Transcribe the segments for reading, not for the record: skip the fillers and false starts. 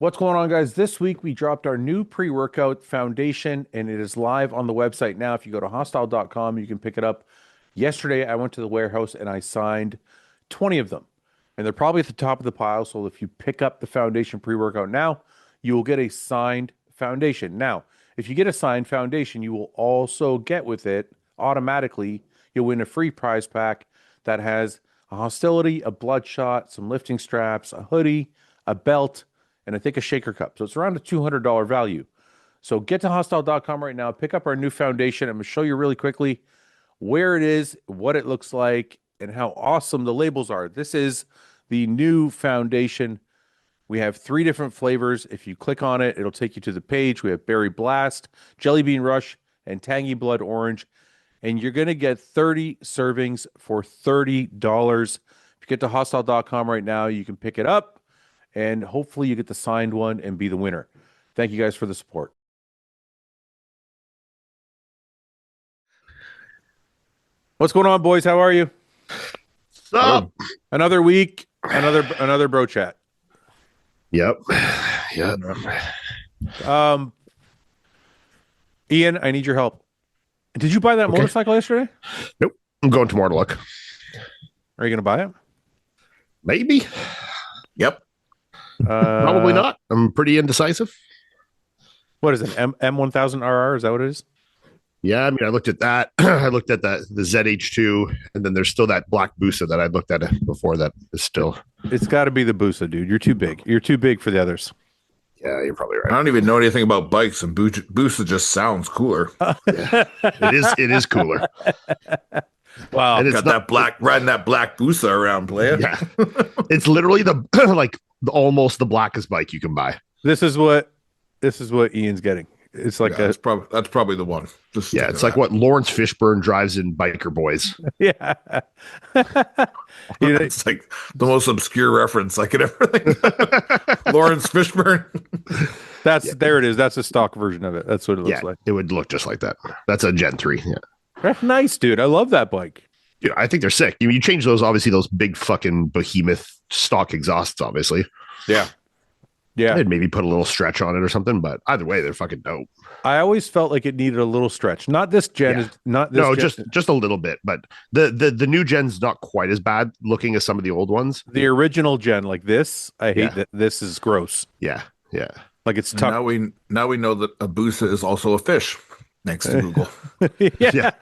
What's going on, guys? This week we dropped our new pre-workout foundation and it is live on the website now. If you go to hostile.com, you can pick it up. Yesterday, I went to the warehouse and I signed 20 of them, and they're probably at the top of the pile. So if you pick up the foundation pre-workout now, you will get a signed foundation. Now, if you get a signed foundation, you will also get with it automatically, you'll win a free prize pack that has a hostility, a bloodshot, some lifting straps, a hoodie, a belt, and I think a shaker cup. So it's around a $200 value. So get to hostile.com right now, pick up our new foundation. I'm going to show you really quickly where it is, what it looks like, and how awesome the labels are. This is the new foundation. We have 3 different flavors. If you click on it, it'll take you to the page. We have Berry Blast, Jelly Bean Rush, and Tangy Blood Orange. And you're going to get 30 servings for $30. If you get to hostile.com right now, you can pick it up and hopefully you get the signed one and be the winner. Thank you guys for the support. What's going on, boys? How are you? Sup? Another week, another bro chat. Yep. Yep. Ian, I need your help. Did you buy that motorcycle yesterday? Nope. I'm going tomorrow to look. Are you going to buy it? Maybe. Yep. Probably not. I'm pretty indecisive. What is it? M1000RR? Is that what it is? Yeah, I mean, I looked at that. I looked at the ZH2, and then there's still that black Busa that I looked at before that is still. It's got to be the Busa, dude. You're too big. You're too big for the others. Yeah, you're probably I right. don't even know anything about bikes, and Booster just sounds cooler. Yeah. It is cooler. Wow. And it's Got that black, riding that black Booster around, player. Yeah. It's literally the almost the blackest bike you can buy. This is what Ian's getting. It's like that's probably the one. Just Yeah, it's like what Lawrence Fishburne drives in Biker Boys. yeah. It's like the most obscure reference I could ever think of. Lawrence Fishburne. There it is. That's a stock version of it. That's what it looks like. It would look just like that. That's a Gen 3. Yeah. That's nice, dude. I love that bike. Yeah, I think they're sick. You change those, obviously, those big fucking behemoth stock exhausts, obviously. Yeah. Yeah. They'd maybe put a little stretch on it or something, but either way, they're fucking dope. I always felt like it needed a little stretch. Not this gen. Yeah. Not this No, gen. just a little bit, but the new gen's not quite as bad looking as some of the old ones. The original gen, like this, I hate Yeah. that. This is gross. Yeah, yeah. Like it's And tough. now we know that a Booster is also a fish next to Google. Yeah.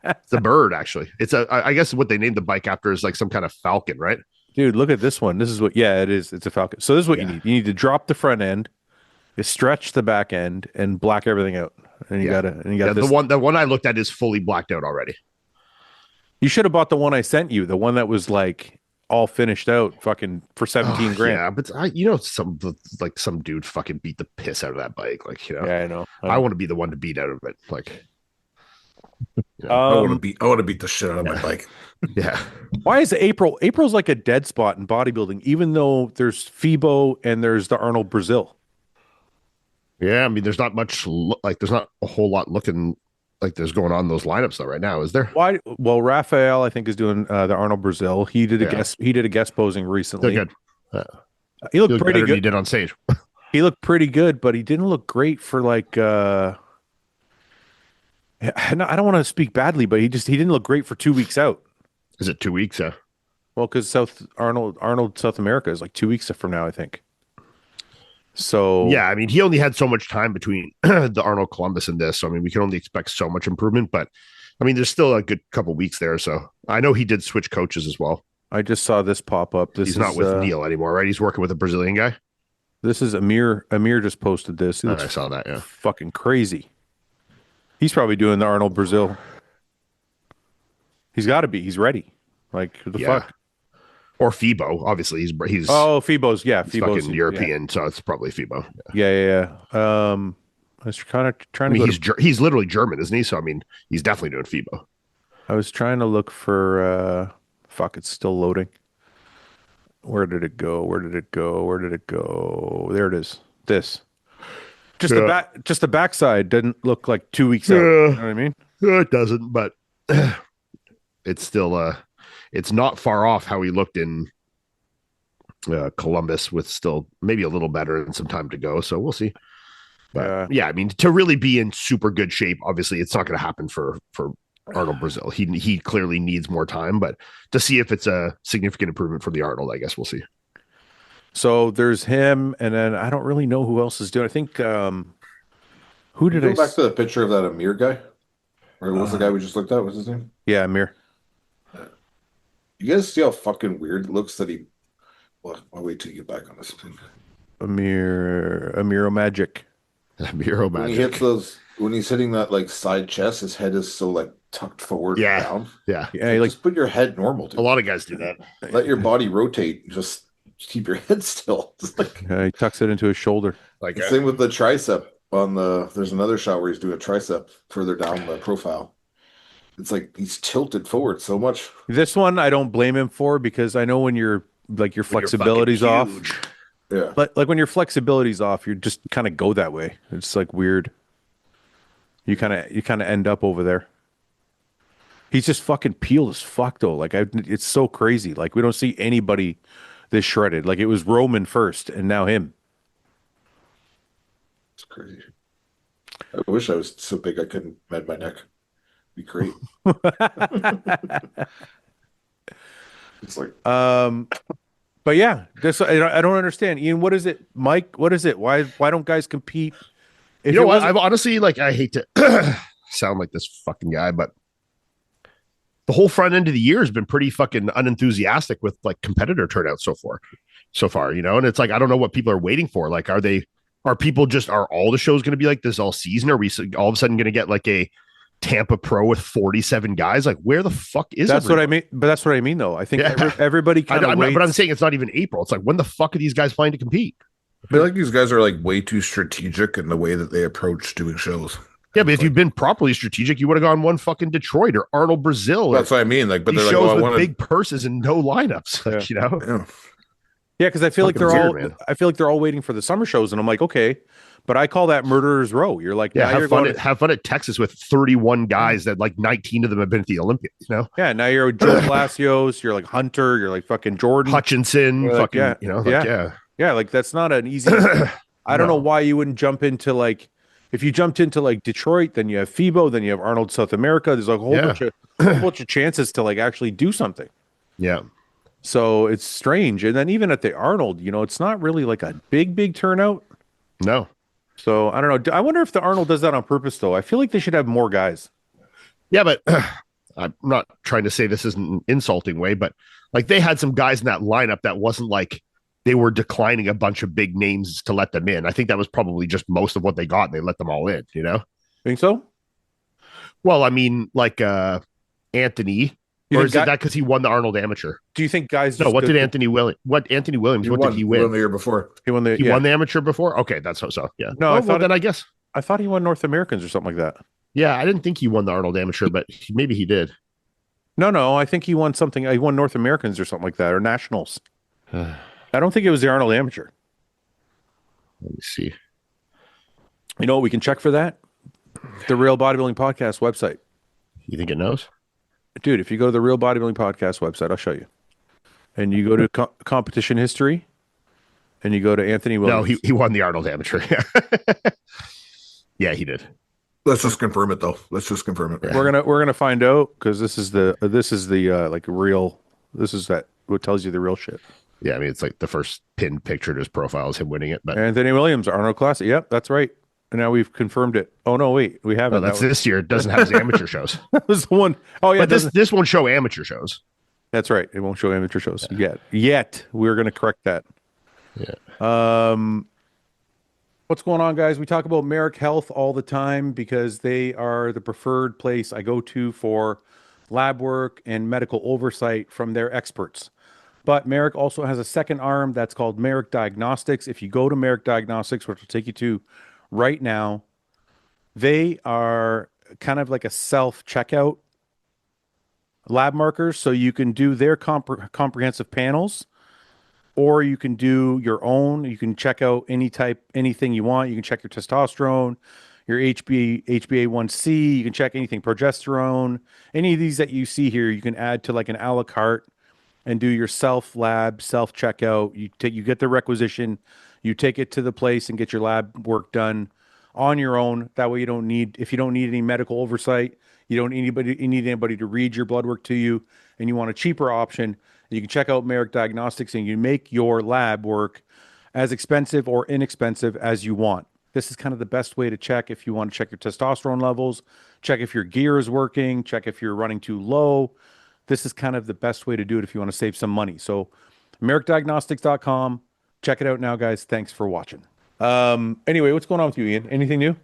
It's a bird, actually. I guess what they named the bike after is like some kind of falcon, right? Dude, look at this one. This is what, yeah, it is. It's a Falcon. So this is what you Yeah. need. You need to drop the front end, you stretch the back end, and black everything out. And you Yeah. got Yeah, this. the one I looked at is fully blacked out already. You should have bought the one I sent you, the one that was like all finished out, fucking for 17 grand. Yeah, but some dude fucking beat the piss out of that bike. Like, Yeah, I know. I want to be the one to beat out of it. Like, I want to beat the shit out of my bike. yeah. Why is April? April's like a dead spot in bodybuilding, even though there's FIBO and there's the Arnold Brazil. Yeah, I mean, there's not much, there's not a whole lot looking like there's going on in those lineups though right now, is there? Why? Well, Raphael, I think, is doing the Arnold Brazil. He did a Yeah. guest. He did a guest posing recently. They're good. He looked Look pretty better than he good. did on stage. He looked pretty good, but he didn't look great for like. I don't want to speak badly, but he didn't look great for 2 weeks out. Is it 2 weeks? Yeah. Well, because Arnold South America is like 2 weeks from now, I think. So Yeah, I mean, he only had so much time between the Arnold Columbus and this. So, I mean, we can only expect so much improvement, but I mean, there's still a good couple weeks there. So I know he did switch coaches as well. I just saw this pop up. He's not with Neil anymore, right? He's working with a Brazilian guy. This is Amir. Amir just posted this. He looks I saw that. Yeah. fucking crazy. He's probably doing the Arnold Brazil. He's got to be. He's ready. Like, what the fuck? Or FIBO. Obviously, he's Oh, FIBO's. Yeah, he's FIBO's fucking European, so it's probably FIBO. Yeah. I was kind of trying I to mean, go he's literally German, isn't he? So I mean, he's definitely doing FIBO. I was trying to look for fuck, it's still loading. Where did it go? Where did it go? Where did it go? There it is. This. Just the backside didn't look like 2 weeks out. You know what I mean? It doesn't, but it's still it's not far off how he looked in Columbus with still maybe a little better and some time to go. So we'll see. But Yeah. I mean, to really be in super good shape, obviously, it's not going to happen for Arnold Brazil. He clearly needs more time, but to see if it's a significant improvement from the Arnold, I guess we'll see. So there's him, and then I don't really know who else is doing. I think who did Go I? back to the picture of that Amir guy, or what was the guy we just looked at? What's his name? Yeah, Amir. You guys see how fucking weird it looks that he. Well, I'll wait till you get back on this thing. Amiro Magic. Miro When he magic. hits those, when he's hitting that like side chest, his head is so like tucked forward and Yeah. down. Yeah. Yeah, he like Just put your head normal, A dude. lot of guys do that. Let your body rotate. Just keep your head still. Just like he tucks it into his shoulder. Like the same with the tricep on the. There's another shot where he's doing a tricep further down the profile. It's like he's tilted forward so much. This one I don't blame him for because I know when your flexibility's off. Yeah. Like when your flexibility's off, you just kind of go that way. It's like weird. You kind of end up over there. He's just fucking peeled as fuck though. Like it's so crazy. Like we don't see anybody this shredded. Like it was Roman first, and now him. It's crazy. I wish I was so big I couldn't bend my neck. Be great. It's like But yeah, this I don't understand. Ian, what is it? Mike, what is it? Why don't guys compete? If You know it what? wasn't- I've honestly I hate to sound like this fucking guy, but the whole front end of the year has been pretty fucking unenthusiastic with like competitor turnout so far, and it's like I don't know what people are waiting for. Like, are people just are all the shows going to be like this all season? Are we all of a sudden going to get like a Tampa Pro with 47 guys? Like, where the fuck is That's everyone? what I mean. But that's what I mean, though. I think Yeah. everybody kind of waits. But I'm saying it's not even April. It's like, when the fuck are these guys playing to compete? I feel like these guys are like way too strategic in the way that they approach doing shows. Yeah, but if you've been properly strategic, you would have gone one fucking Detroit or Arnold Brazil. That's what I mean. Like, but These they're like, shows well, I with want big purses and no lineups. Like, Yeah. Yeah, because I feel like Fucking they're weird, all. man. I feel like they're all waiting for the summer shows, and I'm like, okay, but I call that murderer's row. You're like, Yeah, now you're have fun at Texas with 31 guys that like 19 of them have been at the Olympics. Yeah, now you're Joe Palacios. You're like Hunter. You're like fucking Jordan. Hutchinson, You're like, fucking, yeah. Yeah, like that's not an easy. I don't know why you wouldn't jump into like. If you jumped into like Detroit, then you have FIBO, then you have Arnold South America. There's like a whole bunch of chances to like actually do something. Yeah. So it's strange. And then even at the Arnold, it's not really like a big turnout. No. So I don't know. I wonder if the Arnold does that on purpose, though. I feel like they should have more guys. Yeah, but I'm not trying to say this is an insulting way, but like they had some guys in that lineup that wasn't like they were declining a bunch of big names to let them in. I think that was probably just most of what they got, and they let them all in, Think so? Well, I mean, like Anthony, or is it that because he won the Arnold Amateur? Do you think guys? No, what did Anthony Williams? What did he win? He won the year before. He won the. He won the amateur before. Okay, that's so. Yeah. No, I thought then I guess. I thought he won North Americans or something like that. Yeah, I didn't think he won the Arnold Amateur, but maybe he did. No, I think he won something. He won North Americans or something like that, or Nationals. I don't think it was the Arnold Amateur. Let me see. You know what? We can check for that. The Real Bodybuilding Podcast website. You think it knows? Dude, if you go to the Real Bodybuilding Podcast website, I'll show you. And you go to competition history, and you go to Anthony Williams. No, he won the Arnold Amateur. Yeah, he did. Let's just confirm it, though. Let's just confirm it. Yeah. We're gonna find out because this is the like real. This is that what tells you the real shit. Yeah, I mean it's like the first pinned picture to his profile is him winning it. But Anthony Williams, Arnold Classic. Yep, that's right. And now we've confirmed it. Oh no, wait, we haven't. no, that's this year. It doesn't have his amateur shows. That was the one. Oh yeah, But this won't show amateur shows. That's right. It won't show amateur shows yet. We're going to correct that. Yeah. What's going on, guys? We talk about Merrick Health all the time because they are the preferred place I go to for lab work and medical oversight from their experts. But Merrick also has a second arm that's called Merrick Diagnostics. If you go to Merrick Diagnostics, which will take you to right now, they are kind of like a self-checkout lab markers. So you can do their comprehensive panels, or you can do your own. You can check out anything you want. You can check your testosterone, your HbA1c. You can check anything, progesterone, any of these that you see here. You can add to like an a la carte, and do your self lab, self checkout. You get the requisition, you take it to the place and get your lab work done on your own. That way if you don't need any medical oversight, you need anybody to read your blood work to you, and you want a cheaper option, you can check out Merrick Diagnostics and you make your lab work as expensive or inexpensive as you want. This is kind of the best way to check if you want to check your testosterone levels, check if your gear is working, check if you're running too low. This is kind of the best way to do it if you want to save some money. So, merrickdiagnostics.com. Check it out now, guys. Thanks for watching. Anyway, what's going on with you, Ian? Anything new?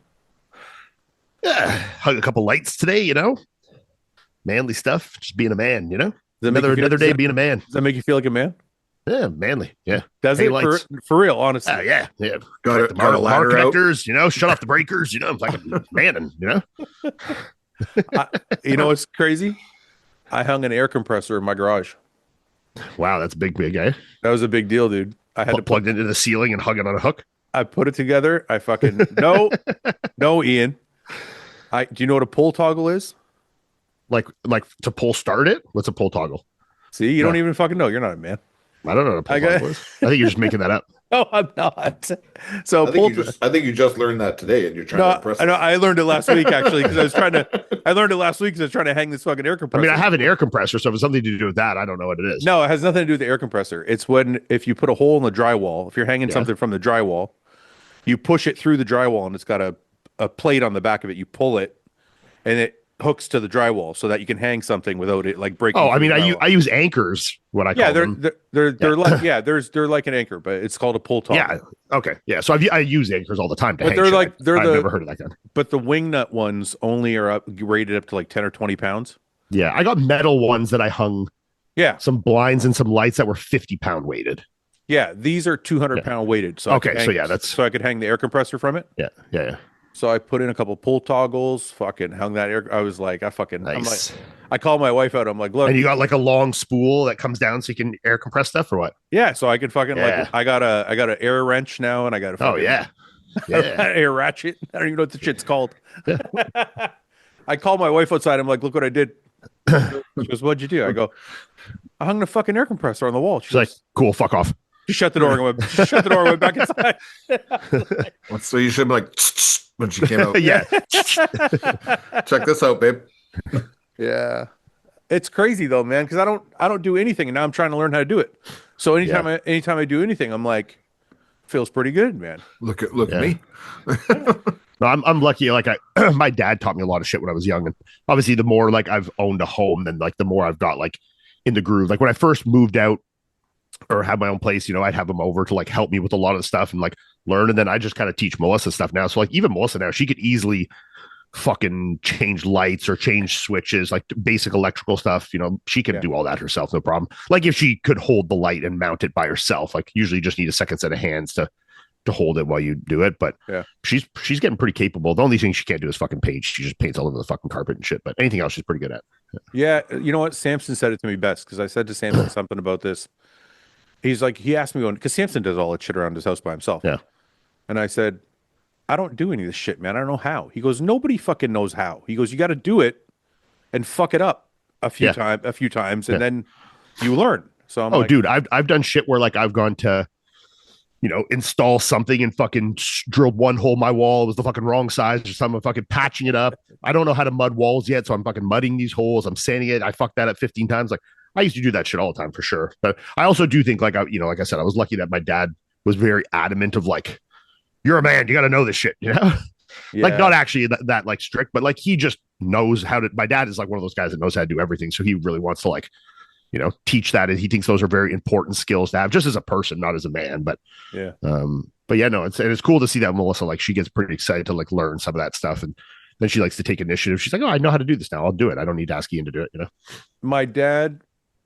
Yeah, hung a couple lights today, you know. Manly stuff, just being a man, you know. Another day being a man. Does that make you feel like a man? Yeah, manly. Yeah. Does it for real? Honestly. Yeah. Got the bar connectors, you know. Shut off the breakers, you know. I'm like manning, you know. You know what's crazy? I hung an air compressor in my garage. Wow, that's big, eh? That was a big deal, dude. I had to plug it into the ceiling and hung it on a hook. I put it together. I fucking no, Ian. Do you know what a pull toggle is? Like to pull start it? What's a pull toggle? See, you don't even fucking know. You're not a man. I don't know what a pull toggle is. I think you're just making that up. No, I'm not. So I think you just learned that today, and you're trying to impress. I learned it last week actually because I was trying to hang this fucking air compressor. I mean, I have an air compressor, so if it's something to do with that, I don't know what it is. No, it has nothing to do with the air compressor. It's if you put a hole in the drywall, if you're hanging something from the drywall, you push it through the drywall, and it's got a plate on the back of it. You pull it, and it hooks to the drywall so that you can hang something without it like breaking. Oh, I mean, I use anchors. What I call them. They're like an anchor, but it's called a pull toggle. Yeah. Okay. Yeah. So I use anchors all the time. But they're like I've never heard of that kind. But the wing nut ones only are rated up to like 10 or 20 pounds. Yeah, I got metal ones that I hung. Yeah. Some blinds and some lights that were 50-pound weighted. Yeah, these are 200-pound weighted. So I could hang the air compressor from it. Yeah. So I put in a couple pull toggles, fucking hung that air. I was like, nice. I called my wife out. I'm like, look. And you got like a long spool that comes down so you can air compress stuff or what? Yeah. So I can fucking I got an air wrench now, and I got a fucking air ratchet. I don't even know what the shit's called. Yeah. I called my wife outside. I'm like, look what I did. She goes, what'd you do? I go, I hung the fucking air compressor on the wall. She's like, cool, fuck off. She shut the door and went back inside. So you should be like when she came out. Yeah. Check this out, babe. Yeah. It's crazy though, man, because I don't do anything, and now I'm trying to learn how to do it. So anytime I do anything, I'm like, feels pretty good, man. Look at me. No, I'm lucky. Like my dad taught me a lot of shit when I was young, and obviously the more like I've owned a home, then like the more I've got like in the groove. Like when I first moved out or had my own place, you know, I'd have them over to like help me with a lot of stuff and like learn, and then I just kind of teach Melissa stuff now. So like even Melissa now, she could easily fucking change lights or change switches, like basic electrical stuff. You know, she can do all that herself, no problem. Like if she could hold the light and mount it by herself, like usually you just need a second set of hands to hold it while you do it. But she's getting pretty capable. The only thing she can't do is fucking paint. She just paints all over the fucking carpet and shit. But anything else she's pretty good at. Yeah, you know what? Samson said it to me best, because I said to Samson something about this. He's like, he asked me because Samson does all that shit around his house by himself. Yeah. And I said, I don't do any of this shit, man. I don't know how. He goes, nobody fucking knows how. He goes, you got to do it and fuck it up a few times, and then you learn. So I'm like, dude, I've done shit where like I've gone to, you know, install something and fucking drilled one hole in my wall. It was the fucking wrong size or something. I'm fucking patching it up. I don't know how to mud walls yet, so I'm fucking mudding these holes. I'm sanding it. I fucked that up 15 times. Like I used to do that shit all the time for sure. But I also do think like like I said, I was lucky that my dad was very adamant of like, you're a man, you got to know this shit, you know? Like not actually that like strict, but like he just knows how to. My dad is like one of those guys that knows how to do everything, so he really wants to like, you know, teach that, and he thinks those are very important skills to have just as a person, not as a man. But but yeah, no, it's cool to see that Melissa, like she gets pretty excited to like learn some of that stuff, and then she likes to take initiative. She's like, oh, I know how to do this now, I'll do it. I don't need to ask Ian to do it, you know? My dad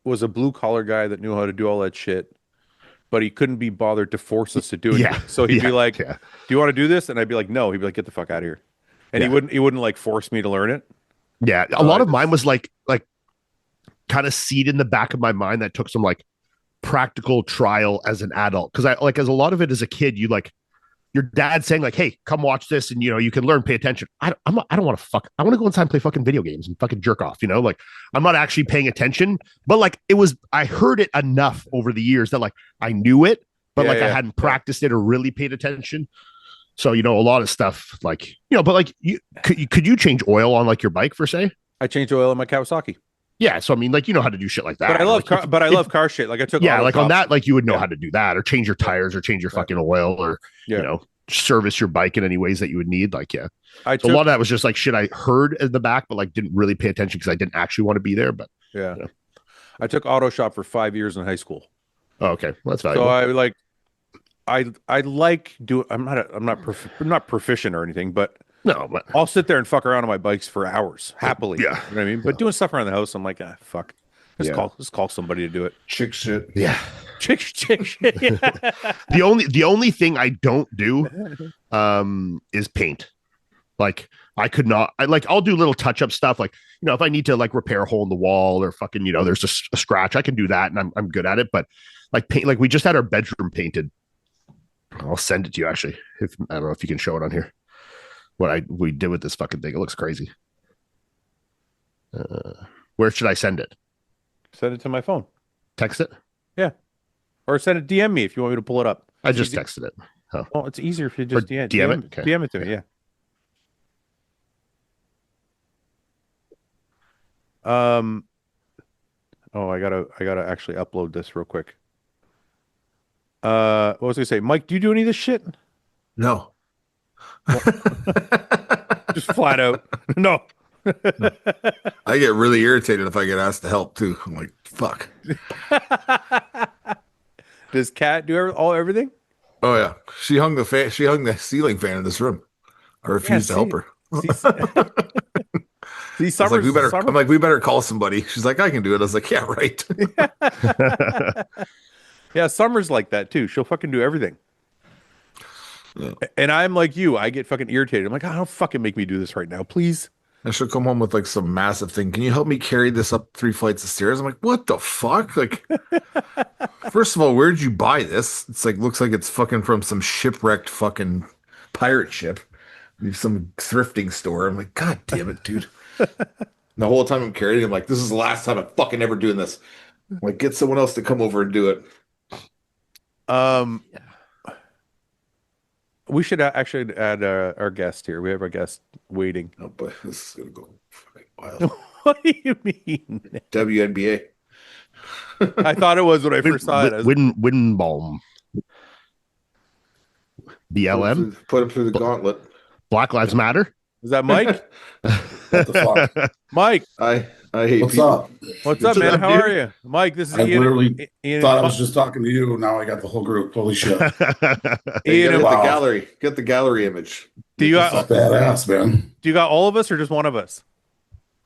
was a blue collar guy that knew how to do all that shit, but he couldn't be bothered to force us to do it. So he'd be like, do you want to do this? And I'd be like, no. He'd be like, get the fuck out of here. And he wouldn't like force me to learn it. Yeah. A lot of mine was like kind of seed in the back of my mind that took some like practical trial as an adult. Cause as a lot of it as a kid, you like, your dad saying like, "Hey, come watch this," and you can learn, pay attention. I don't want to fuck. I want to go inside and play fucking video games and fucking jerk off. Like I'm not actually paying attention, but like I heard it enough over the years that like I knew it, but I hadn't practiced it or really paid attention. So a lot of stuff like but like could you change oil on like your bike for say? I changed oil on my Kawasaki. Yeah, so I mean, like how to do shit like that. But I love car shit. Like I took like on that, like you would know how to do that, or change your tires, or change your fucking oil, or service your bike in any ways that you would need. Like, so a lot of that was just like shit I heard in the back, but like didn't really pay attention because I didn't actually want to be there. But I took auto shop for 5 years in high school. Oh, okay, well, that's valuable. So I like do. I'm not proficient or anything, but. No, but I'll sit there and fuck around on my bikes for hours happily. Yeah. You know what I mean? But doing stuff around the house, I'm like, fuck. Let's call somebody to do it. Chick shit. Yeah. Chick shit. Yeah. The only thing I don't do is paint. Like I could not I'll do little touch-up stuff like, if I need to like repair a hole in the wall or fucking, there's a scratch, I can do that and I'm good at it. But like paint, like we just had our bedroom painted. I'll send it to you actually. I don't know if you can show it on here. What we did with this fucking thing. It looks crazy. Where should I send it? Send it to my phone. Text it? Yeah. Or send it DM me if you want me to pull it up. I just texted it. Oh. Well, it's easier if you just DM it. Okay. DM it to me, yeah. I gotta actually upload this real quick. What was I gonna say? Mike, do you do any of this shit? No. Just flat out. No. I get really irritated if I get asked to help too. I'm like, fuck. Does Kat do everything? Oh yeah, she hung the ceiling fan in this room. I refused to help her. See, Summer's, I'm like, we better call somebody. She's like, I can do it. I was like, yeah, right. Yeah, Summer's like that too. She'll fucking do everything. Yeah. And I'm like you. I get fucking irritated. I'm like, don't fucking make me do this right now, please. I should come home with like some massive thing. Can you help me carry this up 3 flights of stairs? I'm like, what the fuck? Like, first of all, where did you buy this? It's like, looks like it's fucking from some shipwrecked fucking pirate ship, some thrifting store. I'm like, God damn it, dude. The whole time I'm carrying it, I'm like, this is the last time I'm fucking ever doing this. I'm like, get someone else to come over and do it. We should actually add our guest here. We have our guest waiting. Oh boy, this is gonna go fucking wild. What do you mean? WNBA. I thought it was when I first saw it. Winbaum. BLM. Put him through the gauntlet. Black Lives Matter. Is that Mike? What the fuck? Mike. I hate What's people. up? What's up, man? How are you? Mike, this is I Ian. literally Ian thought I was just talking to you. Now I got the whole group. Holy shit. Hey, Ian, get wow. the gallery. Get the gallery image. do you That's badass, man. do you got all of us or just one of us?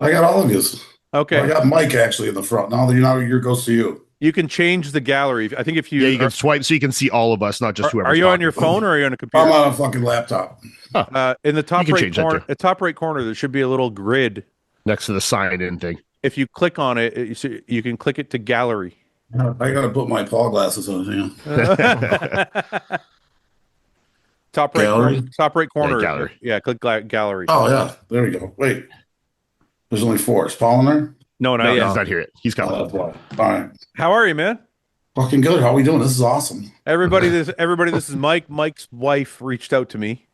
I got all of yous. Okay. I got Mike actually in the front. Now your goes to you. You can change the gallery. I think if you you can swipe so you can see all of us, not just whoever. Are you on your phone or are you on a computer? I'm on a fucking laptop. In the top You can right change that corner, too. the top right corner, there should be a little grid. Next to the sign-in thing. If you click on it, you can click it to gallery. I gotta put my Paul glasses on. Top right Gallery? corner. Top right corner. Yeah, gallery. Yeah, click gallery. Oh yeah, there we go. Wait, there's only 4. Is Paul in there? No, not No, yet. he's not here yet. He's coming. Oh, that's why. All right, How are you, man? fucking good. How are we doing? This is awesome. Everybody, this is Mike. Mike's wife reached out to me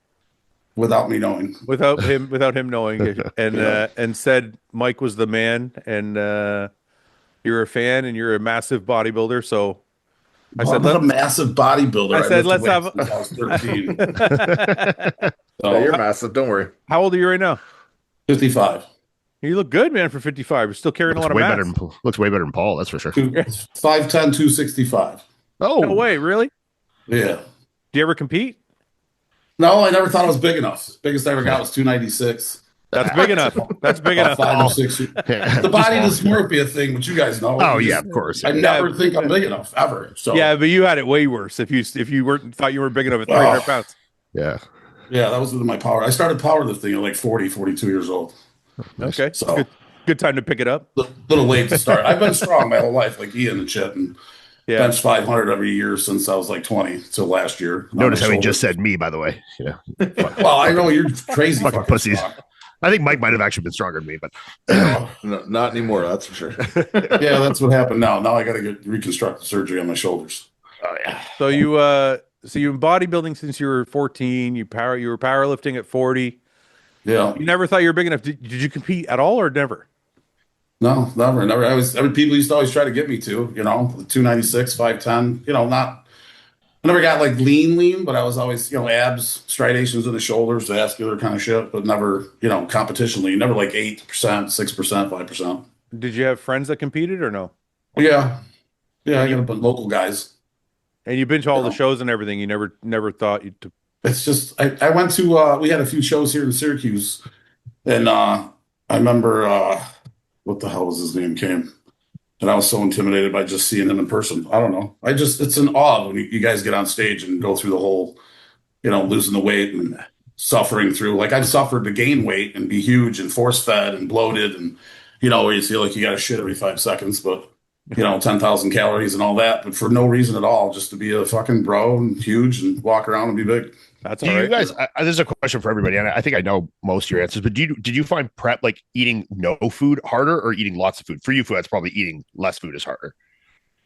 Without me knowing. without him knowing, and said Mike was the man, and you're a fan, and you're a massive bodybuilder. So I said, I'm not a massive bodybuilder. I said, let's lifted have. weights since I was 13. Oh, So, you're massive. Don't worry. How old are you right now? 55. You look good, man, for 55. You're still carrying a lot of mass. Looks way better than Paul, that's for sure. 5'10", 265. Oh, No way, really? Yeah. Do you ever compete? No, I never thought I was big enough. Biggest I ever got was 296. That's big enough. That's big About enough. 5 or 6. The body dysmorphia thing, which you guys know. Oh yeah, of course. I never think I'm big enough ever. So Yeah, but you had it way worse. If you weren't thought you were big enough at 300 pounds. Yeah. yeah, that was with my power. I started powerlifting at like 40, 42 years old. Okay, So good time to pick it up. Little late to start. I've been strong my whole life, like Ian and shit. And Yeah. bench 500 every year since I was like 20 till last year. on Notice my how he just shoulders. said me, by the way. You know, Well, I know you're crazy fucking fucking pussies. strong. I think Mike might have actually been stronger than me, but No. No, not anymore, that's for sure. Yeah, that's what happened now. Now I got to get reconstructive surgery on my shoulders. oh yeah, So you in bodybuilding since you were 14. You were powerlifting at 40. Yeah. You never thought you were big enough. Did you compete at all or never? No, never, never. I mean, people used to always try to get me to, 296, 5'10, not, I never got like lean, but I was always, abs, striations in the shoulders, vascular kind of shit, but never, competition lean, never like 8%, 6%, 5%. Did you have friends that competed or no? Yeah. Yeah. And I got you a bunch of local guys. and you binge all You the know, shows and everything. You never thought you to. it's just, I went to, we had a few shows here in Syracuse and, I remember, what the hell was his name came? And I was so intimidated by just seeing him in person. I don't know. It's an awe when you guys get on stage and go through the whole, losing the weight and suffering through. Like I've suffered to gain weight and be huge and force fed and bloated and, where you feel like you got to shit every 5 seconds, but 10,000 calories and all that, but for no reason at all, just to be a fucking bro and huge and walk around and be big. That's do all you right. guys? This is a question for everybody, and I think I know most of your answers. But did you find prep like eating no food harder or eating lots of food? For you, Fouad, that's probably eating less food is harder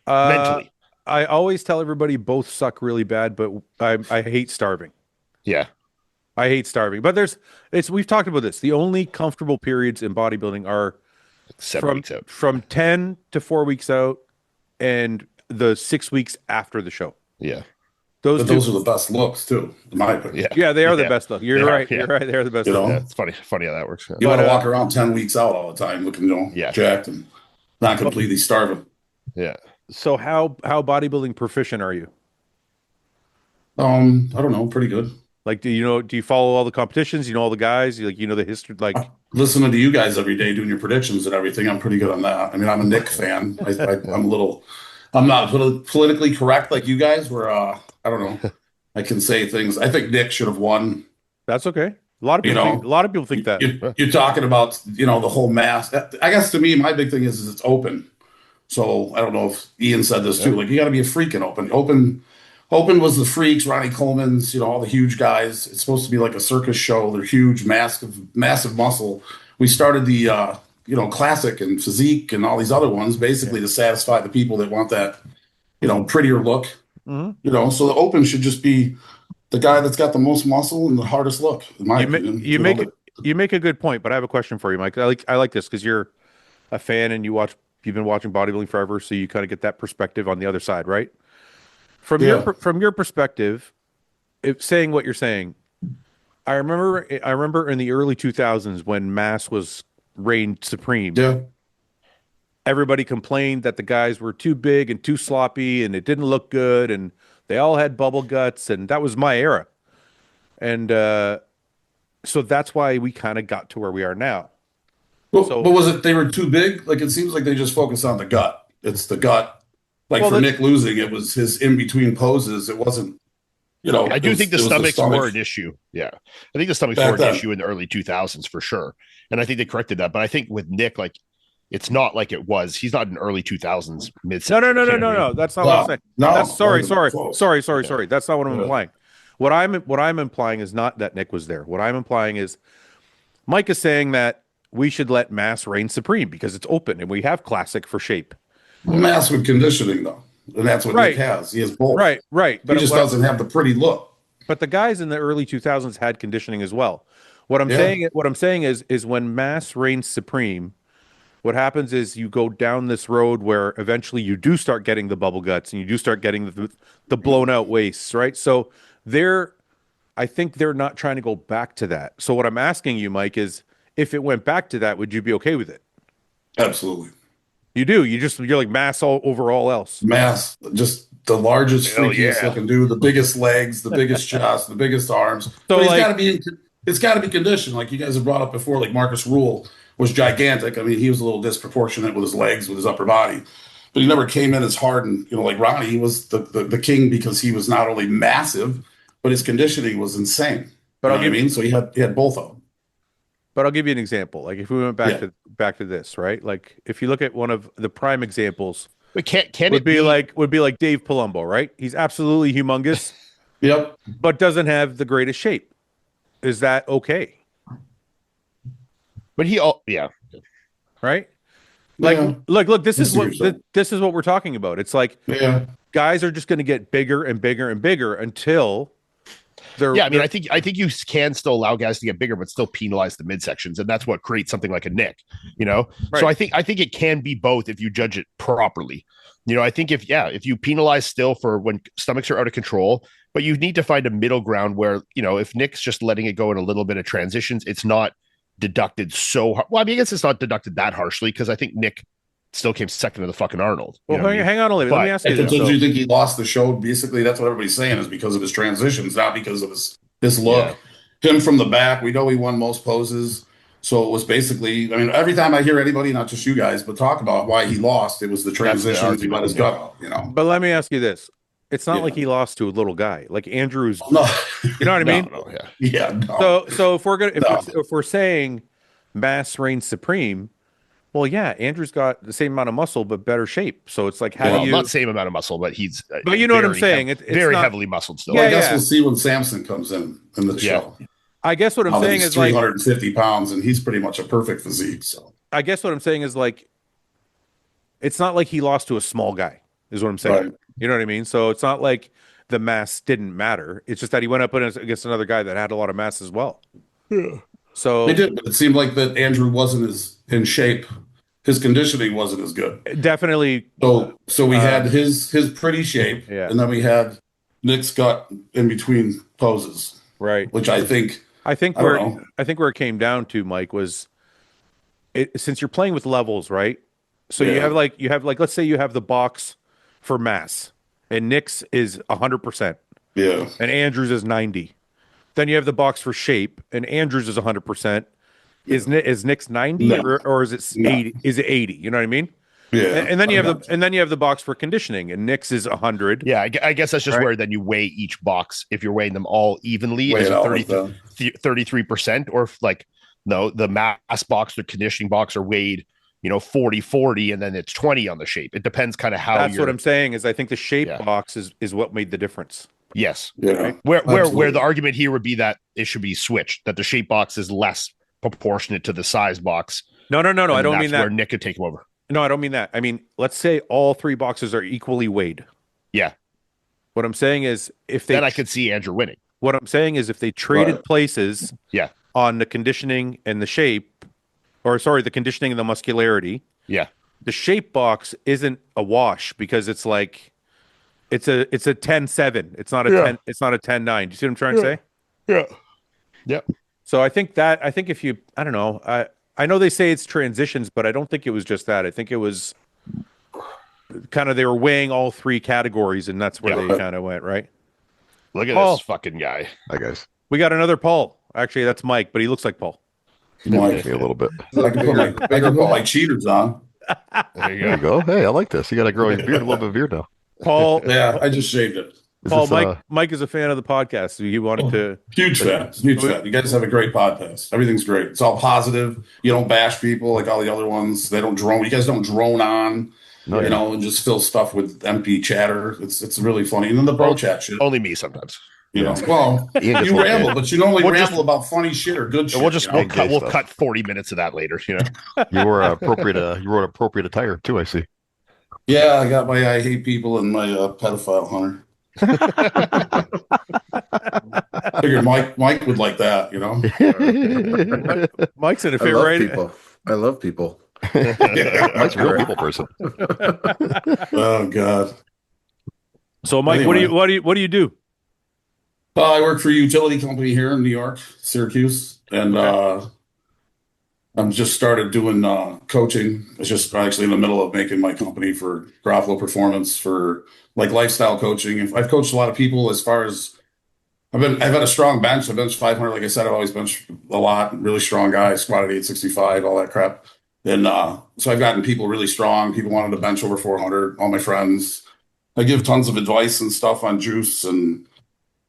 Uh, mentally. I always tell everybody both suck really bad, but I hate starving. Yeah, I hate starving. But we've talked about this. The only comfortable periods in bodybuilding are 7 weeks out. from 10 to 4 weeks out and the 6 weeks after the show. Yeah, Those But two, those are the best looks too, in my opinion. yeah, yeah, they are the Yeah. best look. You're They are, right. yeah. You're right. They're the best You look. know? Yeah, it's funny how that works. You want But, to walk around 10 weeks out all the time looking, Yeah. jacked and not completely starving. Yeah, So how bodybuilding proficient are you? I don't know, pretty good. Like, do you follow all the competitions? You know all the guys? You know the history? Like, Listening to you guys every day doing your predictions and everything, I'm pretty good on that. I mean, I'm a Nick fan. I'm not politically correct like you guys were. I don't know. I can say things. I think Nick should have won. that's okay. A lot of You people know, think, a lot of people think that. You're talking about, the whole mass. I guess to me, my big thing is it's open. So I don't know if Ian said this too. Like you got to be a freaking open. Open was the freaks, Ronnie Coleman's, all the huge guys. It's supposed to be like a circus show. They're huge, massive muscle. We started the, classic and physique and all these other ones basically to satisfy the people that want that, prettier look. Mhm. So the open should just be the guy that's got the most muscle and the hardest look, in my opinion. You make a good point, but I have a question for you, Mike. I like this because you're a fan and you've been watching bodybuilding forever, so you kind of get that perspective on the other side, right? Yeah. From your perspective, if saying what you're saying, I remember in the early 2000s when mass was reigned supreme. Yeah. Everybody complained that the guys were too big and too sloppy and it didn't look good and they all had bubble guts and that was my era. And so that's why we kind of got to where we are now. Well, So- but was it they were too big? Like it seems like they just focused on the gut. It's the gut. Like Well, for that's- Nick losing, it was his in between poses. It wasn't, I do think the it was stomachs stomach. were an issue. Yeah, I think the stomachs Back were an then. issue in the early 2000s for sure, and I think they corrected that. But I think with Nick, like, it's not like it was. He's not in early 2000s, mid. No. That's not what I'm saying. No, That's sorry. close. Sorry. That's not what I'm Yeah. implying. What I'm implying is not that Nick was there. What I'm implying is Mike is saying that we should let mass reign supreme because it's open and we have classic for shape. Mass with conditioning though, and that's what Right. Nick has. He has both. Right. He But just doesn't have the pretty look. But the guys in the early 2000s had conditioning as well. What I'm saying is when mass reigns supreme, what happens is you go down this road where eventually you do start getting the bubble guts and you do start getting the blown out waists, right? So I think they're not trying to go back to that. So what I'm asking you, Mike, is if it went back to that, would you be okay with it? Absolutely. You do. You're like mass all over all else. Mass, just the largest, Hell freakiest yeah. looking dude, the biggest legs, the biggest chest, the biggest arms. So, But he's like- got to be. It's got to be conditioned, like you guys have brought up before. Like Marcus Rule was gigantic. I mean, he was a little disproportionate with his legs, with his upper body, but he never came in as hard. And like Ronnie, he was the king because he was not only massive, but his conditioning was insane. But You I'll know what I give- mean, so he had both of them. But I'll give you an example. Like if we went back Yeah. to this, right? Like if you look at one of the prime examples But can would it be like Dave Palumbo, right? He's absolutely humongous, Yep. but doesn't have the greatest shape. Is that okay? But yeah. Right? Like, Yeah. look. This I is see what what you're saying. this is what we're talking about. It's like Yeah. guys are just going to get bigger and bigger and bigger until they're. Yeah, I mean, I think you can still allow guys to get bigger, but still penalize the midsections, and that's what creates something like a Nick. You know, so Right. I think it can be both if you judge it properly. You know, I think if you penalize still for when stomachs are out of control, but you need to find a middle ground where, you know, if Nick's just letting it go in a little bit of transitions, it's not deducted so hard. Well, I mean, I guess it's not deducted that harshly because I think Nick still came second to the fucking Arnold. Well, hang on a minute. Let me ask you And this. do So, you think he lost the show? Basically, that's what everybody's saying is because of his transitions, not because of his look. Him from the back, we know he won most poses. So it was basically, I mean, every time I hear anybody, not just you guys, but talk about why he lost, it was the transitions. He let his gut out, you know. but let me ask you this: it's not Yeah. like he lost to a little guy. Like Andrew's, No, you know what I mean? No, yeah. yeah, no. So if we're gonna No. if we're saying mass reigns supreme, well, yeah, Andrew's got the same amount of muscle but better shape. So it's like, how Well, do you? not same amount of muscle, but he's But you know what I'm very saying? It's very not- heavily muscled still. Well, I Yeah, guess yeah. we'll see when Samson comes in the Yeah. show. I guess what I'm Now that saying he's is like, 350 pounds, and he's pretty much a perfect physique. So I guess what I'm saying is like, it's not like he lost to a small guy, is what I'm saying. Right. You know what I mean? So it's not like the mass didn't matter. It's just that he went up against another guy that had a lot of mass as well. Yeah. So they did, but it seemed like that Andrew wasn't as in shape. His conditioning wasn't as good. definitely, So we had his pretty shape, Yeah. and then we had Nick's gut in between poses, right. which I think I think I don't know. where it came down to, Mike, was since you're playing with levels, right? So you Yeah. have like let's say you have the box for mass, and Nick's is 100%, Yeah. and Andrews is 90. Then you have the box for shape, and Andrews is 100%. Is Nick's 90 No. or is it No. 80? Is it 80? You know what I mean? Yeah. And then you I have got and then you have the box for conditioning, and Nick's is 100. Yeah, I guess that's just Right. where then you weigh each box. If you're weighing them all evenly, Weigh is it it out with them. 33%, or if like no, the mass box, the conditioning box are weighed, 40, and then it's 20 on the shape. It depends kind of how That's you're. what I'm saying. Is I think the shape Yeah. box is what made the difference. Yes, Yeah. where Absolutely. the argument here would be that it should be switched, that the shape box is less proportionate to the size box. No. I and don't that's mean that. where Nick could take him over. No, I don't mean that. I mean, let's say all three boxes are equally weighed. Yeah, What I'm saying is if they then I could see Andrew winning. what I'm saying is if they traded Right. places Yeah, on the conditioning and the shape, or sorry, the conditioning and the muscularity, yeah, the shape box isn't a wash because it's like it's a 10-7. It's not a Yeah. 10, it's not a 10-9. Do you see what I'm trying to say? yeah, yeah. So I think if you I don't know, I know they say it's transitions, but I don't think it was just that. I think it was kind of they were weighing all three categories, and that's where Yeah. they kind of went, right? Look at Paul. this fucking guy. Hi guys. We got another Paul. Actually, that's Mike, but he looks like Paul. Mike, Me a little bit. I can put my cheaters on. There you There you go. go. Hey, I like this. You got to grow your beard, a little bit of beard now. Paul, Yeah, I just shaved it. Is Paul, this, Mike is a fan of the podcast. So he wanted to. Huge fan. Huge fan. You guys have a great podcast. Everything's great. It's all positive. You don't bash people like all the other ones. They don't drone. You guys don't drone on, No, you know, and just fill stuff with empty chatter. It's really funny. And then the bro chat shit. Only me sometimes. You know, well, Ian gets you a little ramble, gay. but you normally We'll ramble just- about funny shit or good shit. We'll just you know? we'll cut gay stuff. 40 minutes of that later. You were appropriate. You wrote appropriate attire too. I see. Yeah, I got my I hate people and my pedophile hunter. Figured Mike would like that, you know. Mike's in a I fit, love right? people. I love people. Mike's a real people person. Oh God. So, Mike, Anyway. what do you do? I work for a utility company here in New York, Syracuse, and I'm just started doing coaching. It's just actually in the middle of making my company for Garofalo Performance for like lifestyle coaching. I've coached a lot of people as far as I've had a strong bench. I benched 500. Like I said, I've always benched a lot. Really strong guy, squatted 865, all that crap. And so I've gotten people really strong. People wanted to bench over 400. All my friends. I give tons of advice and stuff on juice and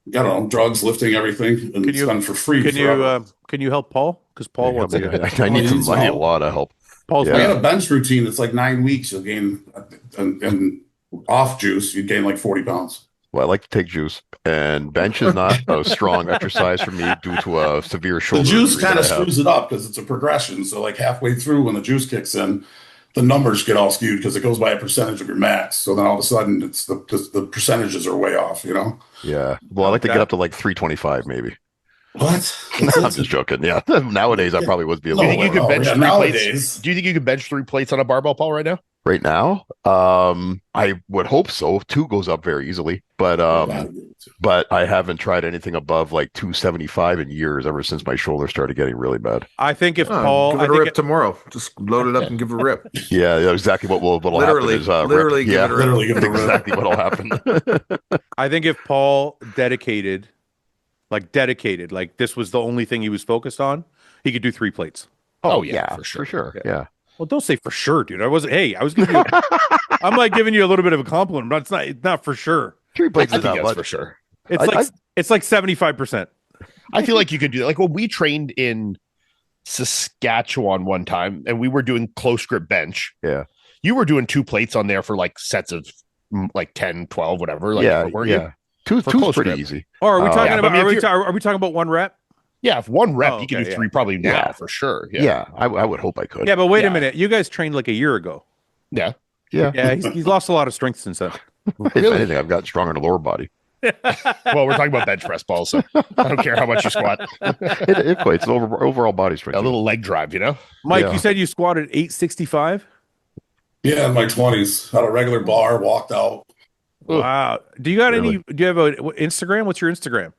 I don't know, drugs, lifting, everything, and it's done for free. Can forever. you help Paul? Because Paul wants to get. I need a lot of help. Paul's Yeah. I got a bench routine. It's like 9 weeks. You'll gain, and off juice, you gain like 40 pounds. Well, I like to take juice, and bench is not a strong exercise for me due to a severe The shoulder juice injury kind that of I have. screws it up because it's a progression. So like halfway through, when the juice kicks in, the numbers get all skewed because it goes by a percentage of your max. So then all of a sudden, it's the percentages are way off. Yeah. Well, I like to get up to like 325 maybe. What? I'm just joking. Yeah. Nowadays, I probably would be a Do you little think you lower. could bench yeah, 3 plates? nowadays. Do you think you could bench 3 plates on a barbell, Paul, right now? Right now, I would hope so. 2 goes up very easily, but I haven't tried anything above like 275 in years, ever since my shoulder started getting really bad. I think if Oh, Paul, give I it a think rip tomorrow. Just load it up and give it a rip. Yeah, that's exactly what'll Literally, happen is literally give yeah, it a rip. Literally give it that's a rip. exactly what'll happen. I think if Paul dedicated, like this was the only thing he was focused on, he could do 3 plates. Oh, yeah, yeah, for sure. for sure. Yeah. Yeah. Well, don't say for sure, dude. I wasn't. Hey, I was giving you. I'm like giving you a little bit of a compliment, but it's not for sure. 3 I plates think is not that's much. for sure. It's like 75%. I feel like you could do that. Like when we trained in Saskatchewan one time and we were doing close grip bench. Yeah. You were doing 2 plates on there for like sets of like 10, 12, whatever. Like, Yeah, weren't yeah. Two's close pretty grip. easy. Or are we talking yeah, about? but I mean, Are we talking about 1 rep? Yeah, if 1 rep, Oh, you can okay, do yeah. 3 probably now Yeah. for sure. Yeah, I would hope I could. Yeah, but wait Yeah. a minute. You guys trained like a year ago. Yeah. Yeah. Yeah, he's lost a lot of strength since then. If anything, I've gotten stronger in the lower body. Well, we're talking about bench press, Paul, so I don't care how much you squat. It equates overall body strength. A little leg drive, Mike, Yeah. you said you squatted 865. Yeah, in my 20s, had a regular bar, walked out. Ugh. Wow. Do you got Really? any? Do you have a Instagram? What's your Instagram?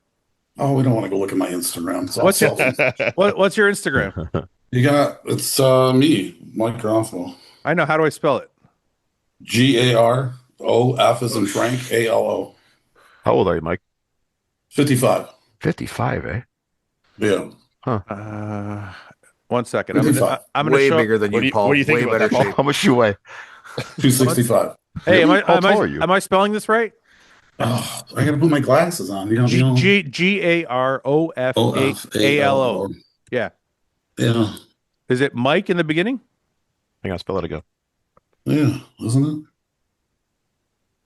Oh, we don't want to go look at my Instagram. It's all What's your- selfies. What's your Instagram? It's me, Mike Garofalo. I know. How do I spell it? GAROF as in Frank, ALO. How old are you, Mike? 55. 55, eh? Yeah. 1 second. I'm gonna Way show. bigger than What do you, you- Paul. what do you think Way about better that, Paul? shape. How much you weigh? 265. Hey, Really? How tall are you? am I spelling this right? Oh, I got to put my glasses on. You know, GAROFAALO. Yeah. Yeah. Is it Mike in the beginning? Hang on, spell it again. Yeah. Isn't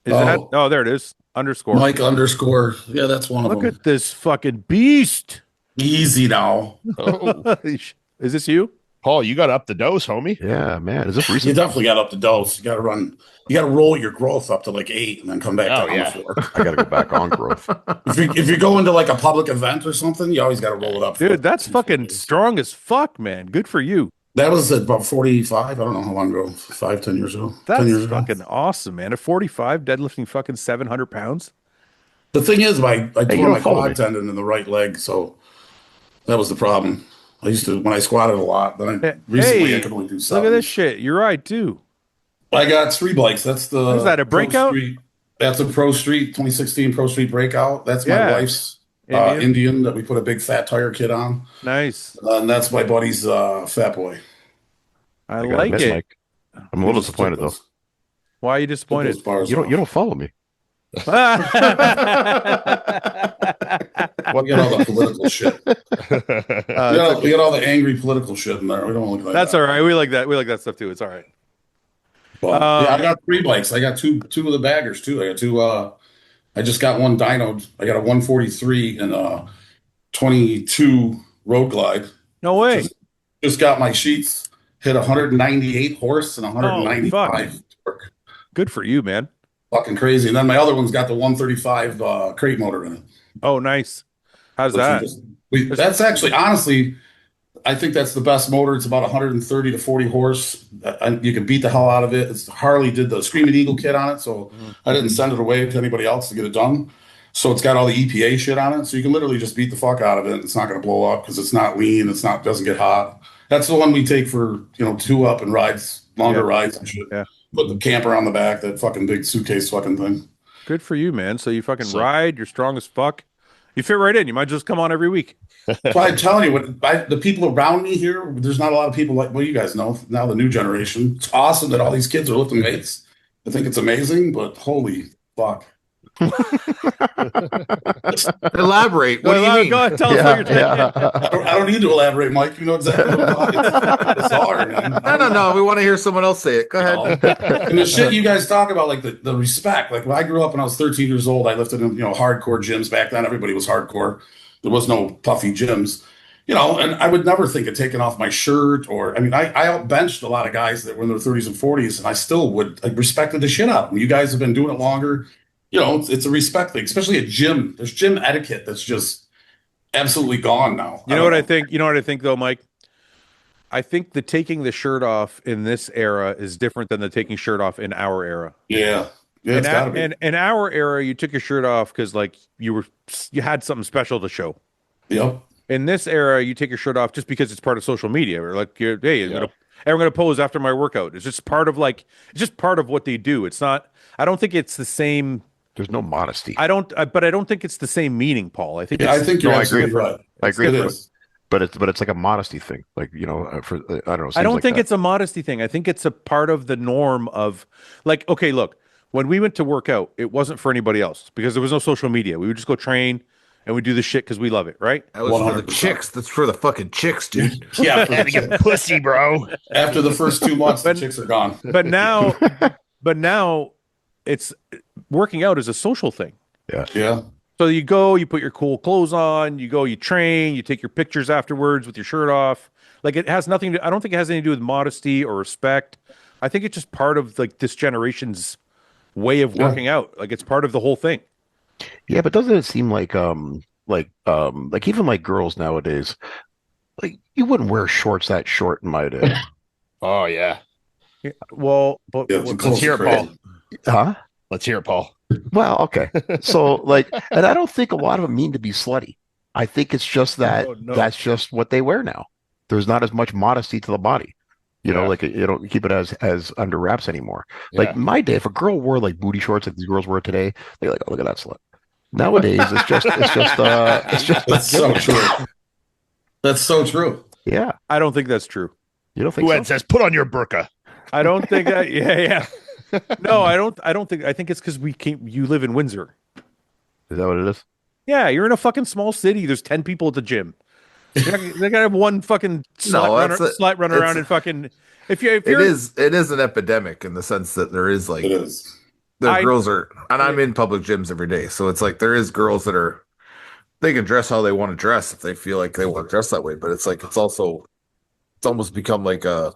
it? Is that? Oh, there it is. Underscore. Mike underscore. Yeah, that's one of Look them. at this fucking beast. Easy now. Oh. Is this you? Paul, you got to up the dose, homie. Yeah, man. Is this You recent? definitely got up the dose. You got to run. You got to roll your growth up to like 8 and then come back Oh, down yeah. to 4. I got to go back on growth. If you go into like a public event or something, you always got to roll it up. Dude, that's fucking strong as fuck, man. Good for you. That was at about 45. I don't know how long ago. 5, 10 years ago. 10 That's years ago. fucking awesome, man. At 45, deadlifting fucking 700 pounds. The thing is, I you tore don't my follow quad me. tendon in the right leg, so that was the problem. I used to when I squatted a lot. Then recently I could only do 7. Look at this shit. You're right, too. I got 3 bikes. That's the. What is that, a Pro breakout? Street. That's a Pro Street 2016 Pro Street breakout. That's my Yeah. wife's Indian? Indian that we put a big fat tire kit on, Nice. and that's my buddy's Fat Boy. I gotta like admit, it. Mike, I'm a little disappointed though. Why are you Took disappointed? those bars You off. don't follow me. We get all the political shit. We got all the angry political shit in there. We don't look like That's that. all right. We like that. We like that stuff too. It's all right. But, yeah, I got 3 bikes. I got two of the baggers too. I got 2. I just got one dynoed. I got a 143 and a 22 Road Glide. No way. Just got my sheets. Hit 198 horse and 195 torque. Good for you, man. Fucking crazy. And then my other one's got the 135 crate motor in it. Oh, nice. How's that? That's actually, honestly, I think that's the best motor. It's about 130 to 40 horse. You can beat the hell out of it. It's Harley did the Screaming Eagle kit on it, so I didn't send it away to anybody else to get it done. So it's got all the EPA shit on it. So you can literally just beat the fuck out of it. It's not going to blow up because it's not lean. Doesn't get hot. That's the one we take for, 2-up and rides, longer rides and shit. Yeah. Put the camper on the back, that fucking big suitcase fucking thing. Good for you, man. So you fucking ride. You're strong as fuck. You fit right in. You might just come on every week. So I'm telling you, the people around me here, there's not a lot of people like, well, you guys know, now the new generation. It's awesome that all these kids are lifting weights. I think it's amazing, but holy fuck. Elaborate. What do you mean? Go ahead, tell us what you're thinking. I don't need to elaborate, Mike. You know exactly what I'm talking about. It's hard, man. No. We want to hear someone else say it. Go ahead. And the shit you guys talk about, like the respect. Like when I grew up when I was 13 years old, I lifted in, hardcore gyms back then. Everybody was hardcore. There was no puffy gyms, and I would never think of taking off my shirt I outbenched a lot of guys that were in their 30s and 40s, and I still would respected the shit out of them. You guys have been doing it longer. It's a respect thing, especially at gym. There's gym etiquette that's just absolutely gone now. You know what I think? You know what I think though, Mike? I think the taking the shirt off in this era is different than the taking shirt off in our era. Yeah. It's gotta be. In our era, you took your shirt off because like you had something special to show. Yep. In this era, you take your shirt off just because it's part of social media. Or like, everyone gonna pose after my workout. It's just part of what they do. It's not. I don't think it's the same. There's no modesty. But I don't think it's the same meaning, Paul. I think. I think you're absolutely right. I agree. It is. But it's like a modesty thing. Like, I don't know. I don't think it's a modesty thing. I think it's a part of the norm of like, okay, look, when we went to work out, it wasn't for anybody else because there was no social media. We would just go train and we do this shit because we love it, right? That was 100%. For the chicks. That's for the fucking chicks, dude. Yeah. Had to get pussy, bro. After the first 2 months, the chicks are gone. But now it's working out is a social thing. Yeah. So you go, you put your cool clothes on, you go, you train, you take your pictures afterwards with your shirt off. Like it has nothing to, I don't think it has anything to do with modesty or respect. I think it's just part of like this generation's way of working out. Like it's part of the whole thing. Yeah, but doesn't it seem like even like girls nowadays, like you wouldn't wear shorts that short in my day. Oh yeah. Well, but Let's hear it, Paul. Huh? Let's hear it, Paul. Well, okay. So like, and I don't think a lot of them mean to be slutty. I think it's just that that's just what they wear now. There's not as much modesty to the body. Like you don't keep it as under wraps anymore. Like my day, if a girl wore like booty shorts like these girls wear today, they're like, oh, look at that slut. Nowadays, it's just That's so true. That's so true. Yeah. I don't think that's true. You don't think Fouad says, put on your burqa. I don't think that. Yeah. No, I don't think. I think it's because you live in Windsor. Is that what it is? Yeah, you're in a fucking small city. There's 10 people at the gym. They gotta have one fucking slut run around and fucking. It is an epidemic in the sense that there is like girls are, and I'm in public gyms every day, so it's like there is girls that they can dress how they want to dress if they feel like they want to dress that way, but it's almost become like a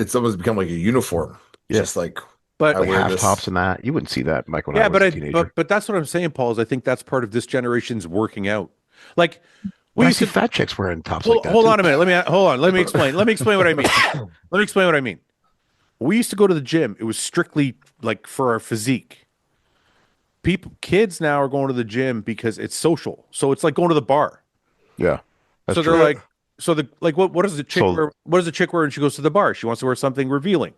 uniform. Yeah. Just like, but like half tops and that, you wouldn't see that, Mike. When I was a teenager. But that's what I'm saying, Paul. Is I think that's part of this generation's working out. Like we used to fat chicks wearing tops like that. Hold on a minute. Let me explain. Let me explain what I mean. Let me explain what I mean. We used to go to the gym. It was strictly like for our physique. Kids now are going to the gym because it's social. So it's like going to the bar. Yeah. So they're like, what does the chick wear? What does the chick wear when she goes to the bar? She wants to wear something revealing.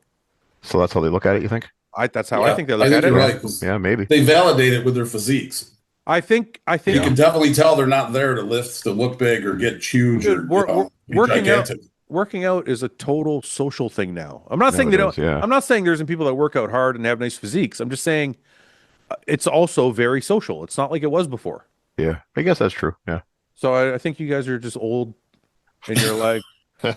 So that's how they look at it, you think? That's how I think they look at it. Right, yeah, maybe. They validate it with their physiques. I think you can definitely tell they're not there to lift, to look big or get huge. Dude, working out is a total social thing now. I'm not saying they don't. Yeah. I'm not saying there isn't people that work out hard and have nice physiques. I'm just saying it's also very social. It's not like it was before. Yeah, I guess that's true. Yeah. So I think you guys are just old, and you're like. Well,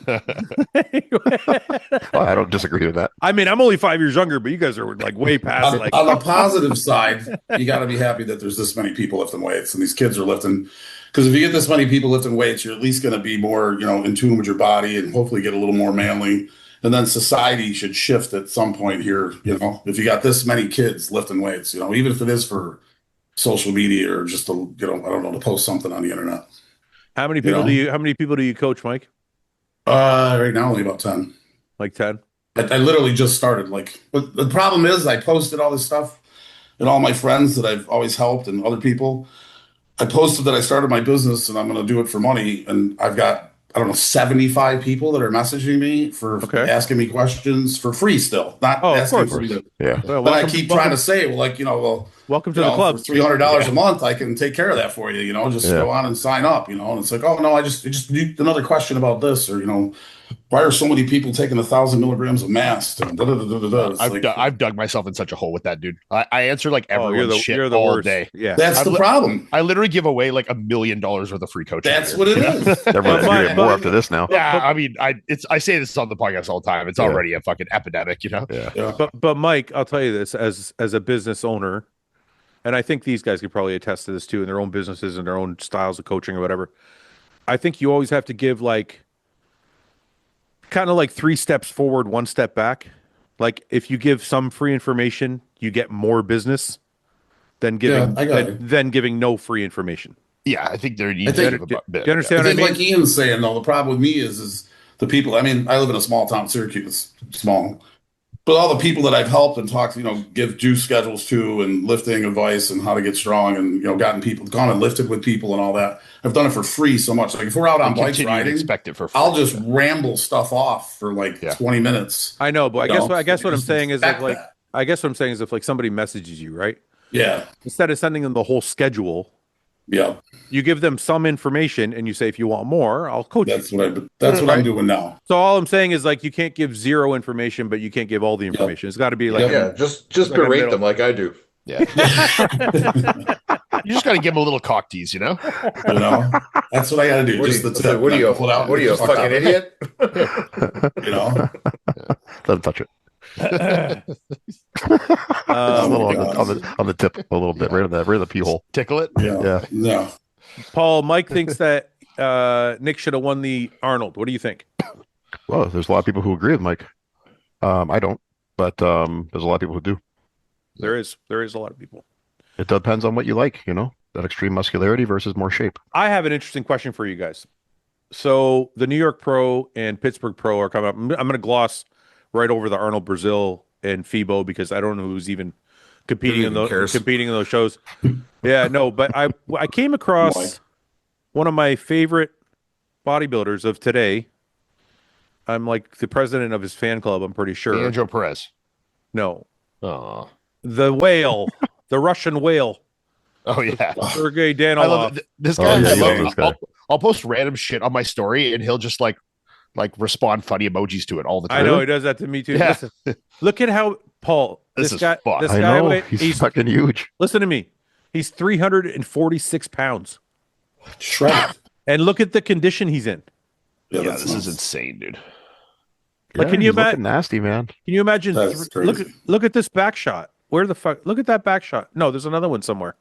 I don't disagree with that. I mean, I'm only 5 years younger, but you guys are like way past. On the positive side, you got to be happy that there's this many people lifting weights and these kids are lifting. Because if you get this many people lifting weights, you're at least going to be more, in tune with your body and hopefully get a little more manly. And then society should shift at some point here. If you got this many kids lifting weights, even if it is for social media or just to, I don't know, to post something on the internet. How many people do you coach, Mike? Right now, only about 10. Like 10? I literally just started. But the problem is I posted all this stuff and all my friends that I've always helped and other people. I posted that I started my business and I'm going to do it for money. And I've got, 75 people that are messaging me for asking me questions for free still. Not asking for me to. Yeah. But I keep trying to say, Welcome to the club. For $300 a month, I can take care of that for you. Just go on and sign up. And it's like, oh no, I just need another question about this, or why are so many people taking 1,000 milligrams of mast? And I've dug myself in such a hole with that, dude. I answer like everyone's shit you're the all worst. day. Yeah, that's the problem. I literally give away like $1 million worth of free coaching. That's what it is. Everyone's gonna get more after this now. Yeah, I mean, I say this on the podcast all the time. It's already a fucking epidemic, Yeah. But Mike, I'll tell you this as a business owner, and I think these guys could probably attest to this too in their own businesses and their own styles of coaching or whatever. I think you always have to give kind of like 3 steps forward, 1 step back. Like if you give some free information, you get more business than giving no free information. Yeah, I think there needs to be a bit. Do you understand what I mean? Like Ian's saying, though, the problem with me is the people. I mean, I live in a small town, Syracuse, small. But all the people that I've helped and talked, give juice schedules to and lifting advice and how to get strong and, gone and lifted with people and all that. I've done it for free so much. Like if we're out on bikes riding, I'll just ramble stuff off for 20 minutes. I know, but I guess what I'm saying is if somebody messages you, right? Yeah. Instead of sending them the whole schedule, yeah, you give them some information and you say, if you want more, I'll coach you. That's what I'm doing now. So all I'm saying is you can't give zero information, but you can't give all the information. It's got to be just berate them like I do. Yeah. You just got to give them a little cock tease, That's what I got to do. What are you, a fucking idiot? Let him touch it. On the tip a little bit, right in the pee hole. Tickle it. Yeah. Paul, Mike thinks that Nick should have won the Arnold. What do you think? Well, there's a lot of people who agree with Mike. I don't, but there's a lot of people who do. There is a lot of people. It depends on what you like, that extreme muscularity versus more shape. I have an interesting question for you guys. So the New York Pro and Pittsburgh Pro are coming up. I'm going to gloss right over the Arnold Brazil and FIBO because I don't know who's even competing in those shows. Yeah, no, but I came across one of my favorite bodybuilders of today. I'm like the president of his fan club, I'm pretty sure. Angel Perez. No. Oh. The whale, the Russian whale. Oh yeah. Sergey Danilov. I love this guy. I'll post random shit on my story and he'll just like respond funny emojis to it all the time. I know he does that to me too. Yeah. Listen, look at how Paul. This guy. He's fucking huge. Listen to me. He's 346 pounds. Shredded. And look at the condition he's in. Yeah, this is insane, dude. Can you imagine? Nasty, man. Can you imagine? Look at this back shot. Where the fuck? Look at that back shot. No, there's another one somewhere.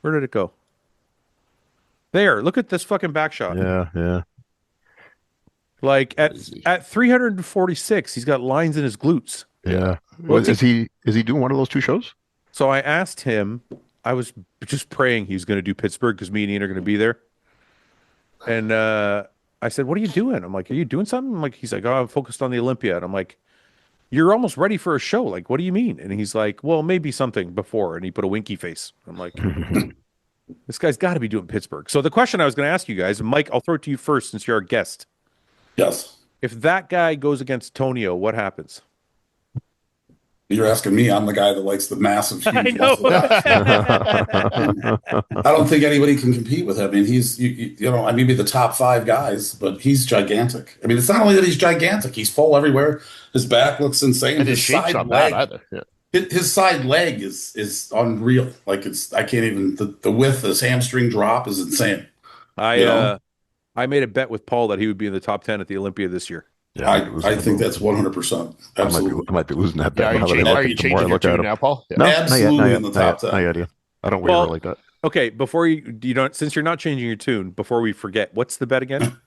Where did it go? There. Look at this fucking back shot. Yeah. At 346, he's got lines in his glutes. Yeah. Is he doing one of those 2 shows? So I asked him. I was just praying he was going to do Pittsburgh because me and Ian are going to be there. And I said, "What are you doing?" I'm like, "Are you doing something?" I'm like, he's like, "Oh, I'm focused on the Olympiad." I'm like, "You're almost ready for a show. Like, what do you mean?" And he's like, "Well, maybe something before." And he put a winky face. I'm like, this guy's got to be doing Pittsburgh. So the question I was going to ask you guys, Mike, I'll throw it to you first since you're our guest. Yes. If that guy goes against Tonio, what happens? You're asking me. I'm the guy that likes the massive, huge I know. I don't think anybody can compete with him. I mean, he's, maybe the top 5 guys, but he's gigantic. I mean, it's not only that he's gigantic, he's full everywhere. His back looks insane. And his shape's not bad either. Yeah. His side leg is unreal. I can't even, the width, his hamstring drop is insane. I made a bet with Paul that he would be in the top 10 at the Olympia this year. Yeah, I think that's 100%. Absolutely. I might be losing that bet. Are you changing your tune now, Paul? Yeah. No, absolutely in the top 10. I got you. I don't waver like that. Okay, before you don't, since you're not changing your tune, before we forget, what's the bet again?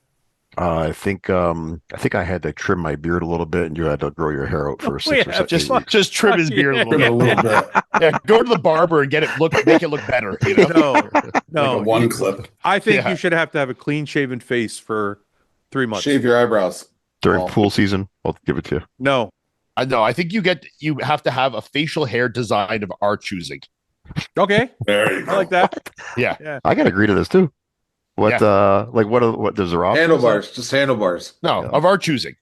I think I had to trim my beard a little bit, and you had to grow your hair out for 6 or 7 weeks. Just trim his beard a little bit. Yeah, go to the barber and make it look better. No, like one clip. I think you should have to have a clean shaven face for 3 months. Shave your eyebrows during pool season. I'll give it to you. No, I think you have to have a facial hair design of our choosing. Okay, there you go. I like that. Yeah. I gotta agree to this too. What does the rock? Handlebars, just handlebars. No, of our choosing.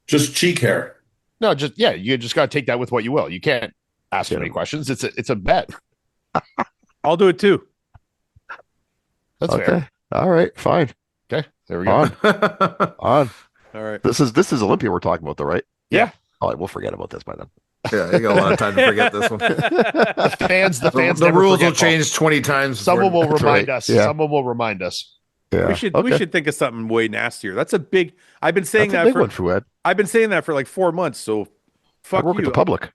Just cheek hair. No, you just got to take that with what you will. You can't ask too many questions. It's a bet. I'll do it too. That's Okay. fair. All right. Fine. Okay, there we go. On. On. All right. This is Olympia we're talking about, though, right? Yeah. All right. We'll forget about this by then. Yeah, you got a lot of time to forget this one. The fans The never rules will forget, Paul. change 20 times. Someone will That's remind right. us. Yeah. Someone will remind us. Yeah. We should think of something way nastier. That's a big. I've been saying That's a that big for. one, Fouad. I've been saying that for like 4 months. So, I fuck work you. with the public.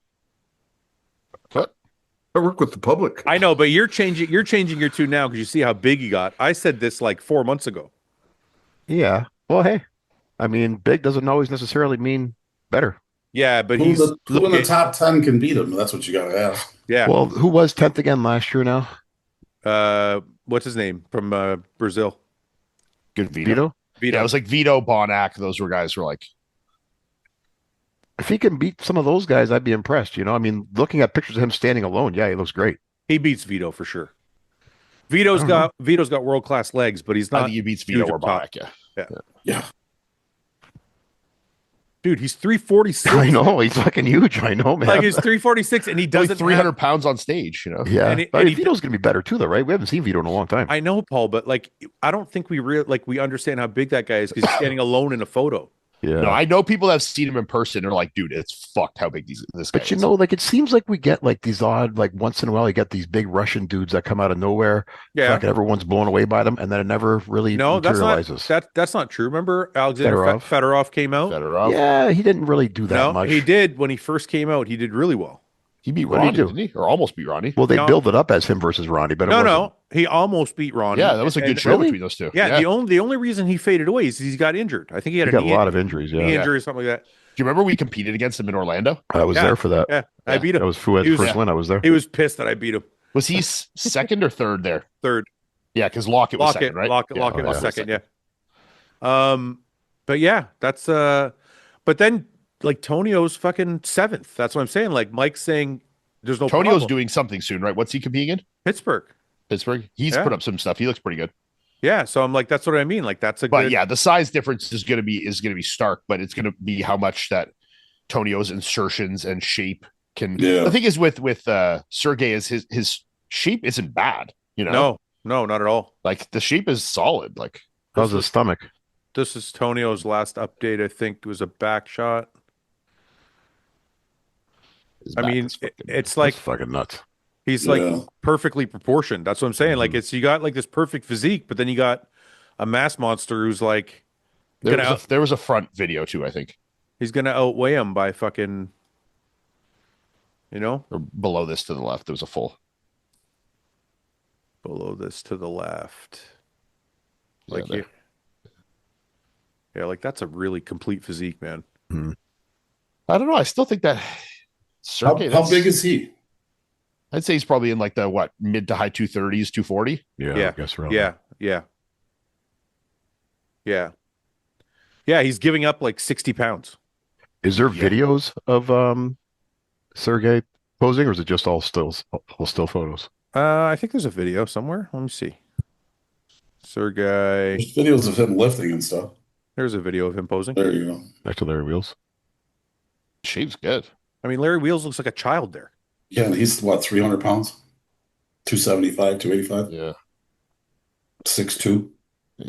I work with the public. I know, but you're changing your tune now because you see how big he got. I said this like 4 months ago. Yeah. Well, hey, I mean, big doesn't always necessarily mean better. Yeah, but Who he's in the top 10 can beat him? That's what you got to ask. yeah. Well, who was 10th again last year now? What's his name from Brazil? Good Vito. Vito? Vito. Yeah, it was like Vito, Bonac. Those were guys who were like, If he can beat some of those guys, I'd be impressed. I mean, looking at pictures of him standing alone, yeah, he looks great. He beats Vito for sure. Vito's got world class legs, but he's I not. think he beats Vito huge or up top. Bonac. Yeah. Yeah. Dude, he's 346. I know he's fucking huge. I know, man. Like he's 346, and he Only doesn't 300 pounds on stage, you know. yeah, and he- I and mean, he- Vito's gonna be better too, though, right? We haven't seen Vito in a long time. I know, Paul, but like I don't think we understand how big that guy is because he's standing alone in a photo. Yeah. No, I know people that have seen him in person. They're like, dude, it's fucked how big this guy But you is. know, like it seems like we get like these odd, like once in a while, you get these big Russian dudes that come out of nowhere. Yeah. Fucking everyone's blown away by them, and then it never really No, materializes. that's not true. Remember Alexander Fedorov? Fedorov came out? Fedorov. Yeah, he didn't really do that No, much. he did when he first came out. He did really well. He beat What did he Ronnie, do? didn't he? Or almost beat Ronnie. Well, they No. build it up as him versus Ronnie, but it wasn't. No, he almost beat Ronnie. Yeah, that was a good And- show Really? between those two. Yeah, the only reason he faded away is he got injured. I think he had He a got a knee, lot of injuries. knee Yeah, injury or something like that. Do you remember we competed against him in Orlando? I was Yeah. there for that. Yeah, I Yeah, beat him. That was Fouad's He was- first win. I was there. He was pissed that I beat him. Was he second or third there? Third. Yeah, because Lockett was second, right? Lockett Yeah, was Lockett second. Yeah. But yeah, that's But then like Tonio's fucking 7th. That's what I'm saying. Like Mike's saying, there's no Tonio's problem. doing something soon, right? What's he competing in? Pittsburgh. Pittsburgh. He's Yeah. put up some stuff. He looks pretty good. Yeah, so I'm like, that's what I mean. Like that's a But good. yeah, the size difference is gonna be stark, but it's gonna be how much that Tonio's insertions and shape can. Yeah. The thing is with Sergey is his shape isn't bad, you know. No, not at all. Like the shape is solid. Like How's his stomach? This is Tonio's last update. I think it was a back shot. his I back mean, is fucking- it's That's like fucking nuts. he's Yeah. like perfectly proportioned. That's what I'm saying. Like it's you got like this perfect physique, but then you got a mass monster who's like there was a front video too, I think, he's gonna outweigh him by fucking, or below this to the left. There was a full. below this to the left. Yeah, Like there. yeah, like that's a really complete physique, man. I don't know. I still think that Sergey. How big is he? I'd say he's probably in like the mid to high 230s, 240. Yeah, Yeah. I guess around Yeah, yeah, he's giving up like 60 pounds. Is there Yeah. videos of Sergey posing, or is it just all stills, all still photos? I think there's a video somewhere. Let me see. Sergey. There's videos of him lifting and stuff. There's a video of him posing. There you go. Next to Larry Wheels. Shape's good. I mean, Larry Wheels looks like a child there. Yeah, and he's what, 300 pounds? 275, 285, Yeah, 6'2".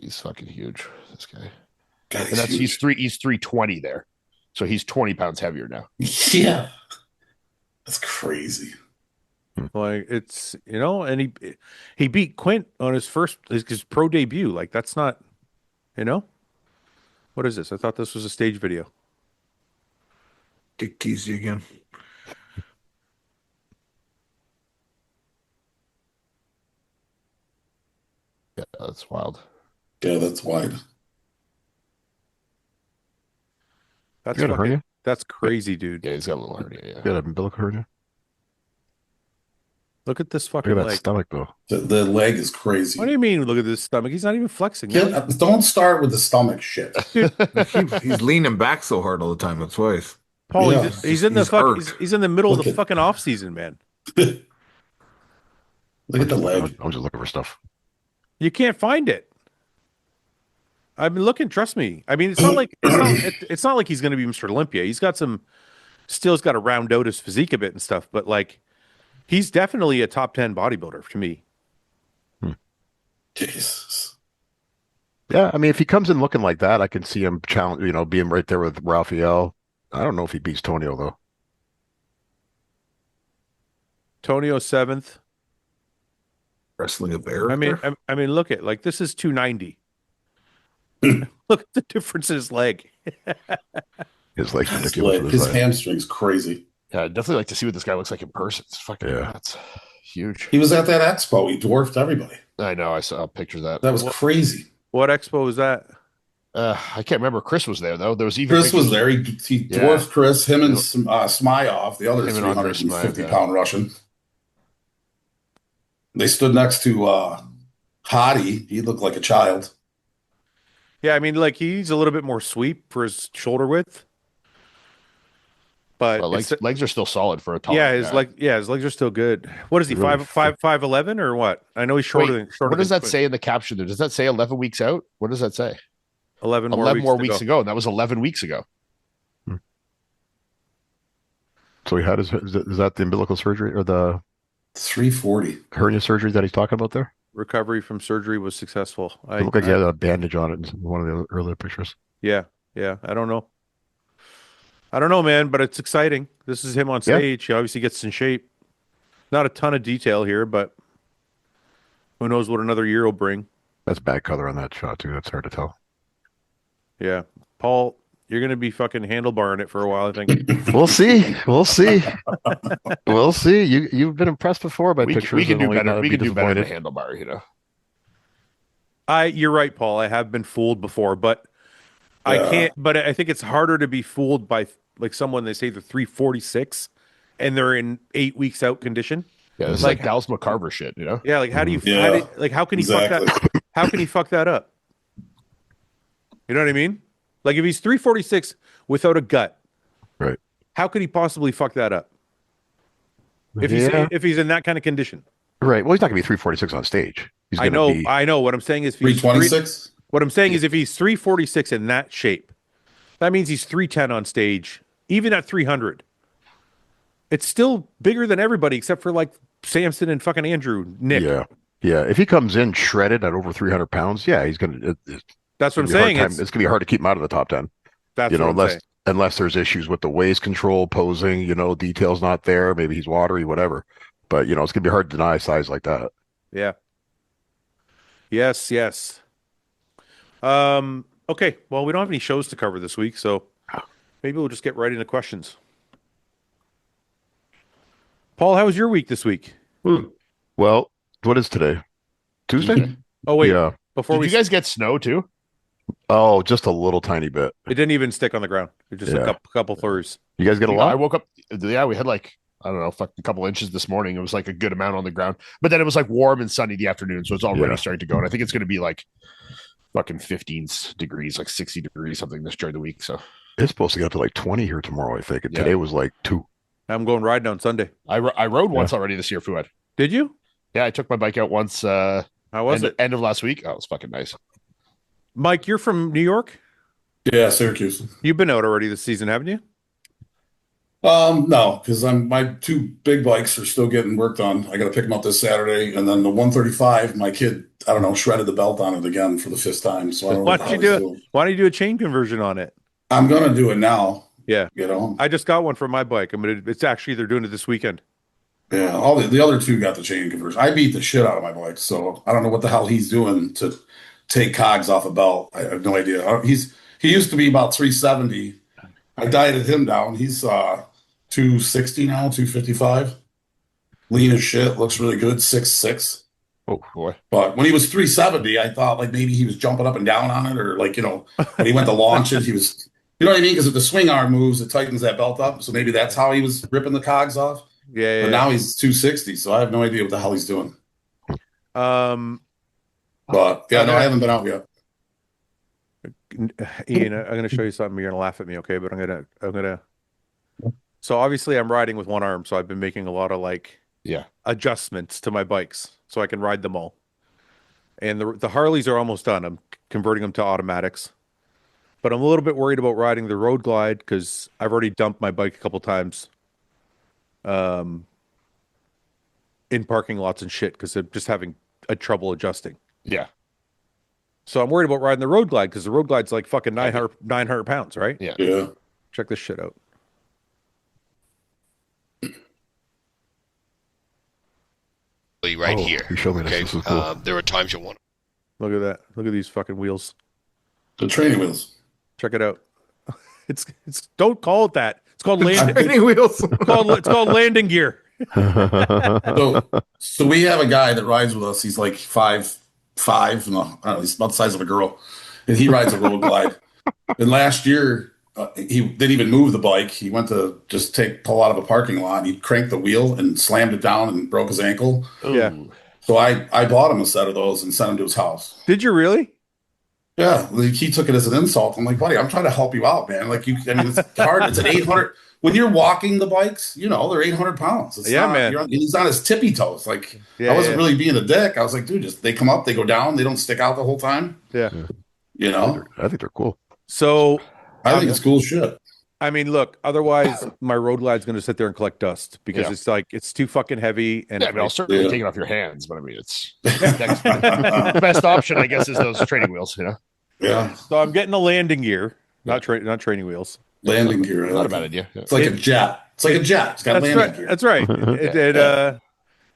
he's fucking huge. This guy, God, and that's huge. he's 320 there, so he's 20 pounds heavier now. Yeah. That's crazy. Like it's and he beat Quint on his his pro debut. Like that's not, what is this? I thought this was a stage video. Get teased again. Yeah, that's wild. Yeah, that's wide. That's You got a fucking- hernia? That's crazy, dude. Yeah, he's got a little hernia. Yeah, You got an umbilical hernia? Look at this Look fucking at that leg. stomach, though. The leg is crazy. What do you mean? Look at this stomach. He's not even flexing. Yeah, don't start with the stomach shit. He's leaning back so hard all the time. That's why. Paul, Yeah. he's in the He's fuck. irked. He's in the middle of Look the at- fucking off season, man. Look at the leg. I'm just looking for stuff. You can't find it. I've been looking. Trust me. I mean, it's not like it's not like he's going to be Mr. Olympia. He's got some Still's got to round out his physique a bit and stuff, but like he's definitely a top 10 bodybuilder to me. Jesus. Yeah, I mean, if he comes in looking like that, I can see him challenge, being right there with Raphael. I don't know if he beats Tonio though. Tonio 7th. Wrestling a bear. I mean, there? I mean, look at like this is 290. Look at the difference in his leg. His leg's His, ridiculous. leg, his hamstring's crazy. Yeah, I'd definitely like to see what this guy looks like in person. It's fucking that's huge. He was at that expo. He dwarfed everybody. I know. I saw a picture of that. That was crazy. What expo was that? I can't remember. Chris was there though. There was even Chris was there. He dwarfed Chris. Him and Smyov, the other Him and Andre 350 Smyov, pound Russian. They stood next to Hottie. He looked like a child. Yeah, I mean, like he's a little bit more sweep for his shoulder width, but Well, legs are still solid for a tall. yeah, his legs are still good. What is he? Really 5'11" or what? I know he's shorter than shorter. What does than that say in the caption there? Does that say 11 weeks out? What does that say? 11 more weeks weeks ago. And that was 11 weeks ago. So he had is that the umbilical surgery or the 340. hernia surgery that he's talking about there? Recovery from surgery was successful. It looked like he had a bandage on it in one of the earlier pictures. Yeah. I don't know. Man, but it's exciting. This is him on stage. He obviously gets in shape. Not a ton of detail here, but who knows what another year will bring. That's bad color on that shot too. That's hard to tell. Yeah. Paul, you're going to be fucking handlebarring it for a while, I think. We'll see. We'll see. We'll see. You've been impressed before by pictures. We can do and better. not We be can do better than disappointed. handlebar. You're right, Paul. I have been fooled before, but I can't. But I think it's harder to be fooled by like someone they say they're 346 and they're in 8 weeks out condition. Yeah, this is like Dallas McCarver shit. Yeah, like how do you? Yeah, how can he fuck that? How can he fuck that up? You know what I mean? Like if he's 346 without a gut, Right. how could he possibly fuck that up? If he's in that kind of condition. Right. Well, he's not going to be 346 on stage. He's I going to be. know. What I'm saying is, if he's 326. What I'm saying is, if he's 346 in that shape, that means he's 310 on stage, even at 300. It's still bigger than everybody except for like Samson and fucking Nick. Yeah. If he comes in shredded at over 300 pounds, yeah, he's going to. That's what I'm saying. It's going to be hard to keep him out of the top 10. That's what I'm saying. Unless there's issues with the waist control, posing, details not there. Maybe he's watery, whatever. But it's going to be hard to deny size like that. Yeah. Yes. Okay. Well, we don't have any shows to cover this week, so maybe we'll just get right into questions. Paul, how was your week this week? Well, what is today? Tuesday? Oh wait. Yeah. Did you guys get snow too? Oh, just a little tiny bit. It didn't even stick on the ground. It just a couple flurries. You guys get a lot? I woke up. Yeah, we had like, I don't know, a couple inches this morning. It was like a good amount on the ground. But then it was like warm and sunny the afternoon. So it's already starting to go. And I think it's going to be like fucking 15 degrees, like 60 degrees, something this during the week. So it's supposed to get up to like 20 here tomorrow, I think. And today was like 2. I'm going riding on Sunday. I rode once already this year, Fouad. Did you? Yeah, I took my bike out once. How was it? End of last week. Oh, it was fucking nice. Mike, you're from New York? Yeah, Syracuse. You've been out already this season, haven't you? No, because my 2 big bikes are still getting worked on. I got to pick them up this Saturday, and then the 135. My kid, I don't know, shredded the belt on it again for the 5th time. So I don't know Why don't you do a chain conversion on it? I'm gonna do it now. Yeah, I just got one for my bike. It's actually they're doing it this weekend. Yeah, all the other 2 got the chain conversion. I beat the shit out of my bike, so I don't know what the hell he's doing to take cogs off a belt. I have no idea. He used to be about 370. I dieted him down. He's 260 now, 255. Lean as shit, looks really good, 6'6". Oh boy. But when he was 370, I thought like maybe he was jumping up and down on it, or like, when he went to launch it, he was, you know what I mean? Because if the swing arm moves, it tightens that belt up. So maybe that's how he was ripping the cogs off. Yeah. But now he's 260, so I have no idea what the hell he's doing. But yeah, no, I haven't been out yet. Ian, I'm going to show you something. You're going to laugh at me, okay? But I'm going to. So obviously, I'm riding with one arm, so I've been making a lot of adjustments to my bikes so I can ride them all. And the Harleys are almost done. I'm converting them to automatics. but I'm a little bit worried about riding the road glide because I've already dumped my bike a couple times in parking lots and shit because I'm just having a trouble adjusting. Yeah. So I'm worried about riding the road glide because the road glide's like fucking 900 pounds, right? Yeah. Yeah. Check this shit out. Right here. You showed me this. Okay. This is cool. There are times you'll want. Look at that. Look at these fucking wheels. The training wheels. Check it out. It's don't call it that. It's called landing. Training wheels. It's called landing gear. So we have a guy that rides with us. He's like 5'5", no, I don't know, he's about the size of a girl, and he rides a road glide. And last year, he didn't even move the bike. He went to just pull out of a parking lot. And he cranked the wheel and slammed it down and broke his ankle. Yeah. So I bought him a set of those and sent him to his house. Did you really? Yeah, like he took it as an insult. I'm like, buddy, I'm trying to help you out, man. Like it's hard. It's an 800. When you're walking the bikes, they're 800 pounds. It's Yeah, not, man. He's on his tippy toes. Like I wasn't really being a dick. I was like, dude, just they come up, they go down, they don't stick out the whole time. Yeah. I think they're cool. So I think it's cool as shit. I mean, look, otherwise my road glide's going to sit there and collect dust because it's too fucking heavy. And Yeah, I mean, I'll certainly take it off your hands, but I mean, it's the best option, I guess, is those training wheels. Yeah. So I'm getting a landing gear, not training wheels. Landing gear. Not a bad idea. Yeah. It's like a jet. It's like a jet. It's got landing gear. That's right.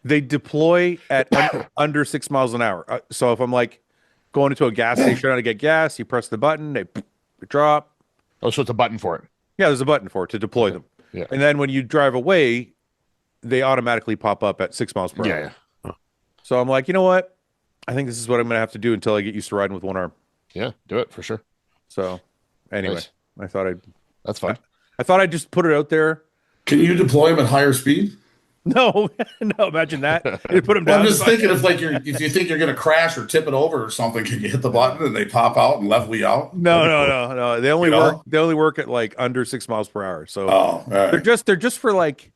They deploy at under 6 miles an hour. So if I'm like going into a gas station trying to get gas, you press the button, they drop. Oh, so it's a button for it. Yeah, there's a button for it to deploy them. Yeah. And then when you drive away, they automatically pop up at 6 miles per hour. Yeah. So I'm like, you know what? I think this is what I'm going to have to do until I get used to riding with one arm. Yeah, do it for sure. So anyway, Nice. I thought That's fine. I thought I'd just put it out there. Can you deploy them at higher speed? No, imagine that. You put them Well, down. I'm just thinking if you think you're going to crash or tip it over or something, can you hit the button and they pop out and level you out? No. They only work. They only work at like under 6 miles per hour. So all right. they're just for like.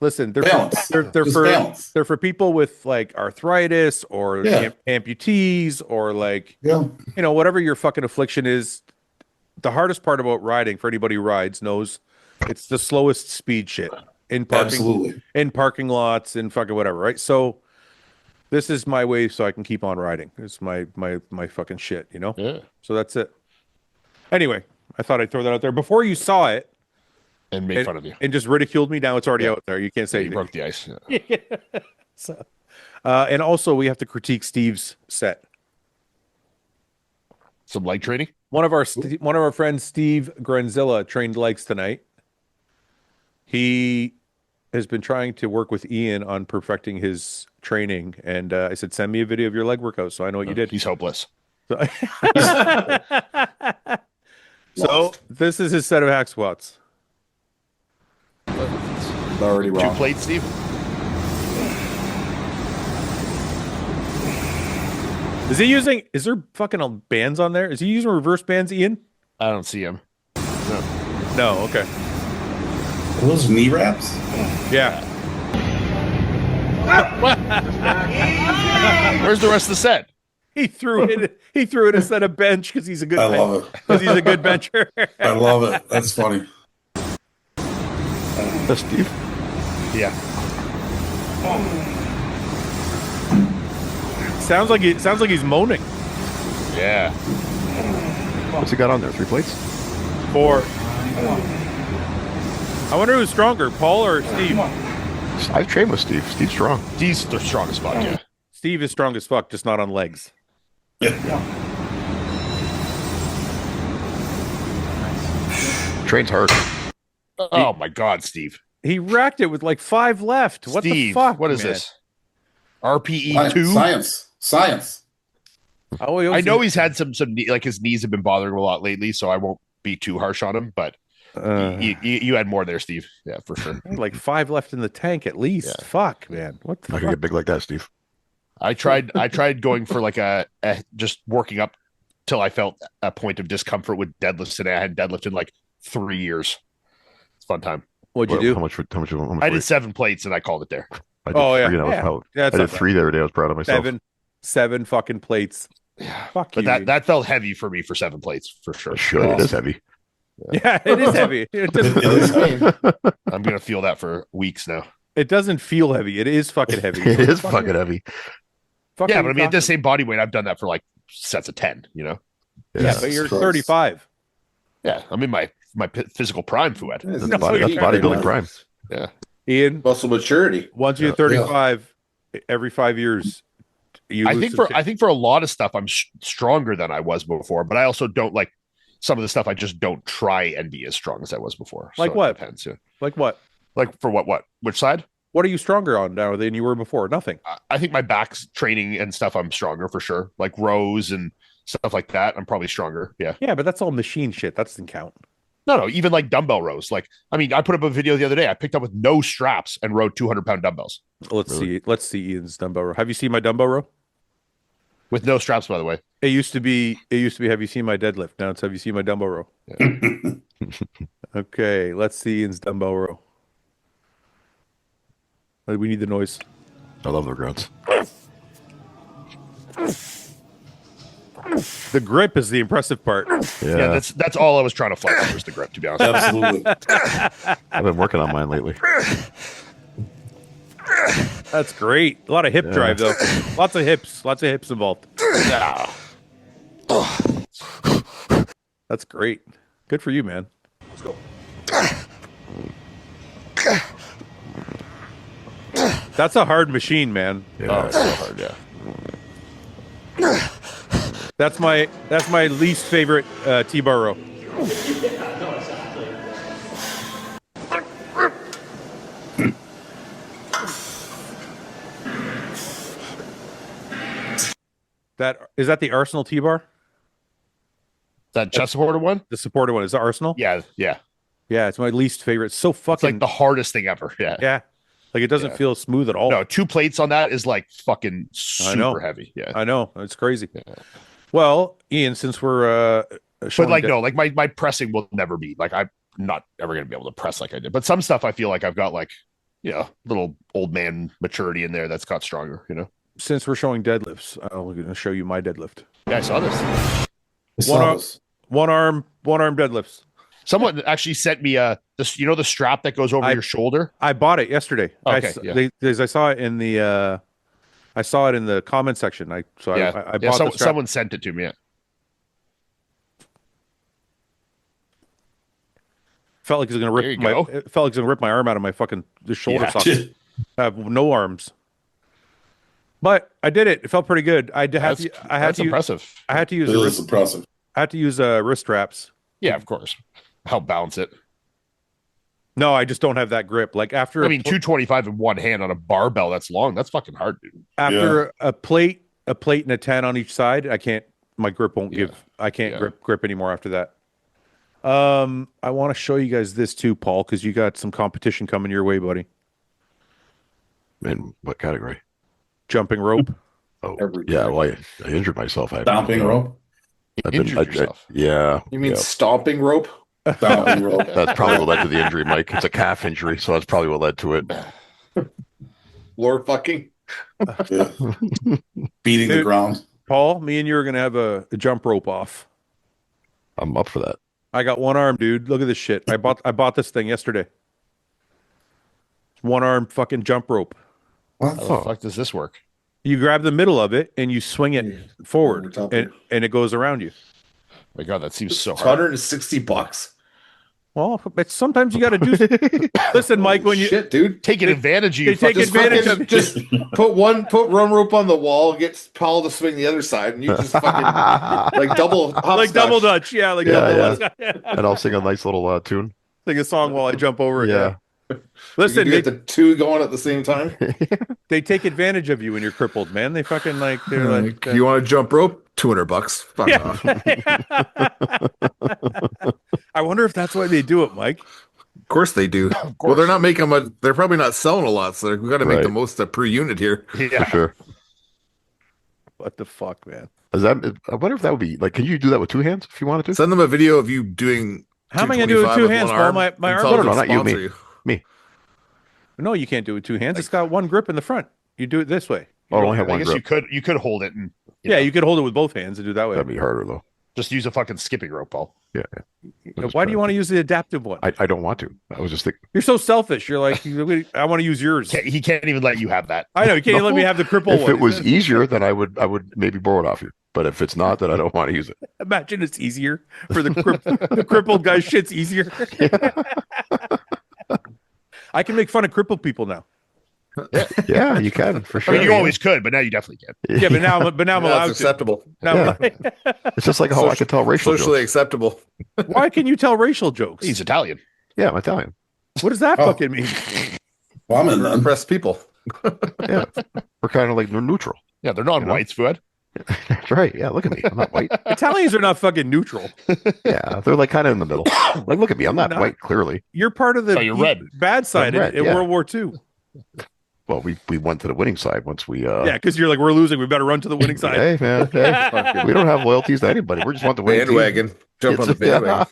Listen, they're Balance. they're Just for balance. they're for people with like arthritis or amputees or like whatever your fucking affliction is. The hardest part about riding, for anybody who rides, knows it's the slowest speed shit in parking lots and fucking whatever, right? So this is my way so I can keep on riding. It's my fucking shit, Yeah. So that's it. Anyway, I thought I'd throw that out there before you saw it And make fun of you. and just ridiculed me. Now it's already out there. You can't say You anything. broke the ice. Yeah. So, and also we have to critique Steve's set. Some leg training. One of our friends, Steve Granzilla, trained legs tonight. He has been trying to work with Ian on perfecting his training, and I said, "Send me a video of your leg workout, so I know what you did." He's hopeless. So this is his set of hack squats. Already 2 wrong. plates, Steve. Is there fucking bands on there? Is he using reverse bands, Ian? I don't see him. No, okay. Are those knee wraps? Yeah. Where's the rest of the set? He threw it instead of bench because he's a good I love it. because he's a good bencher. I love it. That's funny. That's Steve. Yeah. Sounds like he's moaning. Yeah. What's he got on there? 3 plates? 4. I wonder who's stronger, Paul or Steve? I've trained with Steve. Steve's strong. He's the strongest fuck, yeah. Steve is strong as fuck, just not on legs. Trains hard. Oh my God, Steve. He racked it with like 5 left. What Steve, the fuck? what is man? this? RPE 2? Science. Oh, I know he's had some like his knees have been bothering him a lot lately, so I won't be too harsh on him, but you had more there, Steve. Yeah, for sure. like 5 left in the tank at least. Yeah. Fuck, man. What the I fuck? can get big like that, Steve. I tried going for like a just working up till I felt a point of discomfort with deadlifts today. I had deadlifted in like 3 years. It's a fun time. What'd you do? How much I did 7 plates and I called it there. I did Oh, yeah. 3 and I was Yeah. proud. That's I not did bad. 3 the other day. I was proud of myself. 7 fucking plates. Fuck But you. that felt heavy for me for 7 plates for sure. Sure, it is heavy. Yeah, it is heavy. It is heavy. I'm gonna feel that for weeks now. It doesn't feel heavy. It is fucking heavy. It is fucking heavy. Fuck Yeah, are but I you mean, at the talking- same body weight, I've done that for like sets of 10. You know. Yeah, but you're Christ. 35. Yeah, I'm in my physical prime, Fouad. That's, No, that's you're bodybuilding prime. Yeah. Ian, Muscle maturity. once you're Yeah. 35, every 5 years, you I lose think some for shit. I think for a lot of stuff, I'm stronger than I was before. But I also don't like some of the stuff. I just don't try and be as strong as I was before. Like So what? It depends. Yeah. Like what? Like for what? Which side? What are you stronger on now than you were before? Nothing. I think my back's training and stuff. I'm stronger for sure. Like rows and stuff like that. I'm probably stronger. Yeah. Yeah, but that's all machine shit. That doesn't count. No, even like dumbbell rows. Like, I mean, I put up a video the other day. I picked up with no straps and rode 200-pound dumbbells Let's see. Let's see Ian's dumbbell row. Have you seen my dumbbell row? with no straps, by the way. It used to be. Have you seen my deadlift? Now it's have you seen my dumbbell row? Okay, let's see Ian's dumbbell row. We need the noise. I love the grunts. The grip is the impressive part. Yeah, that's all I was trying to flex was the grip, to be honest. Absolutely. I've been working on mine lately. That's great. A lot of hip drive though. Lots of hips involved. That's great. Good for you, man. Let's go. That's a hard machine, man. Oh, it's so hard, yeah. That's my least favorite T-bar row. Is that the Arsenal T-bar? That chest supported one? The supported one is the Arsenal? Yeah. Yeah, it's my least favorite. It's so It's fucking like the hardest thing ever. Yeah. yeah. Like it doesn't Yeah. feel smooth at all. No, 2 plates on that is like fucking I know. super heavy. Yeah. I know. It's crazy. Well, Ian, since we're But showing like, no, like my pressing will never be like, I'm not ever going to be able to press like I did. But some stuff I feel like I've got like, little old man maturity in there that's got stronger, since we're showing deadlifts, I'm going to show you my deadlift. Yeah, I saw this. I saw this. One arm deadlifts. Someone actually sent me the strap that goes over your shoulder. I bought it yesterday. Okay, I saw it in the comment section. I bought the strap. Someone sent it to me. Yeah. Felt like it was gonna There rip you go. it felt like it was gonna rip my arm out of my fucking shoulder Yeah. socket. I have no arms. But I did it. It felt pretty good. I had That's to impressive. I had to use It is impressive. wrist straps. Yeah, of course. Help balance it. No, I just don't have that grip. Like after I mean, 225 in one hand on a barbell that's long. That's fucking hard, dude. after a plate and a 10 on each side, I can't. My grip won't Yeah. give. I can't Yeah. grip anymore after that. I want to show you guys this too, Paul, because you got some competition coming your way, buddy. In what category? Jumping rope. Oh, Every yeah. Well, I injured myself. Stomping rope. Injured yourself. Yeah. You mean yeah. stomping rope? Stomping rope. That's probably what led to the injury, Mike. It's a calf injury, so that's probably what led to it. Floor fucking? Yeah. Beating the Dude. ground. Paul, me and you are gonna have a jump rope off. I'm up for that. I got one arm, dude. Look at this shit. I bought this thing yesterday. One arm fucking jump rope. How the fuck does this work? You grab the middle of it and you swing it forward, Over top and it goes around you. My God, that seems so It's hard. $160. Well, but sometimes you got to do. Listen, Mike, when you Shit, dude. Taking advantage of you. they take fucking- advantage of Just put one rope on the wall, get Paul to swing the other side, and you just fucking like double like double dutch, yeah, like Yeah, double yeah. dutch. And I'll sing a nice little tune. Sing a song while I jump over it. Yeah. Listen, You get the two going at the same time. they take advantage of you when you're crippled, man. They fucking they're like. You want to jump rope? $200. Fuck off. I wonder if that's why they do it, Mike. Of course they do. Well, they're not making much. They're probably not selling a lot, so we got to make the Right. most per unit here. Yeah. For sure. What the fuck, man? Is that? I wonder if that would be like. Can you do that with 2 hands if you wanted to? Send them a video of you doing. How am I going to do it with 225 two hands, one Paul? My and arm. tell them No, to not you, sponsor me. you. No, you can't do it with 2 hands. It's got one grip in the front. You do it this way. Oh, I only have I one guess grip. you could hold it and Yeah, you could hold it with both hands and do it that way. That'd be harder though. Just use a fucking skipping rope, Paul. Yeah. Why do you want to use the adaptive one? I don't want to. I was just thinking. You're so selfish. You're like, I want to use yours. He can't even let you have that. I know you can't let me have the cripple If one. it was easier, then I would maybe borrow it off you. But if it's not, then I don't want to use it. Imagine it's easier for the crippled guy's shit's easier. I can make fun of crippled people now. Yeah, you can for I sure. mean, you always could, but now you definitely can. Yeah, but now I'm allowed to. acceptable. Now Yeah. It's just like how I can tell racial Socially jokes. acceptable. why can you tell racial jokes? He's Italian. Yeah, I'm Italian. What does that Oh. fucking mean? Well, I'm in then. Oppressed people. Yeah, we're kind of like neutral. Yeah, they're non-whites, Fouad. That's right. Yeah, look at me. I'm not white. Italians are not fucking neutral. Yeah, they're like kind of in the middle. Like, look at me. I'm not Not- white. Clearly. You're part of the So you're red. bad side I'm red, in yeah. World War II. Well, we went to the winning side once we. Yeah, because you're like, we're losing. We better run to the winning side. Hey man, hey, we don't have loyalties to anybody. We just want the winning team. Bandwagon. Jump on the bandwagon.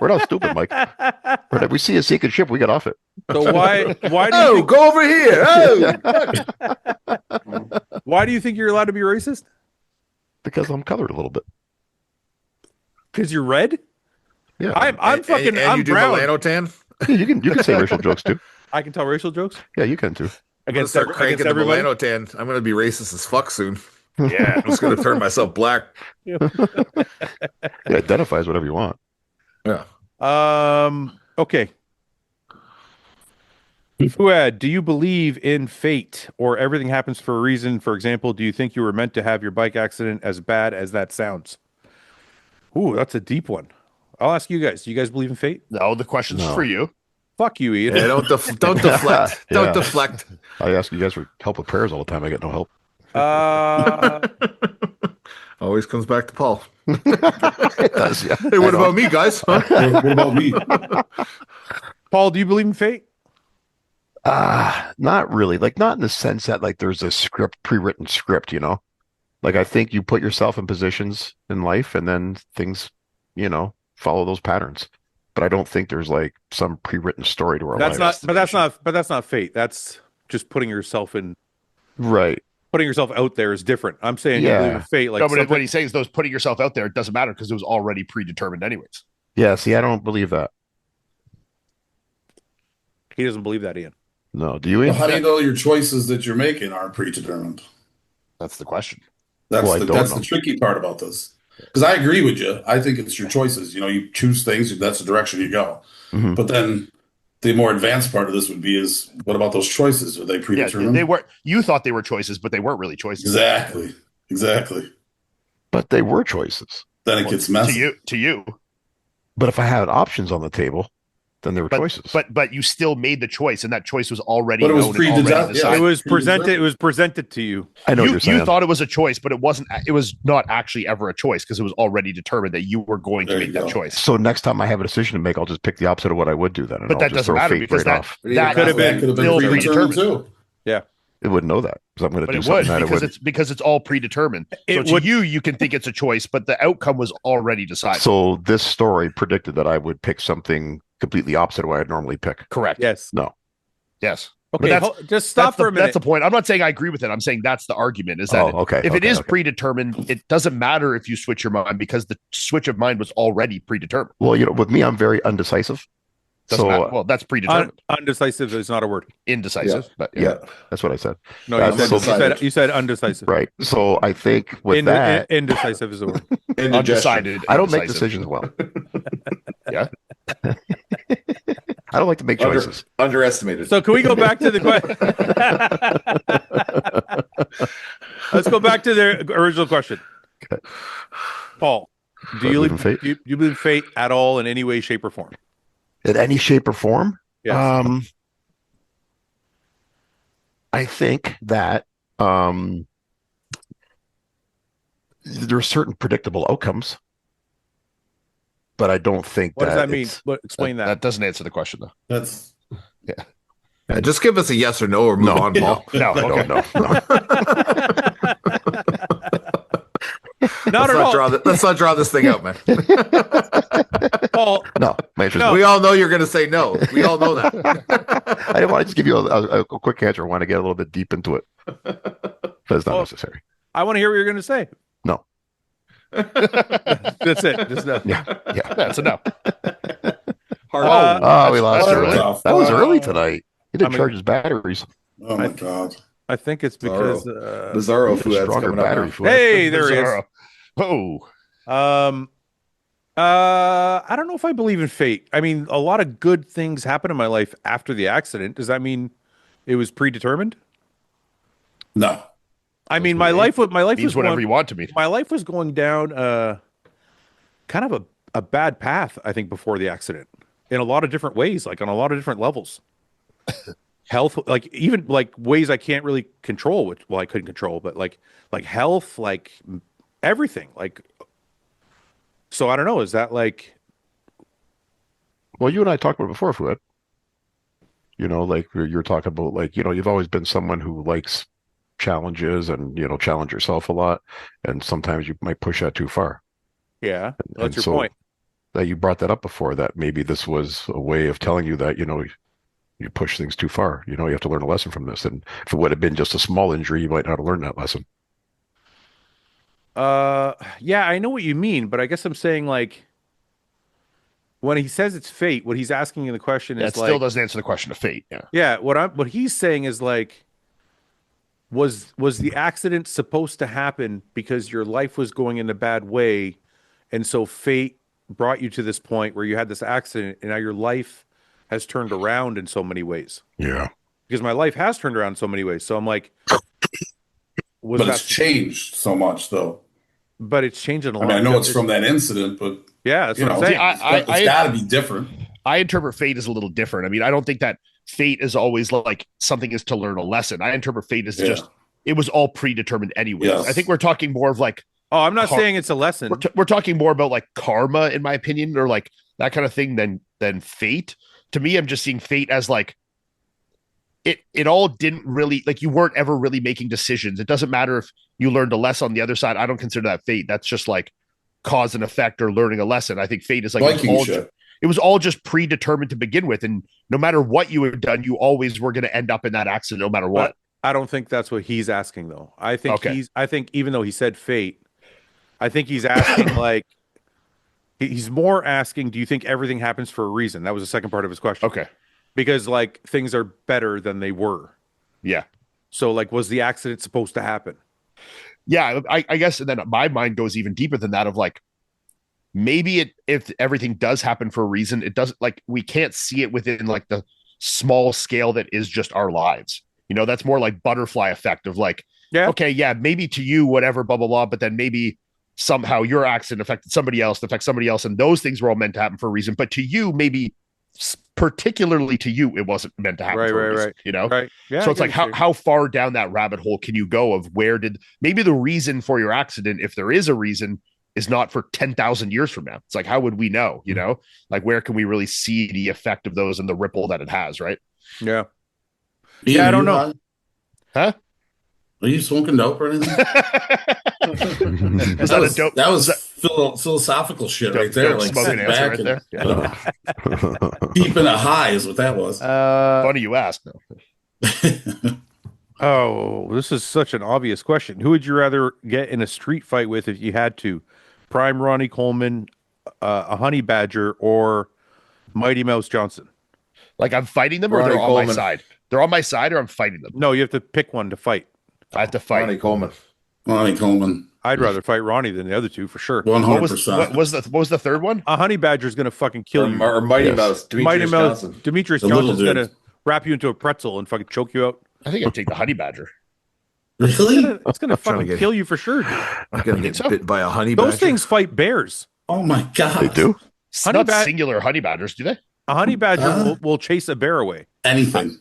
We're not stupid, Mike. But if we see a sinking ship, we get off it. So why do you Oh, think, go over here. Oh, why do you think you're allowed to be racist? Because I'm colored a little bit. Because you're red? Yeah, I'm fucking and I'm you do brown. Milano tan? Yeah, you can say racial jokes too. I can tell racial jokes Yeah, you can too. I'm gonna against, start against cranking the everybody. Milano tan. I'm gonna be racist as fuck soon. Yeah. I'm just gonna turn myself black. Yeah, identify as whatever you want. Yeah. Okay. Fouad, do you believe in fate or everything happens for a reason? For example, do you think you were meant to have your bike accident, as bad as that sounds? Ooh, that's a deep one. I'll ask you guys. Do you guys believe in fate? No, the question's No. for you. Fuck you, Ian. Yeah, don't deflect. Yeah. Don't deflect. I ask you guys for help with prayers all the time. I get no help. Always comes back to Paul. It does, yeah. Hey, what about me, guys? Huh? What about me? Paul, do you believe in fate? Not really. Like, not in the sense that like there's a script, pre-written script, you know? Like, I think you put yourself in positions in life and then things, follow those patterns. But I don't think there's like some pre-written story to our That's lives. not. But that's not fate. That's just putting yourself in. Right. Putting yourself out there is different. I'm saying you Yeah. believe in fate. Like No, but something- what he's saying is those putting yourself out there, it doesn't matter because it was already predetermined anyways. Yeah, see, I don't believe that. he doesn't believe that, Ian. No. Do you? Well, Ian? how do you know your choices that you're making are predetermined? That's the question. That's Well, I the don't that's know. the tricky part about this. Because I agree with you. I think it's your choices. You choose things, that's the direction you go. Mhm. But then the more advanced part of this would be is what about those choices? Are they Yeah, predetermined? they were. You thought they were choices, but they weren't really choices. Exactly. But they were choices. Then it gets messy. To you. But if I had options on the table, then they were But, choices. but you still made the choice, and that choice was already But it was known and already predetermined, yeah. decided. It was predetermined. presented. It was presented to you. I know what You, you're saying. you thought it was a choice, but it wasn't. It was not actually ever a choice because it was already determined that you were going to There make you that go. choice. So next time I have a decision to make, I'll just pick the opposite of what I would do then. And But I'll that just doesn't throw matter fate because right that off. that could have been That could have still been predetermined too. It wouldn't know that because I'm going to But do it something would that it would. because it's all predetermined. So It to would- you can think it's a choice, but the outcome was already decided. So this story predicted that I would pick something completely opposite of what I'd normally pick. Correct. Yes. Yes. Okay. that's- Just stop That's for the, a minute. that's the point. I'm not saying I agree with it. I'm saying that's the argument. Is that Oh, okay. if it okay, is okay. predetermined, it doesn't matter if you switch your mind because the switch of mind was already predetermined. Well, with me, I'm very undecisive. Doesn't matter. So Well, that's predetermined. Undecisive is not a word. Indecisive. But yeah, that's what I said. No, That's you said undecisive. Right. So I think with that, Indecisive is a word. undecided. I don't make indecisive. decisions well. Yeah. I don't like to make choices. Underestimated. So can we go back to the question? Let's go back to the original question. Okay. Paul, do I you believe in fate? do you believe in fate at all in any way, shape, or form? In any shape or form. Yes. I think that there are certain predictable outcomes, but I don't think What does that mean? it's- Explain that. That doesn't answer the question though. That's Yeah, just give us a yes or no or move No. on, Paul. No. I Okay. don't know. No. Not at all. Let's not draw this thing out, man. Paul, No, my answer is No. no. We all know you're going to say no. We all know that. I didn't want to just give you a quick answer. I want to get a little bit deep into it. But it's not Oh. necessary. I want to hear what you're going to say. No. That's it. Just no. Yeah. That's enough. Oh, we lost What early. the That was fuck? early tonight. He didn't I mean- charge his batteries. Oh my god. I think it's because Bizarro He had a Fouad's stronger coming up battery. now. Fouad. hey, there he is. Bizarro. Oh, I don't know if I believe in fate. I mean, a lot of good things happened in my life after the accident. Does that mean it was predetermined? No. I mean, my life was means whatever going, you want to be. my life was going down kind of a bad path, I think, before the accident in a lot of different ways, like on a lot of different levels. Health, like even like ways I can't really control, which well I couldn't control, but like health, like everything, like. So I don't know. Is that like? Well, you and I talked about it before, Fouad. You know, like you're talking about, like, you know, you've always been someone who likes challenges and, you know, challenge yourself a lot. And sometimes you might push that too far. Yeah, that's And your so point. That you brought that up before, that maybe this was a way of telling you that, you know, you push things too far. You know, you have to learn a lesson from this. And if it would have been just a small injury, you might not have learned that lesson. Yeah, I know what you mean, but I guess I'm saying like when he says it's fate, what he's asking in the question That is still like, doesn't answer the question of fate. Yeah. yeah, what he's saying is like, was the accident supposed to happen because your life was going in a bad way, and so fate brought you to this point where you had this accident, and now your life has turned around in so many ways. Yeah. Because my life has turned around in so many ways. So I'm like, was But that? it's changed so much, though. But it's changing a I lot. mean, I know it's from that incident, but Yeah, that's you what I'm know, saying. it's got to be different. I interpret fate as a little different. I mean, I don't think that fate is always like something is to learn a lesson. I interpret fate as just it was all predetermined anyways. Yes. I think we're talking more of like Oh, I'm not saying it's a lesson. we're talking more about like karma, in my opinion, or like that kind of thing than fate. To me, I'm just seeing fate as like it all didn't really, like, you weren't ever really making decisions. It doesn't matter if you learned a lesson on the other side. I don't consider that fate. That's just like cause and effect or learning a lesson. I think fate is like it was all just predetermined to begin with, and no matter what you had done, you always were going to end up in that accident, no matter what. I don't think that's what he's asking, though. I think Okay. I think even though he said fate, I think he's asking like he's more asking, do you think everything happens for a reason? That was the second part of his question. Okay. Because like things are better than they were. Yeah. So like, was the accident supposed to happen? Yeah, I guess. And then my mind goes even deeper than that of like, maybe if everything does happen for a reason, it doesn't, like, we can't see it within like the small scale that is just our lives. You know, that's more like butterfly effect of like, Yeah. okay, yeah, maybe to you, whatever, blah, blah, blah. But then maybe somehow your accident affected somebody else, affects somebody else. And those things were all meant to happen for a reason. But to you, maybe particularly to you, it wasn't meant to happen for a reason, you know? Right. Yeah. So it's like, how far down that rabbit hole can you go of where did maybe the reason for your accident, if there is a reason, is not for 10,000 years from now. It's like, how would we know, you know, like where can we really see the effect of those and the ripple that it has, right? Yeah. Ian, I are don't you know. high? Huh? Are you smoking dope or anything? Is that a dope? That was philosophical shit right there. Dope Like smoking sitting answer back right and there. Yeah. keeping a high is what that was. Funny you ask. Oh, this is such an obvious question. Who would you rather get in a street fight with if you had to? Prime Ronnie Coleman, a honey badger, or Mighty Mouse Johnson? Like I'm fighting them, or Ronnie they're on my Coleman. side. They're on my side, or I'm fighting them. No, you have to pick one to fight. I have to fight. Ronnie Coleman. Ronnie Coleman, I'd rather fight Ronnie than the other two for sure. 100%. What was the third one? A honey badger is going to fucking kill you. Or Mighty Yes. Mouse. Mighty Demetrius Mouse, Johnson. Demetrius The little Johnson's going to dude. wrap you into a pretzel and fucking choke you out. I think I'd take the honey badger. Really? It's going to trying to fucking get- kill you for sure, dude. I'm gonna get so. bit by a honey Those badger. things fight bears. Oh my god! They do? Honey Not bad- singular honey badgers, do they? A honey badger Huh? will chase a bear away. Anything?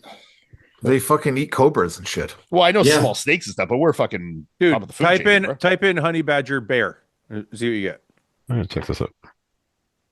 They fucking eat cobras and shit. Well, I know Yeah. small snakes and stuff, but we're fucking Dude, top of the food chain, bro. type in honey badger bear. See what you get. I'm gonna check this out.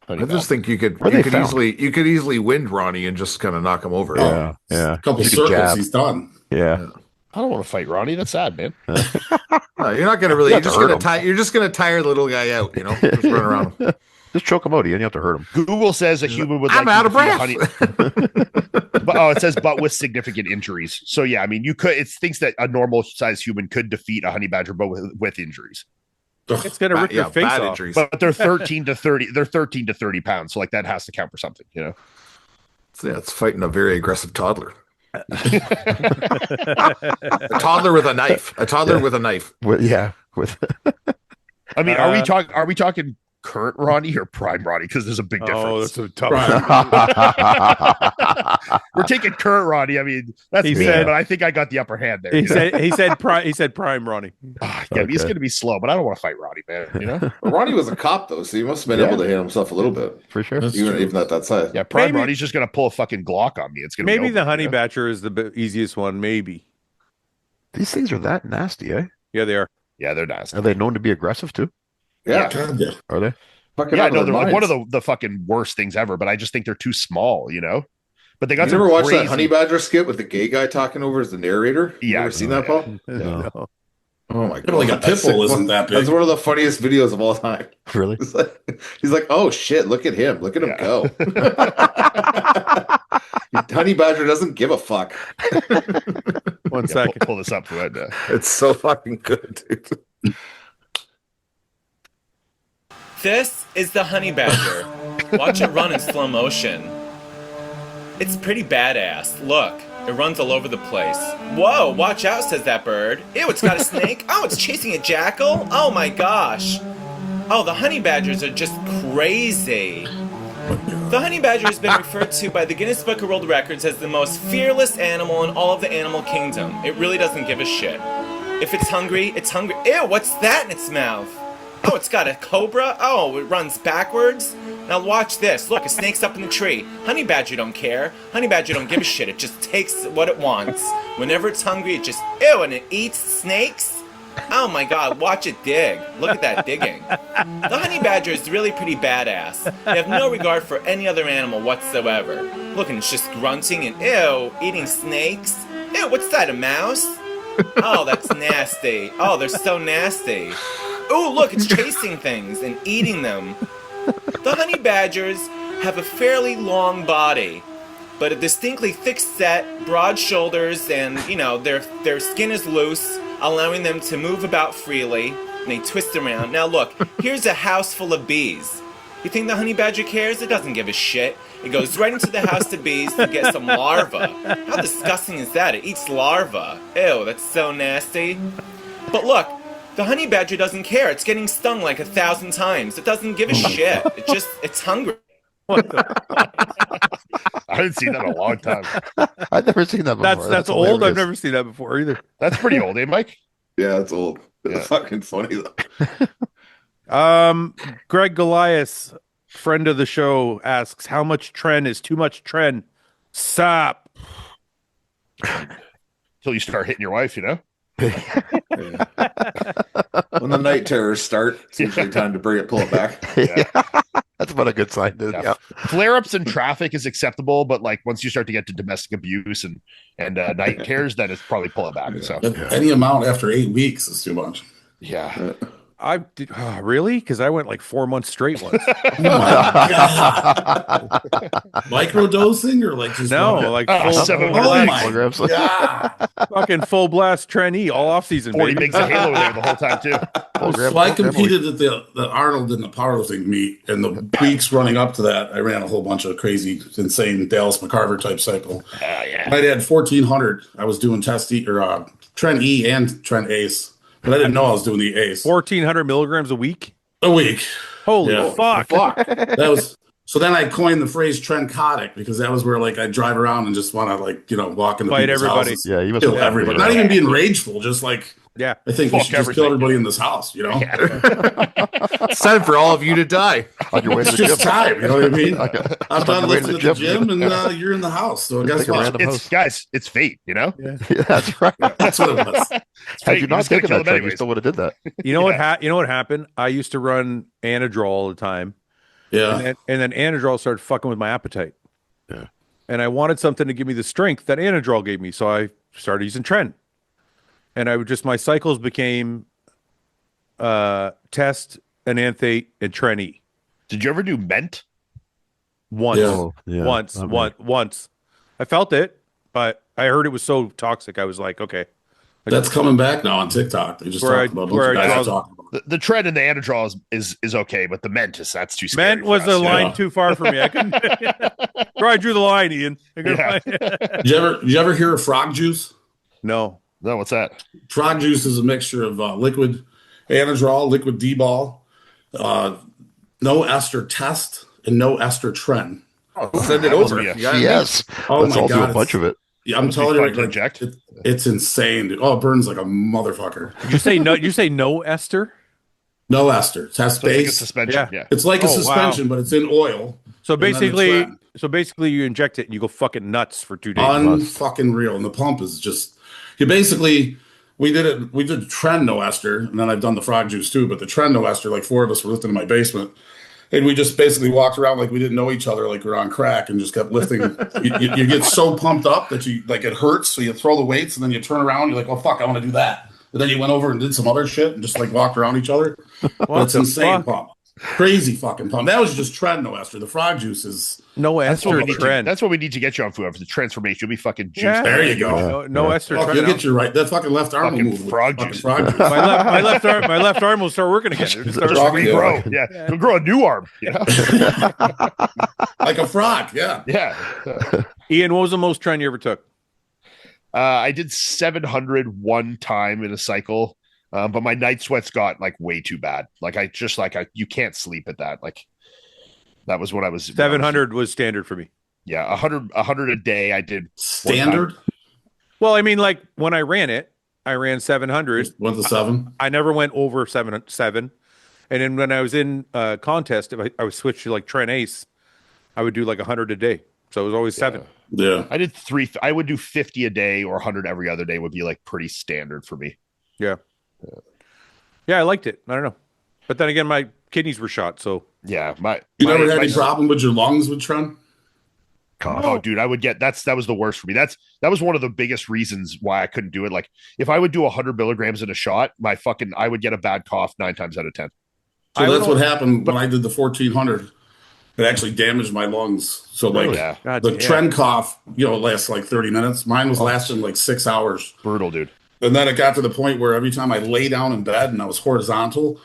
Honey I just think you could Where they found? easily wind Ronnie and just kind of knock him over. Yeah, yeah. A couple You could circles, jab. he's done. Yeah. I don't want to fight Ronnie. That's sad, man. No, you're not gonna really. You You're have to just hurt gonna him. tire. You're just gonna tire the little guy out. You know, just run around him. Just choke him out. You don't have to hurt him. Google says a human would I'm like out to of defeat a breath. It says but with significant injuries. So yeah, I mean, you could. It thinks that a normal sized human could defeat a honey badger, but with injuries. It's gonna rip your face off. Injuries. But they're 13 to 30. They're 13 to 30 pounds. So like that has to count for something, you know. So, yeah, it's fighting a very aggressive toddler. A toddler with a knife. A toddler with a knife. I mean, are we talking current Ronnie or prime Ronnie? Because there's a big difference. Oh, that's a tough We're taking current Ronnie. I mean, that's me, but I think I got the upper hand there. He said prime Ronnie. He's going to be slow, but I don't want to fight Ronnie, man. You know, Well, Ronnie was a cop though, so he must have been able to hit himself a little bit, For sure. even at that size. yeah, prime Maybe- Ronnie's just going to pull a fucking Glock on me. It's going to Maybe be over, the honey you know? badger is the easiest one. Maybe. These things are that nasty, eh? Yeah, they are. Yeah, they're nasty. Are they known to be aggressive too? Yeah, God, yeah. Are they? fucking Yeah, out of no, their they're like one of minds. the fucking worst things ever. But I just think they're too small, you know. But they got You some ever watched crazy... that Honey Badger skit with the gay guy talking over as the narrator? You Yeah, ever seen that, Paul? No. Oh my god! Like a pit bull isn't that big. That's one of the funniest videos of all time. Really? He's like, oh shit, look at him. Look at him Yeah. go. Honey Badger doesn't give a fuck. One Yeah, second. pull this up, Fouad. It's so fucking good, dude. This is the honey badger. Watch it run in slow motion. It's pretty badass. Look, it runs all over the place. Whoa, watch out, says that bird. Ew, it's got a snake. Oh, it's chasing a jackal. Oh my gosh. Oh, the honey badgers are just crazy. The honey badger has been referred to by the Guinness Book of World Records as the most fearless animal in all of the animal kingdom. It really doesn't give a shit. If it's hungry, it's hungry. Ew, what's that in its mouth? Oh, it's got a cobra? Oh, it runs backwards? Now watch this. Look, a snake's up in the tree. Honey badger don't care. Honey badger don't give a shit. It just takes what it wants. Whenever it's hungry, it just, ew, and it eats snakes? Oh my god, watch it dig. Look at that digging. The honey badger is really pretty badass. They have no regard for any other animal whatsoever. Look, and it's just grunting and ew, eating snakes. Ew, what's that, a mouse? Oh, that's nasty. Oh, they're so nasty. Ooh, look, it's chasing things and eating them. The honey badgers have a fairly long body, but a distinctly thick set, broad shoulders, and, you know, their skin is loose, allowing them to move about freely, and they twist around. Now look, here's a house full of bees. You think the honey badger cares? It doesn't give a shit. It goes right into the house of bees to get some larvae. How disgusting is that? It eats larvae. Ew, that's so nasty. But look, the honey badger doesn't care. It's getting stung like 1,000 times. It doesn't give a shit. It's hungry. I haven't seen that in a long time. I've never seen that before. That's old. I've hilarious. never seen that before either. That's pretty old, eh, Mike? Yeah, it's old. It's Yeah. fucking funny though. Greg Goliath, friend of the show, asks, how much tren is too much tren? Stop. Till you start hitting your wife, you know? When the night terrors start, it's usually time to pull it back. Yeah. That's about a good sign, dude. Yeah. Yeah. Flare-ups in traffic is acceptable, but like once you start to get to domestic abuse and night cares, then it's probably pull it back. So Any amount after 8 weeks is too much. yeah. I did, really? Because I went like 4 months straight once. Microdosing or like just No, one? like Oh, full, 7 full Oh blast, my god! fucking full blast tren E all off season, 40 baby. bigs of Halo there the whole time too. So I competed at the Arnold in the powerlifting meet, and the weeks running up to that, I ran a whole bunch of crazy, insane Dallas McCarver type cycle. Yeah. I had 1,400. I was doing Tren E and Tren Ace, but I didn't know I was doing the Ace 1,400 milligrams a week. a week. Holy Yeah. fuck! That was so. Then I coined the phrase Trencotic because that was where like I drive around and just want to walk into Fight people's everybody. houses, Yeah, you must kill have everybody. Not even being rageful, just like Yeah. I think we Fuck should just everything. kill everybody in this house. You know, It's time for all of you to die. on your way to it's the just gym. time. You know what I mean? Like a- I'm done on your way to lifting at the gym. gym, and you're in the house. So guess Take a what? random It's host. guys, it's fate, you know? Yeah, that's right. That's what it was. It's Had fate. you not just gotta taken kill that them train, you still would have did that. You know what? You know what happened? I used to run Anadrol all the time, Yeah. and then Anadrol started fucking with my appetite. Yeah. And I wanted something to give me the strength that Anadrol gave me, so I started using Tren. And I would just my cycles became Test, Enanthate, and Tren E. Did you ever do Ment? Once. Yeah. Oh, yeah. Once. Okay. Once. I felt it, but I heard it was so toxic. I was like, okay. That's coming back now on TikTok. They just Where talked about where a bunch I of guys draw- talking about The trend and the anadrol is okay, but the Mentis, that's too scary. Men was for us, the you know? line too far for me. I couldn't. Where I drew the line, Ian. I couldn't Yeah. find it. Did you ever hear of frog juice? No. No, what's that? Frog juice is a mixture of liquid anadrol, liquid D-ball, no ester test, and no ester tren. Send it over. Yeah. You got it? Yes. Oh Let's my all do God, a bunch of it. Yeah, I'm Must be telling you, fun to like, inject. it's insane. Dude. Oh, it burns like a motherfucker. Did you say no? You say no ester? No ester. Test So it's like a base. suspension. Yeah. Yeah. It's like a Oh, wow. suspension, but it's in oil. So And then the basically, Tren. you inject it and you go fucking nuts for 2 days. Unfucking real. And the pump is just you basically we did Tren no ester, and then I've done the frog juice too, but the Tren no ester, like 4 of us were lifting in my basement. And we just basically walked around like we didn't know each other, like we were on crack, and just kept lifting. you get so pumped up that you like it hurts, so you throw the weights, and then you turn around, you're like, "Oh fuck, I want to do that." And then you went over and did some other shit, and just like walked around each other. What It's the insane fuck? pump, crazy fucking pump. That was just Tren no ester. The frog juice is No That's what, ester we need to, trend. that's what we need to get you on for the transformation. You'll be fucking juiced. Yeah. there. You go. No ester Fuck, trend. you'll get your right. That fucking left arm will Fucking move. with frog fucking juice. frog juice. my left arm will start working again. It'll start- Just Frog, regrow. Yeah. You'll grow a new arm. Yeah. Like a frog. Yeah. Yeah. Ian, what was the most trend you ever took? I did 700 one time in a cycle, but my night sweats got like way too bad. Like you can't sleep at that. Like that was what I was. 700 was standard for me. Yeah, 100 a day. I did Standard. Well, I mean, like when I ran 700. Went to 7. I never went over 7. And then when I was in contest, if I would switch to like Trent Ace, I would do like 100 a day. So it was always 7. Yeah. I did 3. I would do 50 a day or 100 every other day would be like pretty standard for me. Yeah, I liked it. I don't know. But then again, my kidneys were shot. So Yeah, You never had any problem with your lungs with Tren? Oh, dude, I would get that was the worst for me. That was one of the biggest reasons why I couldn't do it. Like if I would do 100 milligrams in a shot, I would get a bad cough 9 times out of 10. So I that's would- what happened when I did the 1400. It actually damaged my lungs. So like Yeah, God, the yeah. Tren cough, lasts like 30 minutes. Mine was lasting like 6 hours. brutal, dude. And then it got to the point where every time I lay down in bed and I was horizontal,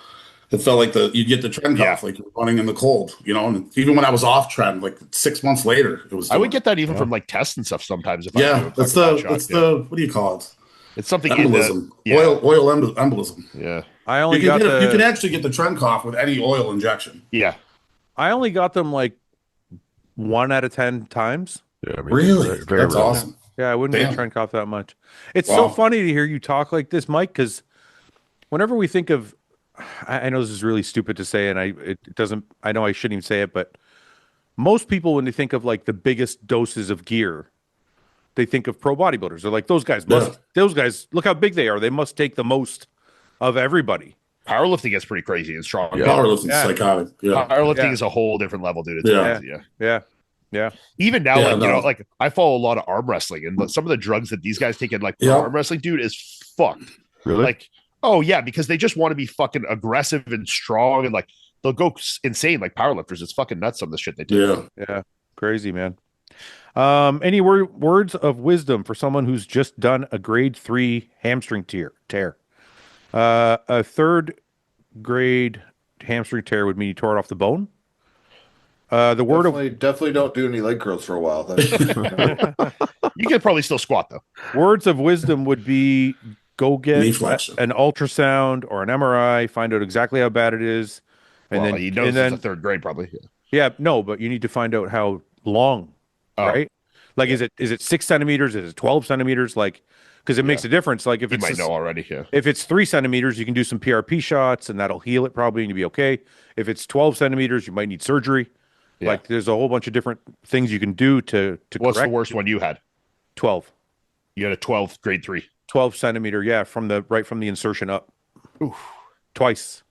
it felt like you'd get the Tren cough, like you're running in the cold, And even when I was off Tren, like 6 months later, it was. I would get that even from like tests and stuff sometimes. If I Yeah, do a that's fucking the shot. that's Yeah. the what do you call it? It's something Embolism. in the Oil embolism. yeah. I only You got can actually get the Tren cough with any oil injection. Yeah. I only got them like 1 out of 10 times. Yeah, I mean, Really? very, very That's rare. awesome. Yeah, I wouldn't get Damn. Trent cough that much. It's so Wow. funny to hear you talk like this, Mike, because whenever we think of, I know this is really stupid to say, and it doesn't. I know I shouldn't even say it, but most people, when they think of like the biggest doses of gear, they think of pro bodybuilders. They're like, those guys look how big they are. They must take the most of everybody. Powerlifting gets pretty crazy and strong. Yeah. Powerlifting Yeah. psychotic. Yeah. Powerlifting Yeah. is a whole different level, dude. It's Yeah. crazy, yeah. Yeah, yeah. Even now, Yeah, like, no. like I follow a lot of arm wrestling, and some of the drugs that these guys take in, like Yeah. arm wrestling, dude, is fucked. Really? Like, oh yeah, because they just want to be fucking aggressive and strong, and like they'll go insane like powerlifters. It's fucking nuts some of the shit they do. Yeah. Crazy, man. Any words of wisdom for someone who's just done a grade 3 hamstring tear? A 3rd grade hamstring tear would mean you tore it off the bone. The word Definitely don't do any leg curls for a while. You can probably still squat though. words of wisdom would be go Knee get flexion. an ultrasound or an MRI, find out exactly how bad it is, and Well, then he knows and then it's a 3rd grade probably. Yeah. yeah, no, but you need to find out how long, Oh. right? Like, is it 6 centimeters? Is it 12 centimeters? Like, because it makes a difference. Like, if You it's might know already. Yeah. if it's 3 centimeters, you can do some PRP shots and that'll heal it probably, and you'll be okay. If it's 12 centimeters, you might need surgery. Yeah. Like, there's a whole bunch of different things you can do to What's correct. the worst one you had? 12. You had a 12 grade 3. 12 centimeter, yeah, from the insertion up. Twice.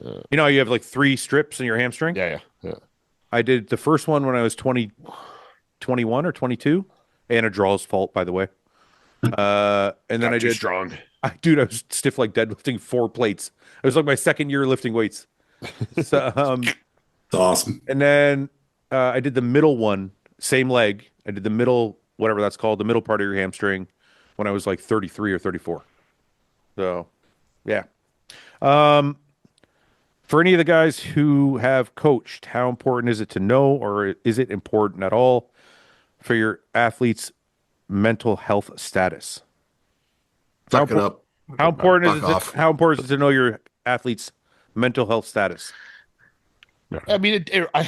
You know, you have like 3 strips in your hamstring. Yeah. I did the first one when I was 21 or 22. Anadrol's fault, by the way. And then Got I too did, strong. I was stiff like deadlifting 4 plates. It was like my 2nd year lifting weights. So, It's awesome. and then I did the middle one, same leg, I did the middle, whatever that's called, the middle part of your hamstring when I was like 33 or 34. So, yeah. For any of the guys who have coached, how important is it to know, or is it important at all for your athlete's mental health status? Suck it up. How important is Fuck it? off. How important is it to know your athlete's mental health status? I mean, I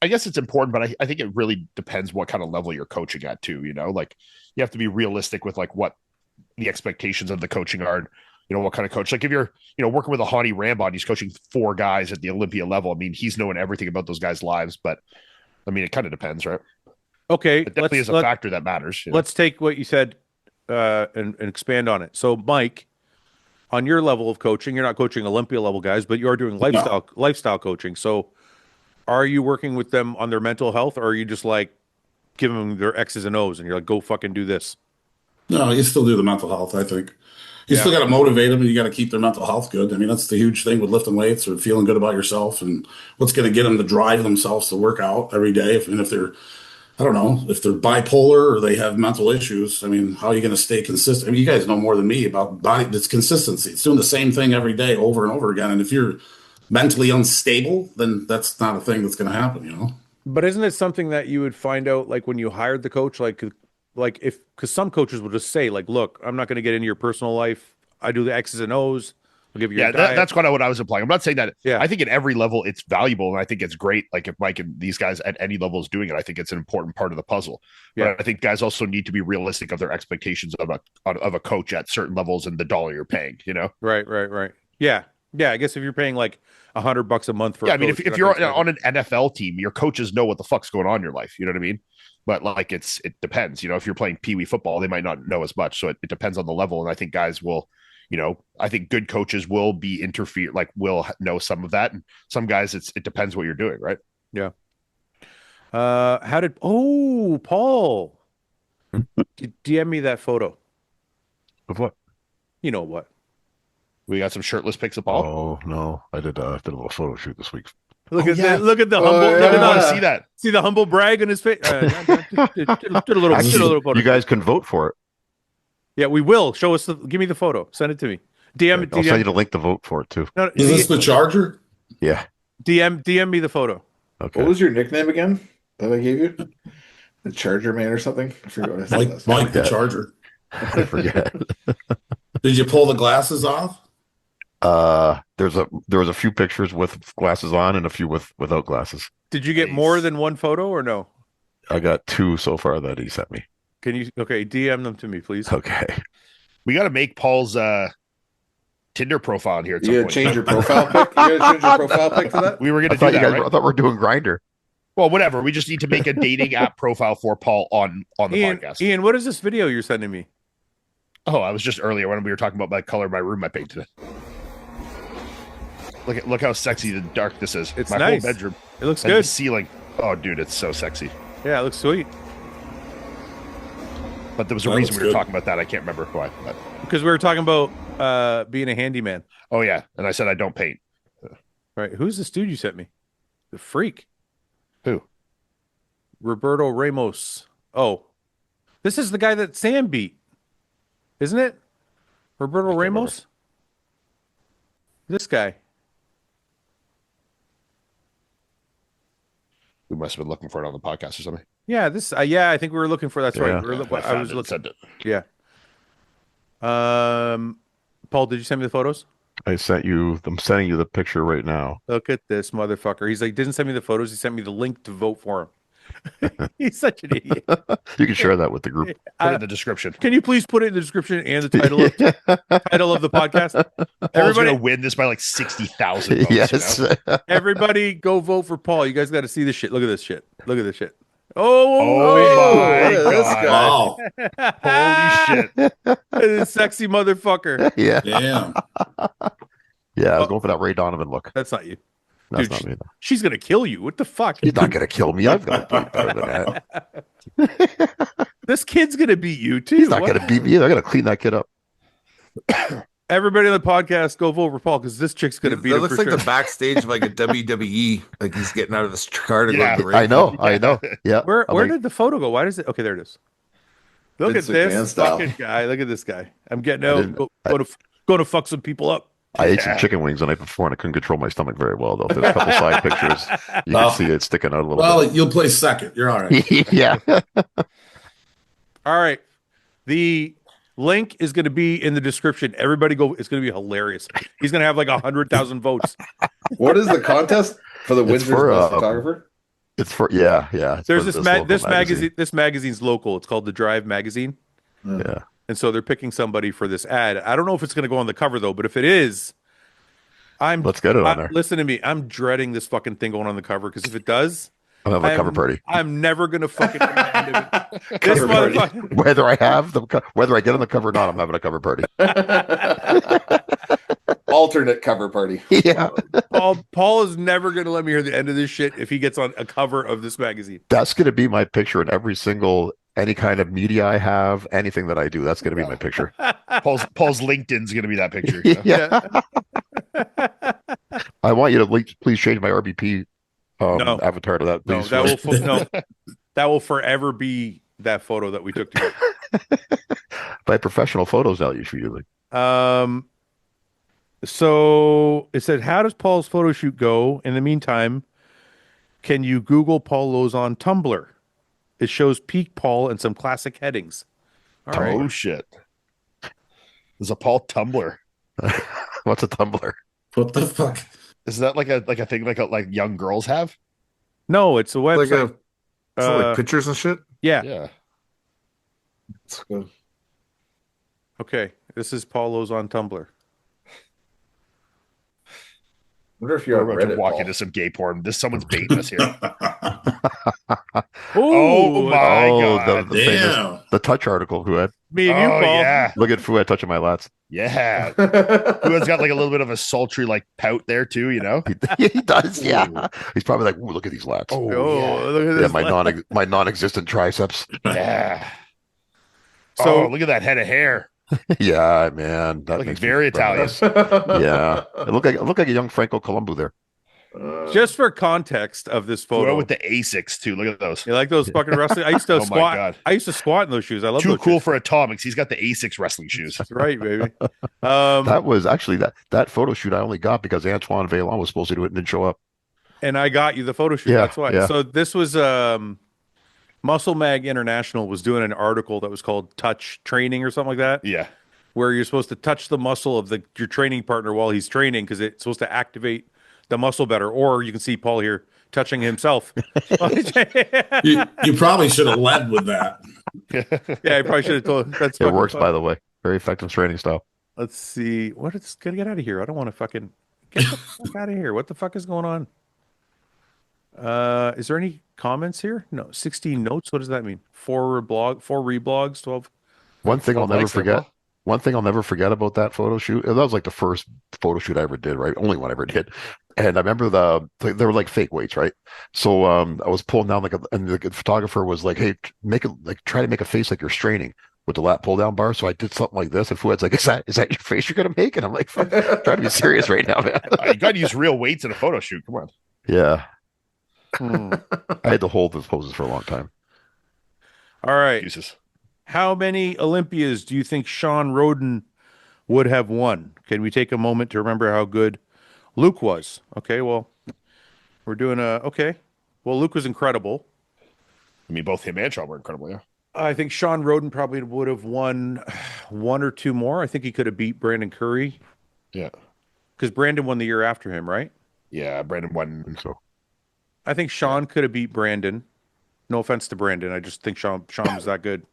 guess it's important, but I think it really depends what kind of level you're coaching at too. You know, like you have to be realistic with like what the expectations of the coaching are. You know, what kind of coach? Like if you're, working with a Haughty Rambod, he's coaching 4 guys at the Olympia level. I mean, he's knowing everything about those guys' lives, but I mean, it kind of depends, right? Okay, It definitely is a factor that matters. Let's take what you said and expand on it. So, Mike, on your level of coaching, you're not coaching Olympia level guys, but you are doing lifestyle coaching. So, are you working with them on their mental health, or are you just like giving them their X's and O's and you're like, go fucking do this? No, you still do the mental health, I think. You still got to motivate them, and you got to keep their mental health good. I mean, that's the huge thing with lifting weights or feeling good about yourself, and what's going to get them to drive themselves to work out every day. If they're, I don't know, if they're bipolar or they have mental issues, I mean, how are you going to stay consistent? I mean, you guys know more than me about body. It's consistency. It's doing the same thing every day over and over again. And if you're mentally unstable, then that's not a thing that's going to happen, But isn't it something that you would find out like when you hired the coach, because some coaches will just say like, look, I'm not going to get into your personal life. I do the X's and O's. I'll give you your diet. That's kind of what I was implying. I'm not saying that. Yeah. I think at every level it's valuable, and I think it's great. Like if Mike and these guys at any level is doing it, I think it's an important part of the puzzle. Yeah. But I think guys also need to be realistic of their expectations of a coach at certain levels and the dollar you're paying. Right. Yeah. I guess if you're paying like $100 a month for, I mean, if you're on an NFL team, your coaches know what the fuck's going on in your life. You know what I mean? But like it depends. If you're playing Pee Wee football, they might not know as much. So it depends on the level, and I think guys will. I think good coaches will will know some of that, and some guys it depends what you're doing, right? Yeah. Paul, DM me that photo. Of what? You know what? We got some shirtless pics of Paul. Oh no, I did a little photo shoot this week. Look at the humble. yeah. Look at I want that. to see that. See the humble brag on his face. Did a little photo. You guys can vote for it. Yeah, we will. Show us. Give me the photo. Send it to me. DM it. I'll send you the link to vote for it too. No, Is this the Charger? Yeah. DM me the photo. Okay. What was your nickname again that I gave you? The Charger Man or something? I forgot what I said. last Mike the that. Charger. I forget. Did you pull the glasses off? There was a few pictures with glasses on and a few without glasses. Did you get more than one photo or no? I got 2 so far that he sent me. Can you? Okay, DM them to me, please. Okay. We got to make Paul's Tinder profile in here. At some You point. gotta change your profile pic. You gotta change your profile pic to that. We were going I to thought do that, right? I thought we were doing Grinder. Well, whatever. We just need to make a dating app profile for Paul on the podcast. Ian, what is this video you're sending me? Oh, I was just earlier when we were talking about my color of my room I painted. Look how sexy the dark this is. It's my nice. whole bedroom. It looks And good. the ceiling. Oh, dude, it's so sexy. Yeah, it looks sweet. But there was a That reason looks we were good. talking about that. I can't remember why. But, Because we were talking about being a handyman. oh yeah, and I said I don't paint. Right? Who's this dude you sent me? The freak. Who? Roberto Ramos. Oh, this is the guy that Sam beat, isn't it? Roberto Ramos. This guy. We must have been looking for it on the podcast or something. Yeah, this. I think we were looking for. That's Yeah. right. I was looking. Sent it. Yeah. Paul, did you send me the photos? I'm sending you the picture right now. Look at this motherfucker. He's like, didn't send me the photos. He sent me the link to vote for him. He's such an idiot. You can share that with the group. Put it in the description. Can you please put it in the description and the title of the podcast? Paul's Everybody, gonna win this by like 60,000 votes. Yes. everybody, go vote for Paul. You guys got to see this shit. Look at this shit. Look at this shit. Oh my look at this god! guy. Holy shit! This sexy motherfucker. Yeah. Damn. Yeah, I was going for that Ray Donovan look. That's not you. That's Dude, not me. Though. She's gonna kill you. What the fuck? He's not gonna kill me. I've got to be better than that. This kid's gonna beat you too. He's not What? gonna beat me either. I gotta clean that kid up. Everybody on the podcast, go vote for Paul because this chick's gonna beat That him looks for like sure. the backstage of like a WWE. Like he's getting out of his car to go Yeah, to the ring. I know. Yeah. Where I'm like, did the photo go? Why does it? Okay, there it is. Look Vince at this McMahon style. fucking guy. Look at this guy. I'm getting I out. didn't- Going to fuck some people up. I ate some chicken wings the night before, and I couldn't control my stomach very well. Though there's a couple side pictures, you Oh. can see it sticking out a little Well, you'll play second. You're all right. bit. Yeah. All right. The link is going to be in the description. Everybody go. It's going to be hilarious. He's going to have like 100,000 votes. What is the contest for the It's Windsor's for, best photographer? It's for yeah. It's There's for this local this magazine. This magazine's local. It's called The Drive Magazine. Yeah. And so they're picking somebody for this ad. I don't know if it's going to go on the cover though, but if it is, Let's get it on there. Listen to me. I'm dreading this fucking thing going on the cover because if it does, I'm having a cover party. I'm never going to fucking bring my hand in it. This Cover party. motherfucker. Whether I get on the cover or not, I'm having a cover party. Alternate cover party. Yeah. Paul is never going to let me hear the end of this shit if he gets on a cover of this magazine. That's going to be my picture in any kind of media I have, anything that I do. That's going to be my picture. Paul's LinkedIn's going to be that picture. Yeah. I want you to please change my RBP No. avatar to that. No, Please. that will forever be that photo that we took together. By professional photos now, usually. So it said, how does Paul's photo shoot go? In the meantime, can you Google Paul Lowe's on Tumblr? It shows peak Paul and some classic headings. All right. Oh shit! There's a Paul Tumblr. What's a Tumblr? What the fuck? Is that like a thing like young girls have? No, it's a Like website. like pictures and shit. Yeah. Yeah. It's good. Okay. This is Paul Lowe's on Tumblr. Wonder if you're on We're about to Reddit. walk Paul. into some gay porn. Someone's baiting us here. Oh my God. The famous, Damn. the Touch article, Fouad. Me and you, Oh Paul. yeah, Look at Fouad touching my lats. yeah. Who has got like a little bit of a sultry like pout there too? You know. He does, yeah. He's probably like, "Ooh, look at these lats." Oh, look at yeah, this. my non-existent triceps. Yeah. So- Oh, look at that head of hair. Yeah, man. That Looking makes me very proud. Italian. Yeah, it looked like a young Franco Colombo there. Just for context of this Photo photo, with the Asics too. Look at those. you like those fucking wrestling? I used to Oh my squat. God. I used to squat in those shoes. I love Too those cool shoes. for atomics. He's got the Asics wrestling shoes. That's right, baby. That was actually that photo shoot I only got because Antoine Vaillant was supposed to do it and didn't show up. And I got you the photo shoot. Yeah, That's why. yeah. So this was Muscle Mag International was doing an article that was called Touch Training or something like that, Yeah. where you're supposed to touch the muscle of your training partner while he's training because it's supposed to activate the muscle better. Or you can see Paul here touching himself. You probably should have led with that. Yeah, I probably should have told. That's It fucking works, fun. by the way. Very effective training style. Let's see. What is gonna get out of here? I don't want to fucking get the fuck out of here. What the fuck is going on? Is there any comments here? No. 16 notes. What does that mean? 4 reblogs, 12. One thing I'll never likes there, forget. Paul. One thing I'll never forget about that photo shoot. That was like the first photo shoot I ever did, right? Only one I ever did. And I remember they were like fake weights, right? So I was pulling down and the photographer was like, "Hey, try to make a face like you're straining with the lat pull down bar." So I did something like this, and Fouad's like, "Is that your face you're gonna make?" And I'm like, "Fuck, try to be serious right now, man." You got to use real weights in a photo shoot. Come on. Yeah, Hmm. I had to hold those poses for a long time. All right. Uses. How many Olympias do you think Sean Roden would have won? Can we take a moment to remember how good Luke was? Okay, well, we're doing okay. Well, Luke was incredible. I mean, both him and Sean were incredible. Yeah. I think Sean Roden probably would have won 1 or 2 more. I think he could have beat Brandon Curry Yeah. because Brandon won the year after him, right? Yeah. Brandon won. So I think Sean could have beat Brandon. No offense to Brandon. I just think Sean was that good.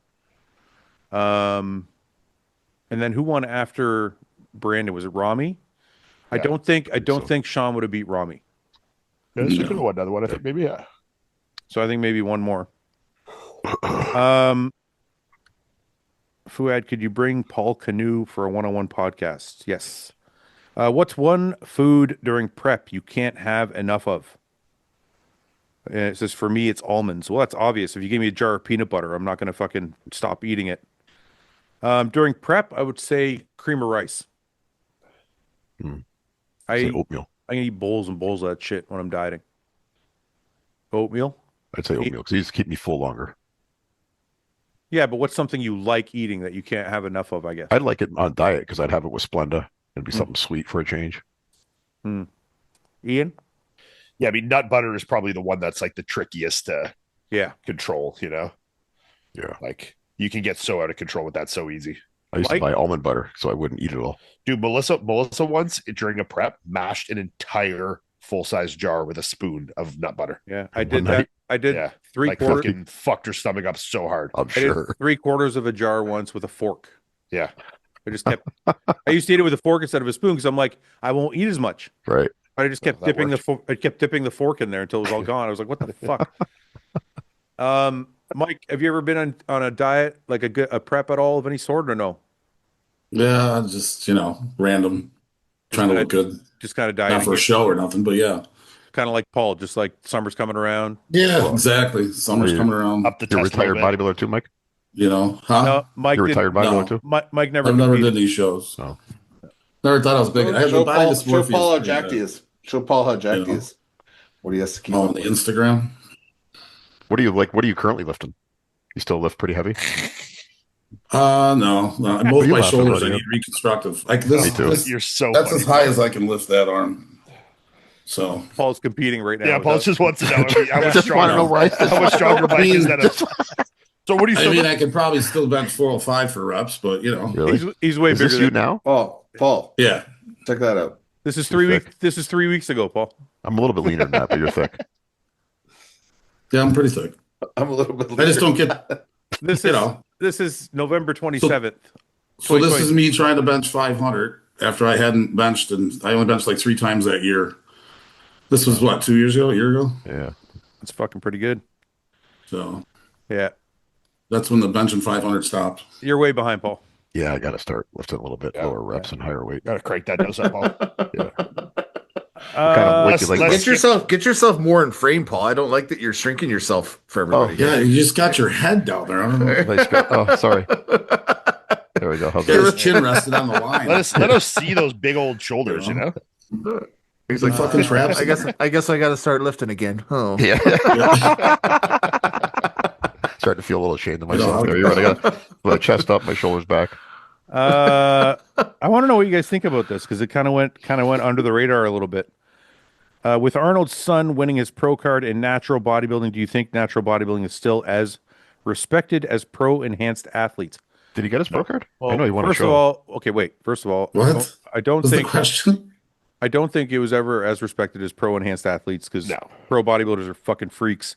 And then who won after Brandon? Was it Rami? I Yeah, don't so. think Sean would have beat Rami. Yeah, so could have won another one. I think maybe. Yeah. So I think maybe one more. Fouad, could you bring Paul Canoe for a one-on-one podcast? Yes. What's one food during prep you can't have enough of? It says, for me, it's almonds. Well, that's obvious. If you give me a jar of peanut butter, I'm not going to fucking stop eating it. During prep, I would say cream of rice. Say I oatmeal. I can eat bowls and bowls of that shit when I'm dieting. Oatmeal? I'd say oatmeal because these keep me full longer. Yeah, but what's something you like eating that you can't have enough of, I guess? I'd like it on diet because I'd have it with Splenda. It'd be Hmm. something sweet for a change. Ian? Yeah, I mean, nut butter is probably the one that's like the trickiest to Yeah. control, you know? Yeah. Like, you can get so out of control with that so easy. I used Mike? to buy almond butter so I wouldn't eat it all. Dude, Melissa once during a prep mashed an entire full-size jar with a spoon of nut butter. Yeah. I One did that. night? I did Yeah, three like quarters. fucking fucked her stomach up so hard. I'm I did sure. 3/4 of a jar once with a fork. Yeah. I just kept. I used to eat it with a fork instead of a spoon because I'm like, I won't eat as much. Right. But I just kept that dipping worked. I kept dipping the fork in there until it was all gone. I was like, what the fuck? Mike, have you ever been on a diet, like a prep at all of any sort, or no? Yeah, just random, trying to look good. Just kind of Not dieting, for a show or nothing, but yeah. kind of like Paul, just like summer's coming around. Yeah, Well, exactly. Summer's you- coming around. Up the You're a test a little retired bit. bodybuilder too, Mike? Huh? No, Mike You're a did. retired bodybuilder No. too? Mike never. I've never competed. did these shows. No. Never thought I was big. I have Show the body Paul, dysmorphia. show Paul how is pretty jacked he bad. is. Show Paul how jacked he know? is. What he has to keep Oh, up on the with. Instagram. What are you currently lifting? You still lift pretty heavy? No. What Both are you my laughing shoulders about, I Ian? need reconstructive. Like Me this, too. this You're so that's funny. as high as I can lift that arm. So Paul's competing right now. Yeah, with Paul us. just wants to know how much Just want to stronger, know where I how much stronger Mike is than him. So what do you I still mean, I could probably still bench 405 for reps, but Really? He's way Is bigger this you than. now? Paul, yeah. check that out. This is You're 3 weeks. thick. This is 3 weeks ago, Paul. I'm a little bit leaner than that, but you're thick. Yeah, I'm pretty thick. I'm a little bit. I just don't get, This you is know. this is November 27th. So this is me trying to bench 500 after I hadn't benched, and I only benched like 3 times that year. This was what, 2 years ago, a year ago? Yeah. It's fucking pretty good. So Yeah, that's when the benching 500 stopped. you're way behind, Paul. Yeah, I got to start lifting a little bit lower reps and higher weight. gotta crank that nose up, Paul. Yeah. What kind of weight do you like? let's- Get yourself more in frame, Paul. I don't like that you're shrinking yourself for everybody. Yeah, you just got your head down there. I don't know. Nice go. Oh, sorry. There we go. How's Get his that? chin rested on the line. let us see those big old shoulders, you know? He's like fucking traps. I guess I got to start lifting again. Oh, Yeah. Yeah. Starting to feel a little ashamed of You know, myself. There, you're right. I got my chest up, my shoulders back. I want to know what you guys think about this because it kind of went under the radar a little bit. With Arnold's son winning his pro card in natural bodybuilding, do you think natural bodybuilding is still as respected as pro enhanced athletes? Did he get his pro card? Well, I know he won a first of show. all, okay, wait. First of all, What? I don't What's the think question? I don't think it was ever as respected as pro enhanced athletes because No. pro bodybuilders are fucking freaks.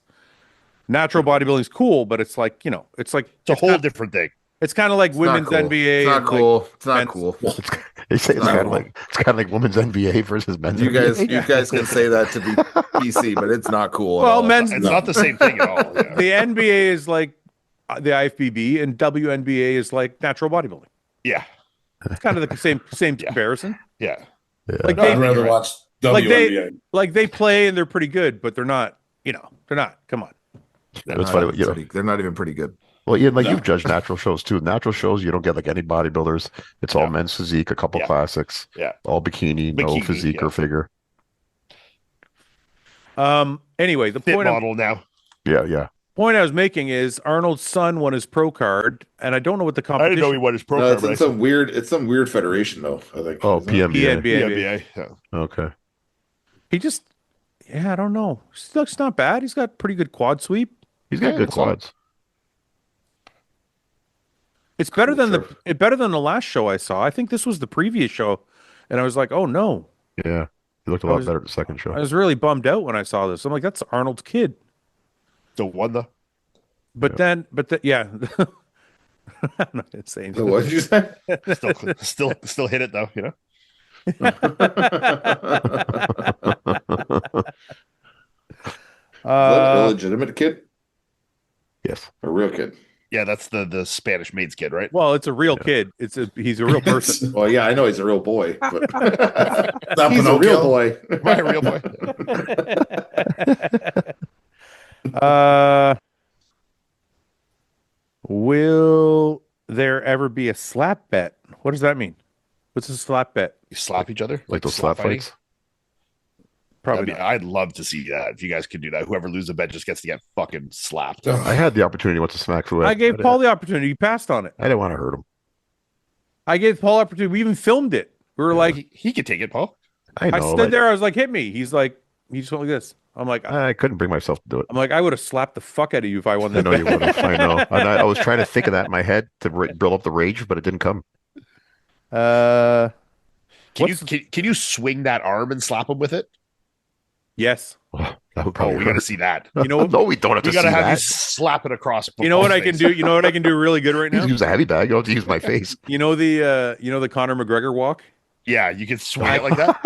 Natural bodybuilding's cool, but it's like It's a whole different thing. it's kind of like women's cool. NBA. It's not and, like, cool. It's not men's- cool. They say it's No. kind of like women's NBA versus men's. You guys, NBA. you guys can say that to be PC, but it's not cool. At Well, all. men's It's not the same thing at all. Yeah. the NBA is like the IFBB, and WNBA is like natural bodybuilding. Yeah. It's kind of the same comparison. Yeah. Like I'd they rather watch Like WNBA. like they play and they're pretty good, but they're not. They're not. Come on. They're It's not funny, even you know. pretty- they're not even pretty good. Well, Ian, like No. you've judged natural shows too. Natural shows, you don't get like any bodybuilders. It's all Yeah. men's physique, a couple Yeah. classics, Yeah. all bikini, no Bikini, physique yeah. or figure. Anyway, the Fit point model now. Yeah. I was making is Arnold's son won his pro card, and I don't know what the I didn't know he competition. won his pro No, card, it's but in I saw some weird. It's some weird federation, though. I think. Oh, Isn't it? PNBA. PNBA. NBA. Yeah. Okay. He just, I don't know. He looks not bad. He's got pretty good quad sweep. He's got Yeah, good it's all- quads. It's better than Sure. better than the last show I saw. I think this was the previous show, and I was like, oh no. Yeah. He looked a I lot was- better at the second show. I was really bummed out when I saw this. I'm like, that's Arnold's kid. The one, though. But then, yeah. I'm not gonna say So anything. what did you say? Still hit it, though, you know? Is that a illegitimate kid? Yes. A real kid? Yeah, that's the Spanish maid's kid, right? Well, it's a real kid. He's a real person. Well, yeah, I know he's a real boy, but Not he's a real Pinocchio. boy. Right, a real boy. Will there ever be a slap bet? What does that mean? What's a slap bet? You slap each other, Like those slap fighting. fights. Probably not. I'd love to see that. If you guys could do that, whoever loses a bet just gets to get fucking slapped. I had the opportunity once to smack Fouad. I gave Paul the opportunity. He passed on it. I didn't want to hurt him. I gave Paul opportunity. We even filmed it. We were like, he could take it, Paul. I know. I stood there. I was like, hit me. He's like, he just went like this. I'm like, I couldn't bring myself to do it. I'm like, I would have slapped the fuck out of you if I won I that. know you would have. I know. And I was trying to think of that in my head to build up the rage, but it didn't come. Can you swing that arm and slap him with it? Yes. Oh, that would Oh, probably we got to hurt. see that. You know, No, we don't have to We see got to have you that. slap it across. you know what I can Paul's do? face. You know what I can do really good right now? Use a heavy bag. You don't have to use my face. You know the Conor McGregor walk? Yeah, you can swing it like that.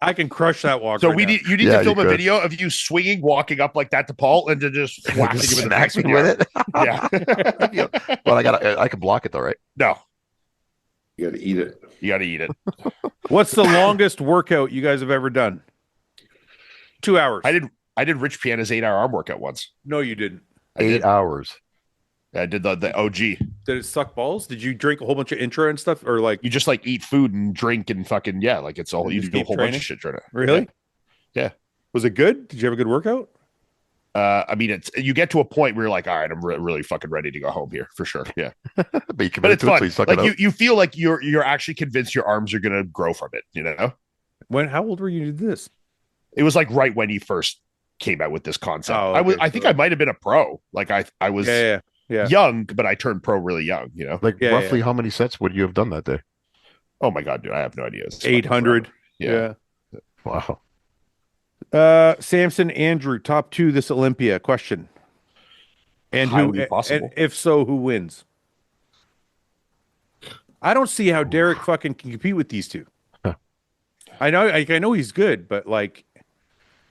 I can crush that walk. So right now. you need Yeah, to film you a could. video of you swinging, walking up like that to Paul, and then just whacking him in the Smack face me with with it. it. Yeah. Well, I can block it though, right? No, You got to eat it. you got to eat it. What's the longest workout you guys have ever done? 2 hours. I did Rich Piana's 8-hour arm workout once. No, you didn't. I did. 8 hours. I did the OG. Did it suck balls? Did you drink a whole bunch of intra and stuff, or like You just like eat food and drink and fucking like it's all you Just do a keep whole training? bunch of shit. Right. really? Yeah. Was it good? Did you have a good workout? I mean, it's you get to a point where you're like, all right, I'm really fucking ready to go home here for sure. Yeah, But you but committed it's to it, so fun. you suck Like it out. you feel like you're actually convinced your arms are gonna grow from it. You know, How old were you to do this? it was like right when he first came out with this concept. Oh, I okay, think so- I might have been a pro. Like I was Yeah. young, but I turned pro really young. You know. Like Yeah, roughly how many sets would you have done that day? Oh my god, dude, I have no idea. It's fucking 800. forever. Yeah. Wow. Samson Andrew, top 2 this Olympia. Question. And Highly who? possible. And if so, who wins? I don't see how Derek fucking can compete with these two. Huh. I know he's good, but like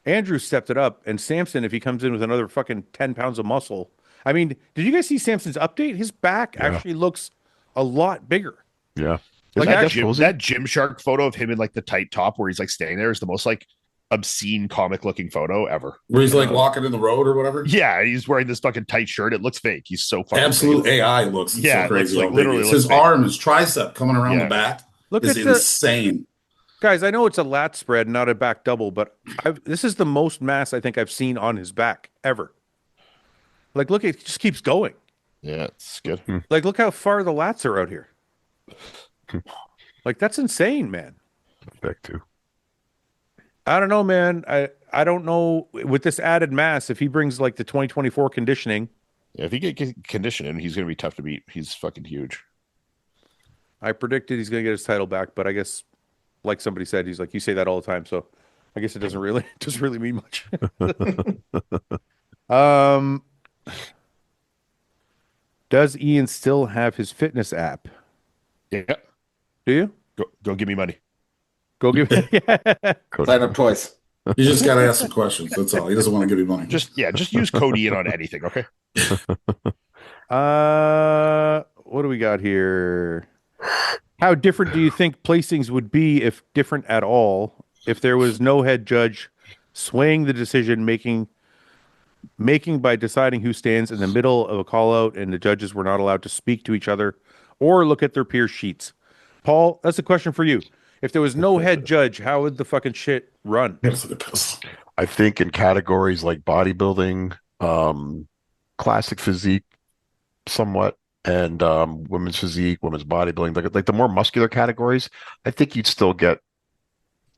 Andrew stepped it up, and Samson, if he comes in with another fucking 10 pounds of muscle. I mean, did you guys see Samson's update? His back actually looks a lot bigger. Yeah. Like Isn't that Jeff Posey? That Gymshark photo of him in like the tight top where he's like standing there is the most like obscene comic looking photo ever. Where he's like walking in the road or whatever. Yeah, he's wearing this fucking tight shirt. It looks fake. He's so fucking Absolute fake. AI looks Yeah, so crazy. it looks like how big literally it is. looks His fake. arm, his tricep coming around Yeah. the back Look is at the insane. guys. I know it's a lat spread, not a back double, but this is the most mass I think I've seen on his back ever. Like, look, it just keeps going. Yeah, it's good. Like, look how far the lats are out here. Like, that's insane, man. Back too. I don't know, man. I don't know with this added mass if he brings like the 2024 conditioning. Yeah, if he get conditioning, he's gonna be tough to beat. He's fucking huge. I predicted he's gonna get his title back, but I guess, like somebody said, he's like, you say that all the time, so I guess it doesn't really mean much. Does Ian still have his fitness app? Yeah, Do you? go give me money. Go give Sign up twice. You just got to ask some questions. That's all. He doesn't want to give you money. Just use Cody in on anything, okay? What do we got here? How different do you think placings would be, if different at all, if there was no head judge swaying the decision making by deciding who stands in the middle of a call out and the judges were not allowed to speak to each other or look at their peer sheets? Paul, that's a question for you. If there was no head judge, how would the fucking shit run? Yes, it is. I think in categories like bodybuilding, classic physique, somewhat, and women's physique, women's bodybuilding, like the more muscular categories, I think you'd still get,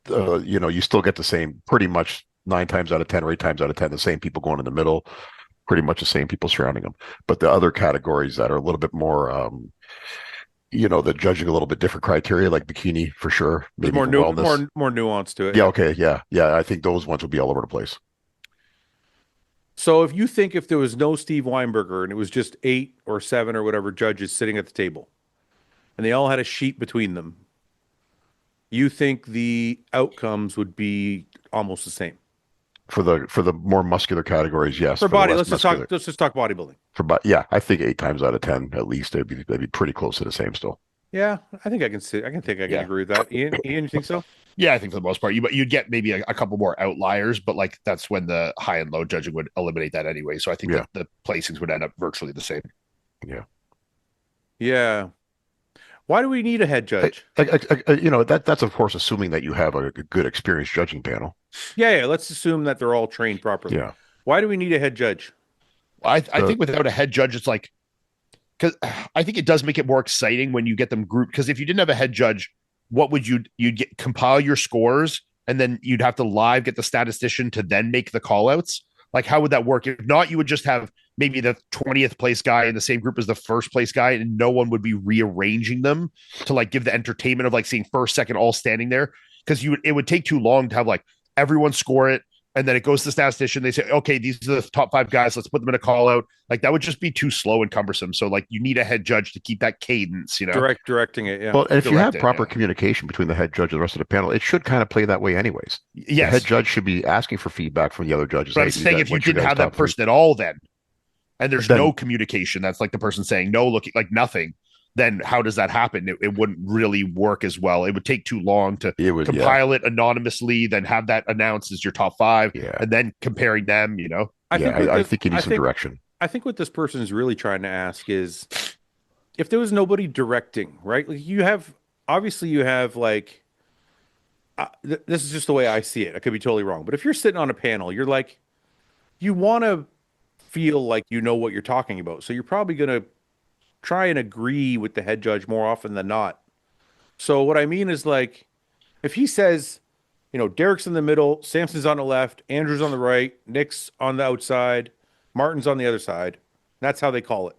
you still get the same, pretty much 9 times out of 10 or 8 times out of 10, the same people going in the middle, pretty much the same people surrounding them. But the other categories that are a little bit more, they're judging a little bit different criteria, like bikini for sure. There's Maybe more, wellness. more nuance to it. Yeah. Okay. Yeah. Yeah. I think those ones would be all over the place. So if there was no Steve Weinberger and it was just 8 or 7 or whatever judges sitting at the table and they all had a sheet between them, you think the outcomes would be almost the same? For the more muscular categories, yes. For the body, less muscular- let's just talk bodybuilding. yeah, I think 8 times out of 10 at least they'd be pretty close to the same still. Yeah, I think I can Yeah. agree with that. Ian, you think so? Yeah, I think for the most part, you'd get maybe a couple more outliers, but like that's when the high and low judging would eliminate that anyway. So I think Yeah. that the placings would end up virtually the same. Yeah. Why do we need a head judge? That's of course assuming that you have a good experienced judging panel. Yeah, let's assume that they're all trained properly. Yeah. Why do we need a head judge? I think without a head judge, it's like, because I think it does make it more exciting when you get them grouped. Because if you didn't have a head judge, what would you'd get compile your scores and then you'd have to live get the statistician to then make the call outs. Like, how would that work? If not, you would just have maybe the 20th place guy in the same group as the first place guy, and no one would be rearranging them to like give the entertainment of like seeing first, second, all standing there. Because it would take too long to have like everyone score it, and then it goes to the statistician. They say, okay, these are the top 5 guys. Let's put them in a call out. Like, that would just be too slow and cumbersome. So like, you need a head judge to keep that cadence, Directing it. Yeah. Well, and if you have Direct it, proper communication between the head judge and the rest of the panel, it should kind of play that way anyways. The Yes. head judge should be asking for feedback from the other judges. But I'm Hey, saying if you what's your didn't guys' have that top three? person at all, then, and there's Then- no communication, that's like the person saying no, looking like nothing, then how does that happen? It wouldn't really work as well. It would take too long to It would, compile it anonymously, then have that announced as your top 5, Yeah. and then comparing them, I what think you need some direction. I think what this person is really trying to ask is, if there was nobody directing, right? Like, you have like, this is just the way I see it. I could be totally wrong, but if you're sitting on a panel, you're like, you want to feel like you know what you're talking about, so you're probably going to try and agree with the head judge more often than not. So what I mean is, like, if he says, Derek's in the middle, Samson's on the left, Andrew's on the right, Nick's on the outside, Martin's on the other side. That's how they call it.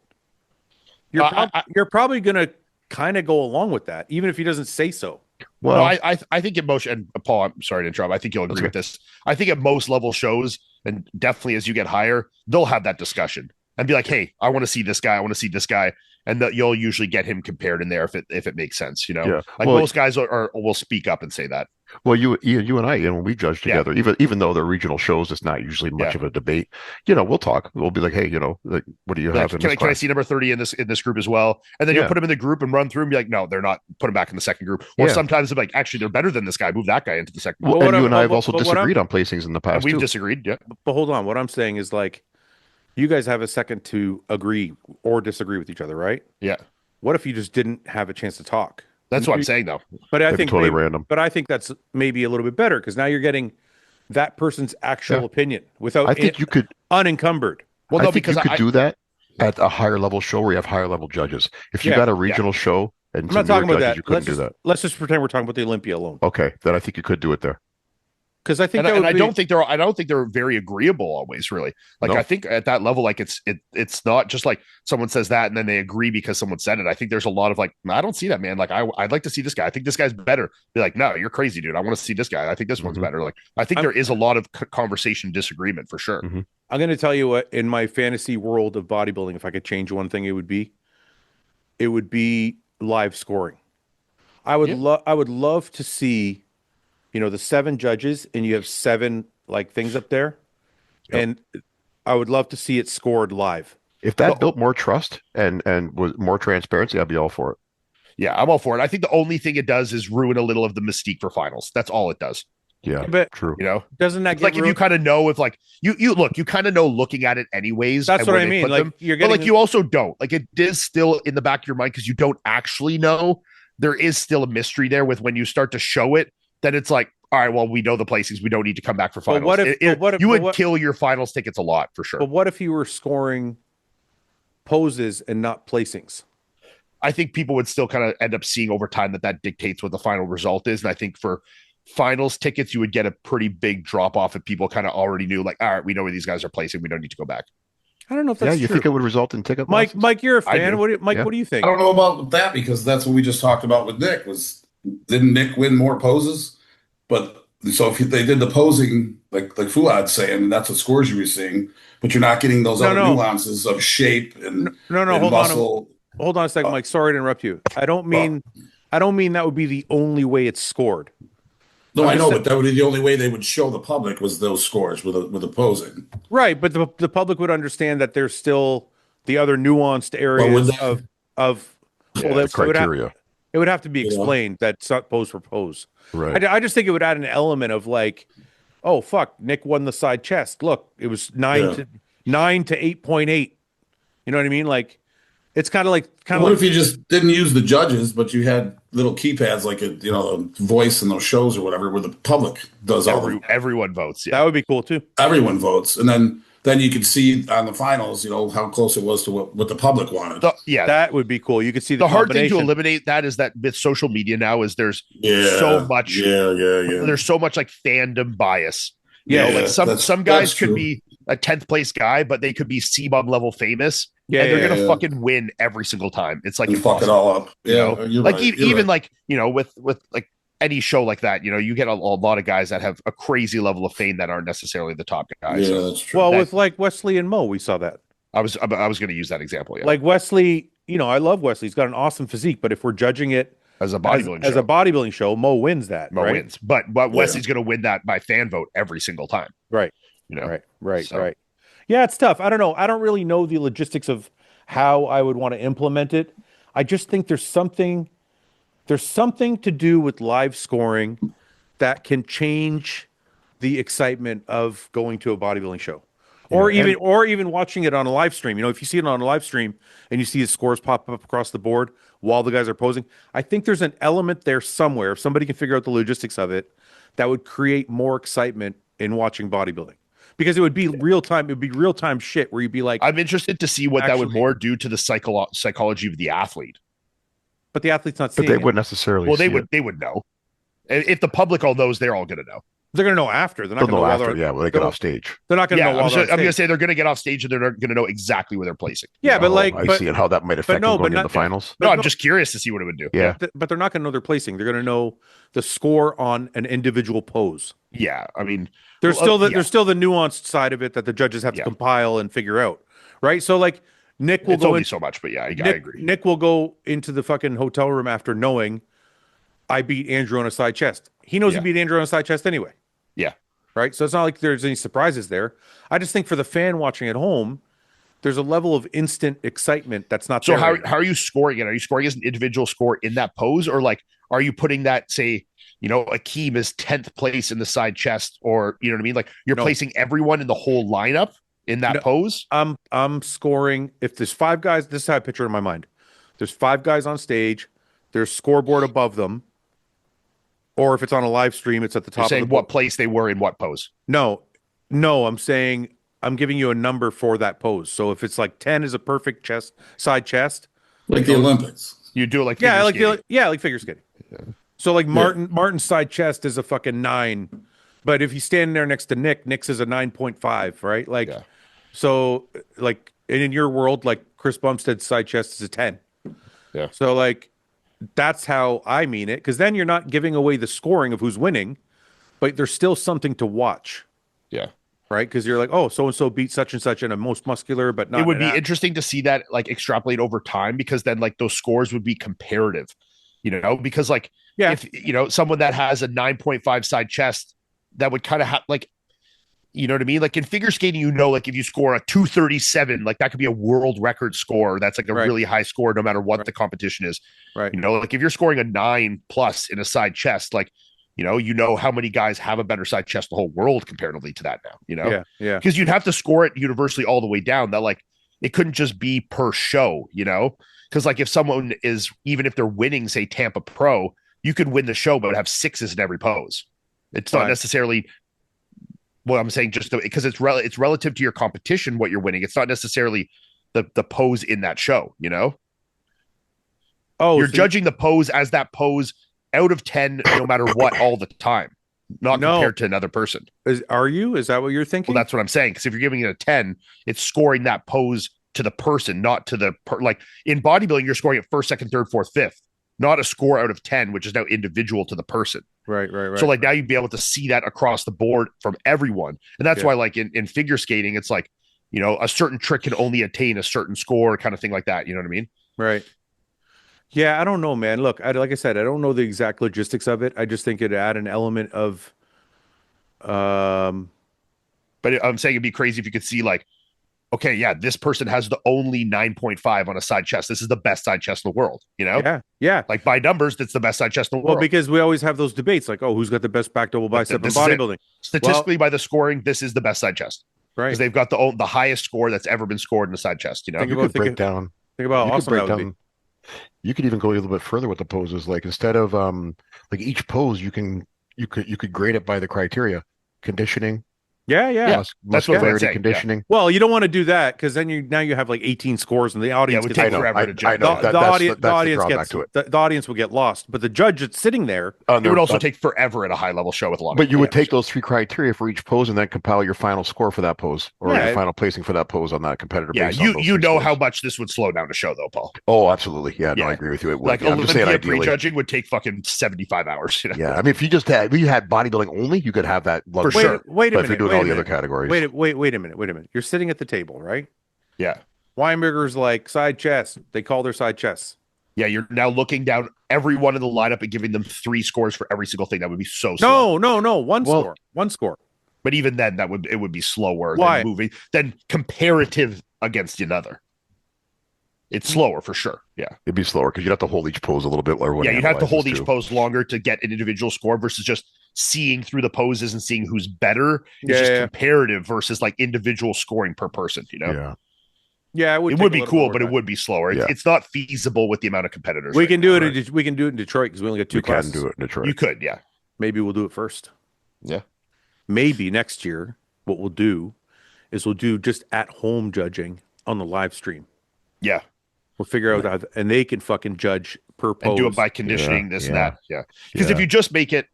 You're probably going to kind of go along with that, even if he doesn't say so. Well, Well, I think at most, and Paul, I'm sorry to interrupt. I think you'll agree Okay. with this. I think at most level shows, and definitely as you get higher, they'll have that discussion and be like, "Hey, I want to see this guy. I want to see this guy," and that you'll usually get him compared in there if it makes sense. Yeah. Like Well, most guys will speak up and say that. Well, you and I, when we judge Yeah. together, even though they're regional shows, it's not usually much Yeah. of a debate. We'll talk. We'll be like, hey, like, what do you Like, have in can this I class? see number 30 in this group as well? And then Yeah. you'll put them in the group and run through and be like, no, they're not. Put them back in the second group. Or Yeah. sometimes they're like, actually, they're better than this guy. Move that guy into the second group. Well, But and what you I'm- and I have but- also but what I'm- disagreed on placings in the And past we've too. disagreed. Yeah. But hold on, what I'm saying is, like, you guys have a second to agree or disagree with each other, right? Yeah. What if you just didn't have a chance to talk? That's what I'm saying, though. But I That'd be think totally random. But I think that's maybe a little bit better, because now you're getting that person's actual Yeah. opinion without I think you could. unencumbered. Well, I no, think because you could do that at a higher level show where you have higher level judges. If you Yeah. got a regional show and I'm some not talking newer about judges, that. you couldn't do that. Let's just pretend we're talking about the Olympia alone, Okay, then I think you could do it there. because I think and, that and would I be, don't think they're very agreeable always, really. Like, No. I think at that level, like it's not just like someone says that and then they agree because someone said it. I think there's a lot of like, no, I don't see that, man. Like, I'd like to see this guy. I think this guy's better. Be like, no, you're crazy, dude. I want to see this guy. I think this one's Mhm. better. Like, I think there is a lot of conversation disagreement for sure. Mhm. I'm going to tell you what, in my fantasy world of bodybuilding, if I could change one thing, it would be live scoring. I would love to see, the 7 judges, and you have 7 like things up there, Yep. and I would love to see it scored live. If that built more trust and was more transparency, I'd be all for it. Yeah, I'm all for it. I think the only thing it does is ruin a little of the mystique for finals. That's all it does. Yeah, But true. doesn't that It's get like if you kind of know if like you kind of know looking at it anyways. That's and what where I they mean. put Like, them. you're But getting like you also don't. Like, it is still in the back of your mind because you don't actually know. There is still a mystery there with when you start to show it. Then it's like, all right, well, we know the placings. We don't need to come back for But finals. what if- but what if- you but would what- kill your finals tickets a lot for sure. But what if you were scoring poses and not placings? I think people would still kind of end up seeing over time that dictates what the final result is. And I think for finals tickets, you would get a pretty big drop off if people kind of already knew, like, all right, we know where these guys are placing. We don't need to go back. I don't know if Yeah, that's you true. think it would result in ticket Mike, losses? Mike, you're a I fan. do. What Yeah. do you think? I don't know about that, because that's what we just talked about with Nick. Didn't Nick win more poses? But so if they did the posing, like Fouad's saying, that's what scores you were seeing, but you're not getting those other nuances of shape and No, and hold muscle. on. Hold on a second, Mike. Sorry to interrupt you. I don't mean that would be the only way it's scored. No, I I'm know, just but that would be the only way they would show the public was those scores with the posing. Right, but the public would understand that there's still the other nuanced areas that- of The it would have, criteria. it would have to be Yeah. explained. That's not pose for pose. Right. I just think it would add an element of like, oh fuck, Nick won the side chest. Look, it was 9 to 8.8. You know what I mean? Like, It's kind of like What if you just didn't use the judges, but you had little keypads like the voice in those shows or whatever, where the public does all everyone votes. Yeah, that would be cool too. everyone votes, and then you could see on the finals, how close it was to what the public wanted. That would be cool. You could see the hard thing to eliminate that is that with social media now is there's so much. There's so much like fandom bias. Like some guys could be a 10th place guy, but they could be C-Bum level famous. Yeah, and they're gonna fucking win every single time. It's like fuck it all up. Yeah, like even like with like any show like that, you get a lot of guys that have a crazy level of fame that aren't necessarily the top guys. Yeah, that's true. Well, with like Wesley and Mo, we saw that. I was going to use that example. Yeah, like Wesley. I love Wesley. He's got an awesome physique, but if we're judging it as a bodybuilding show, Mo wins that. Mo wins, but Wesley's going to win that by fan vote every single time. Right. Right. Yeah, it's tough. I don't know. I don't really know the logistics of how I would want to implement it. I just think there's something to do with live scoring that can change the excitement of going to a bodybuilding show. Or even watching it on a live stream. If you see it on a live stream and you see the scores pop up across the board while the guys are posing, I think there's an element there somewhere, if somebody can figure out the logistics of it, that would create more excitement in watching bodybuilding. Because it would be real time. It would be real time shit where you'd be like, I'm interested to see what that would more do to the psychology of the athlete. But the athlete's not seeing it. But they wouldn't necessarily. Well, they would know. If the public all knows, they're all going to know. They're going to know after. They're not going to know after. Yeah, when they get off stage. They're not going to know. I'm going to say they're going to get off stage and they're going to know exactly where they're placing. Yeah, but I see how that might affect them going in the finals. No, I'm just curious to see what it would do. Yeah, but they're not going to know their placing. They're going to know the score on an individual pose. Yeah, I mean, there's still the nuanced side of it that the judges have to compile and figure out, right? So like Nick will go in so much, but yeah, I agree. Nick will go into the fucking hotel room after knowing I beat Andrew on a side chest. He knows he beat Andrew on a side chest anyway. Yeah. Right. So it's not like there's any surprises there. I just think for the fan watching at home, there's a level of instant excitement that's not there. So how are you scoring it? Are you scoring as an individual score in that pose, or like are you putting that, say, Akeem is 10th place in the side chest, or you know what I mean? Like you're placing everyone in the whole lineup in that pose? I'm scoring. If there's 5 guys, this is how I picture it in my mind. There's 5 guys on stage, there's scoreboard above them. Or if it's on a live stream, it's at the top. You're saying what place they were in what pose? No, I'm saying I'm giving you a number for that pose. So if it's like 10 is a perfect side chest, like the Olympics, you do it like like figure skating. Yeah. So like Martin's side chest is a fucking 9, but if he's standing there next to Nick's is a 9.5, right? Like, so like, and in your world, like Chris Bumstead's side chest is a 10. Yeah. So like. That's how I mean it, because then you're not giving away the scoring of who's winning, but there's still something to watch. Yeah. Right? Because you're like, oh, so-and-so beat such and such in a most muscular, but not. It would be interesting to see that like extrapolate over time, because then like those scores would be comparative, because like if someone that has a 9.5 side chest, that would kind of have like, you know what I mean? Like in figure skating, like if you score a 237, like that could be a world record score. That's like a really high score, no matter what the competition is. Right. Like if you're scoring a 9+ in a side chest, like, how many guys have a better side chest in the whole world comparatively to that now, Yeah. Because you'd have to score it universally all the way down. That like, it couldn't just be per show, because like if someone is, even if they're winning, say Tampa Pro, you could win the show, but have 6s in every pose. It's not necessarily. Well, I'm saying just because it's relative to your competition, what you're winning. It's not necessarily the pose in that show, Oh, you're judging the pose as that pose out of 10, no matter what, all the time, not compared to another person. Are you? Is that what you're thinking? Well, that's what I'm saying. Because if you're giving it a 10, it's scoring that pose to the person, not to the like in bodybuilding, you're scoring it 1st, 2nd, 3rd, 4th, 5th, not a score out of 10, which is now individual to the person. Right. So like now you'd be able to see that across the board from everyone. And that's why like in figure skating, it's like, a certain trick can only attain a certain score kind of thing like that. You know what I mean? Right. Yeah. I don't know, man. Look, like I said, I don't know the exact logistics of it. I just think it'd add an element of, but I'm saying it'd be crazy if you could see like, okay, yeah, this person has the only 9.5 on a side chest. This is the best side chest in the world, Yeah. Like by numbers, that's the best side chest in the world. Well, because we always have those debates like, oh, who's got the best back double bicep in bodybuilding? Statistically, by the scoring, this is the best side chest. Right. Because they've got the highest score that's ever been scored in the side chest, Think Think about how You could awesome that break would be. down. You could even go a little bit further with the poses. Like instead of like each pose, you could grade it by the criteria, conditioning, Yeah, Yeah, mus- that's what I'm muscularity, saying, yeah. conditioning. Well, you don't want to do that because then you have like 18 scores and the Yeah, it audience would gets take I know, forever to I judge. know. the, That- the, that's audi- the, the that's the audience drawback gets to it. the audience will get lost, but the judge that's sitting there. It would also but- take forever at a high level show with a lot. But you would yeah, take those 3 criteria for each pose and then compile your final score for that pose or Yeah. your final placing for that pose on that competitor. Yeah, based on those you 3 know scores. how much this would slow down the show, though, Paul. Oh, absolutely. Yeah, no, Yeah. I agree with you. It would. Like I'm just saying, Olympia ideally. prejudging would take fucking 75 hours. You know? Yeah, I mean, if you had bodybuilding only, you could have that For luxury. sure. Wait a But if minute. you're doing wait all a the other minute. categories, Wait a minute. You're sitting at the table, right? Yeah. Weinberger's like side chest. They call their side chests. Yeah, you're now looking down everyone in the lineup and giving them 3 scores for every single thing. That would be so slow. No. One Well- score. One score. But even then, it would be slower Why? than moving than comparative against another. It's slower for sure. Yeah. it'd be slower because you'd have to hold each pose a little bit lower. when Yeah, you'd have to analyzes hold each too. pose longer to get an individual score versus just seeing through the poses and seeing who's better. It's just Yeah. comparative versus like individual scoring per person, you know? Yeah, Yeah, It take would a be little cool, bit but more it time. would be slower. Yeah. It's not feasible with the amount of competitors. We right can do now, it. right? We can do it in Detroit because we only got 2 we can classes. do it in Detroit. You could, yeah. Maybe we'll do it first. Yeah. Maybe next year, what we'll do is we'll do just at home judging on the live stream. Yeah. We'll figure out how, and they can fucking judge per pose. And do it by conditioning, this and yeah. that. Yeah. Because Yeah. if you just make it